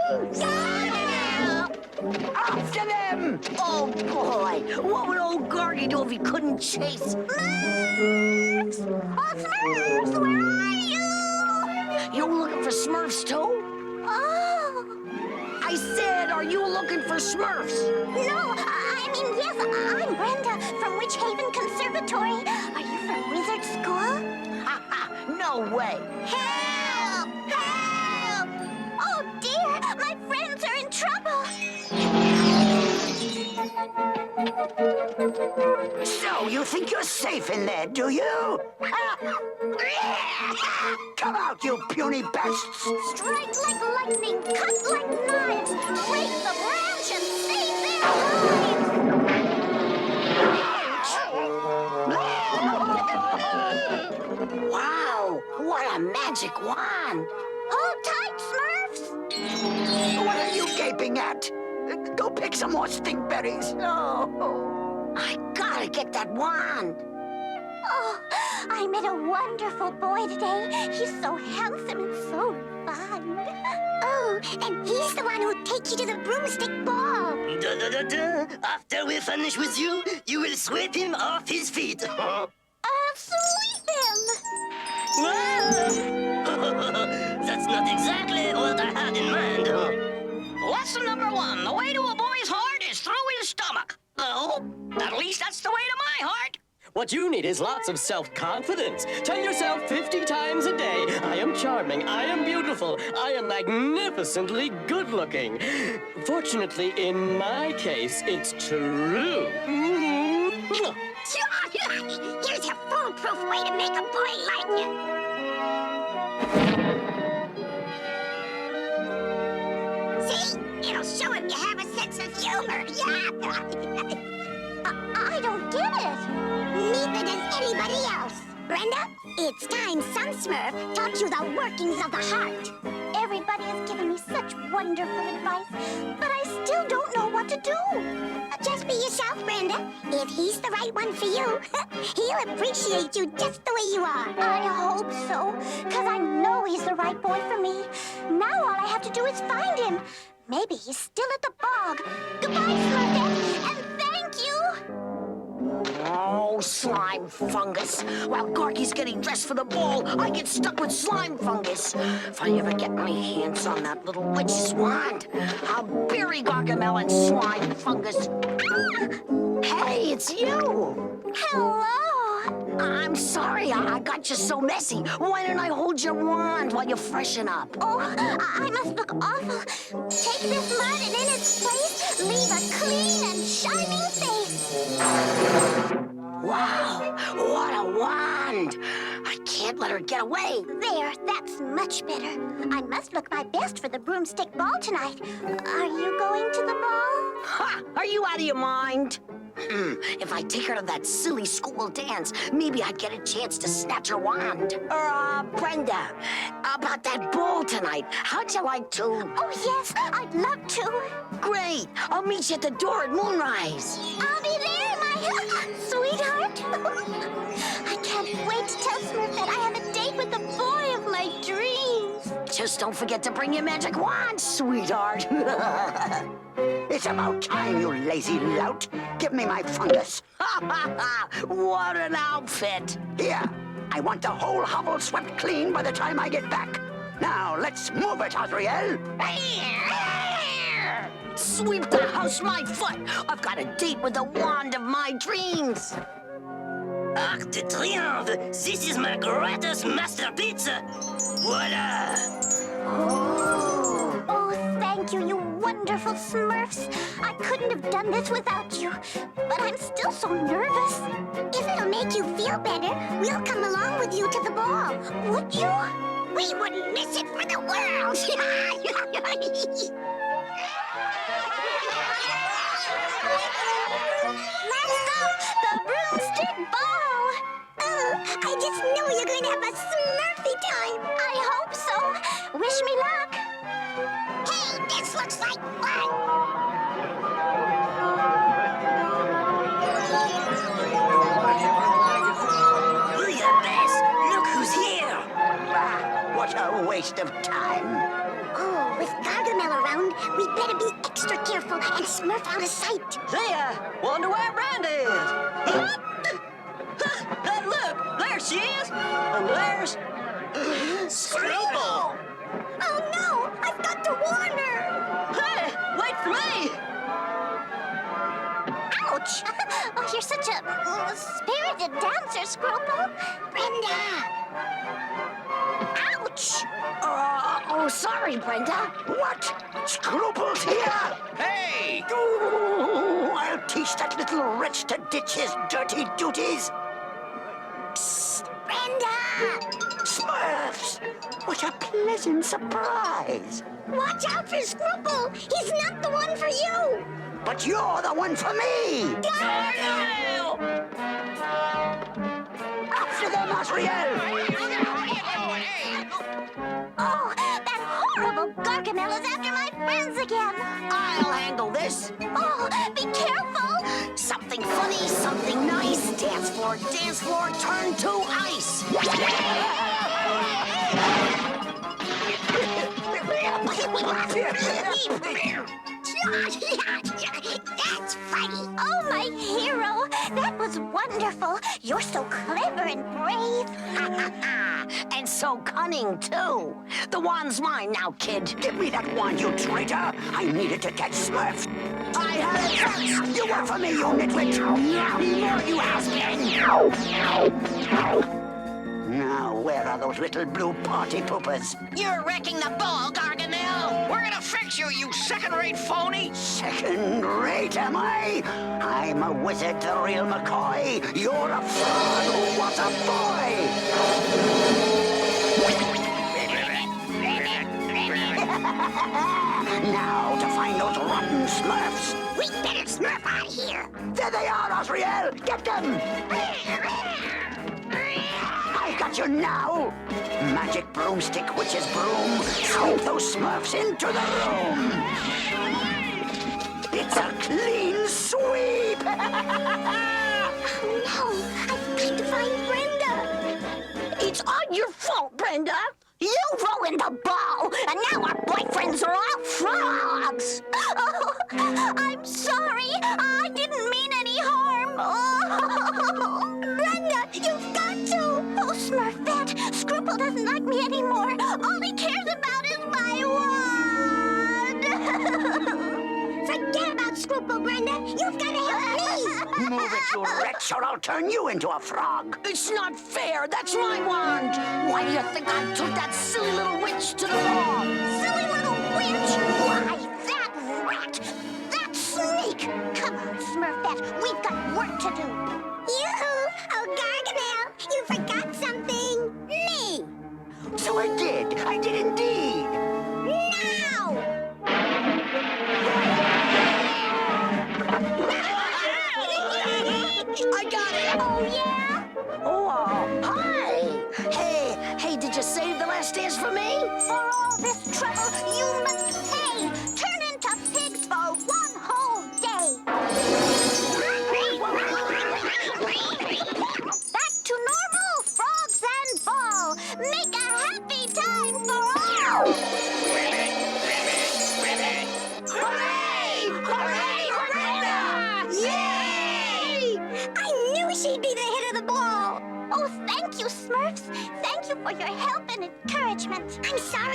S7: After them!
S6: Oh, boy. What would old Gorgy do if he couldn't chase?
S1: Smurfs! Oh, Smurfs, where are you?
S6: You looking for Smurfs, too?
S1: Oh.
S6: I said, are you looking for Smurfs?
S1: No, I mean, yes, I'm Brenda from Witch Haven Conservatory. Are you from Wizard School?
S6: No way.
S1: Help! Help! Oh, dear, my friends are in trouble.
S7: So, you think you're safe in there, do you? Come out, you puny pests!
S1: Strike like lightning, cut like knives, break the branch and save their lives!
S6: Wow, what a magic wand.
S1: Hold tight, Smurfs!
S7: What are you gaping at? Go pick some more stinkberries.
S6: Oh, I gotta get that wand.
S1: Oh, I met a wonderful boy today. He's so handsome and so refined. Oh, and he's the one who'll take you to the broomstick ball.
S3: After we finish with you, you will sweep him off his feet.
S1: Sweep him!
S3: That's not exactly what I had in mind.
S5: Lesson number 1, the way to a boy's heart is through his stomach. Oh, at least that's the way to my heart.
S2: What you need is lots of self-confidence. Tell yourself 50 times a day, I am charming, I am beautiful, I am magnificently good-looking. Fortunately, in my case, it's true.
S1: Here's a foolproof way to make a boy like you. See? It'll show him you have a sense of humor. I don't get it. Neither does anybody else. Brenda, it's time some Smurf taught you the workings of the heart. Everybody has given me such wonderful advice, but I still don't know what to do. Just be yourself, Brenda. If he's the right one for you, he'll appreciate you just the way you are. I hope so, because I know he's the right boy for me. Now all I have to do is find him. Maybe he's still at the bog. Goodbye, Smurfette, and thank you.
S6: Oh, slime fungus. While Gorky's getting dressed for the ball, I get stuck with slime fungus. If I ever get my hands on that little witch's wand, I'll bury Gargamel in slime fungus. Hey, it's you.
S1: Hello.
S6: I'm sorry I got you so messy. Why didn't I hold your wand while you freshen up?
S1: Oh, I must look awful. Take this mud and in its place, leave a clean and shining face.
S6: Wow, what a wand! I can't let her get away.
S1: There, that's much better. I must look my best for the broomstick ball tonight. Are you going to the ball?
S6: Ha! Are you out of your mind? If I take her to that silly school dance, maybe I'd get a chance to snatch her wand. Brenda, about that ball tonight, how'd you like to?
S1: Oh, yes, I'd love to.
S6: Great! I'll meet you at the door at moonrise.
S1: I'll be there, my sweetheart. I can't wait to tell Smurfette I have a date with the boy of my dreams.
S6: Just don't forget to bring your magic wand, sweetheart.
S14: It's about time, you lazy lout. Give me my fungus.
S6: What an outfit.
S14: Here, I want the whole hovel swept clean by the time I get back. Now, let's move it, Azrael.
S6: Sweep the house my foot. I've got a date with the wand of my dreams.
S3: Arc de Triomphe! This is my gratis master pizza! Voila!
S1: Oh, thank you, you wonderful Smurfs. I couldn't have done this without you. But I'm still so nervous. If it'll make you feel better, we'll come along with you to the ball. Would you? We wouldn't miss it for the world. Let's go! The broomstick ball! Oh, I just knew you're going to have a Smurfy time. I hope so. Wish me luck. Hey, this looks like fun.
S3: Bouillabaisse! Look who's here!
S14: Ah, what a waste of time.
S1: Oh, with Gargamel around, we'd better be extra careful and Smurf out of sight.
S4: There! Wonder where Brenda is. Hey, look! There she is! And there's...
S3: Screwball!
S1: Oh no! I've got to warn her!
S4: Hey! Wait for me!
S1: Ouch! Oh, you're such a spirited dancer, Screwball. Brenda! Ouch!
S6: Oh, sorry, Brenda.
S14: What? Scruples here?
S12: Hey!
S14: Ooh, I'll teach that little wretch to ditch his dirty duties.
S1: Psst! Brenda!
S14: Smurfs! What a pleasant surprise.
S1: Watch out for Screwball! He's not the one for you!
S14: But you're the one for me!
S1: Gargamel!
S14: After them, Azrael!
S1: Oh, that horrible Gargamel is after my friends again!
S6: I'll handle this.
S1: Oh, be careful!
S6: Something funny, something nice. Dance floor, turn to ice.
S1: That's funny! Oh, my hero! That was wonderful! You're so clever and brave!
S6: And so cunning, too. The wand's mine now, kid.
S14: Give me that wand, you traitor! I needed to catch Smurfs!
S6: I had it first!
S14: You were for me, you nitwit!
S6: Not anymore, you has-been!
S14: Now, where are those little blue party poopers?
S6: You're wrecking the ball, Gargamel!
S12: We're gonna fix you, you second-rate phony!
S14: Second rate, am I? I'm a wizard, the real McCoy. You're a fraud who was a boy. Now to find those rotten Smurfs.
S1: We better Smurf out of here!
S14: There they are, Azrael. Get them. I got you now. Magic broomstick, witch's broom. Sweep those Smurfs into the room. It's a clean sweep.
S1: Oh no! I've got to find Brenda!
S6: It's all your fault, Brenda! You ruined the ball, and now our boyfriends are all frogs!
S1: Oh, I'm sorry! I didn't mean any harm! Oh, Brenda, you've got to! Oh, Smurfette, Scruple doesn't like me anymore. All he cares about is my wand! Forget about Scruple, Brenda. You've got to help me!
S14: Move it, you wretch, or I'll turn you into a frog.
S6: It's not fair. That's my wand. Why do you think I took that silly little witch to the ball?
S1: Silly little witch? Why, that rat! That sneak! Come on, Smurfette. We've got work to do. Yoo-hoo! Oh, Gargamel, you forgot something. Me!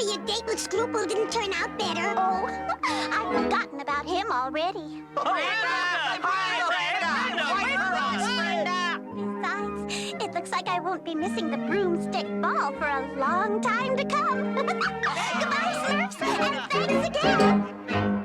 S1: sorry your date with Scruple didn't turn out better. Oh, I've forgotten about him already. Besides, it looks like I won't be missing the broomstick ball for a long time to come. Goodbye, Smurfs, and thanks again.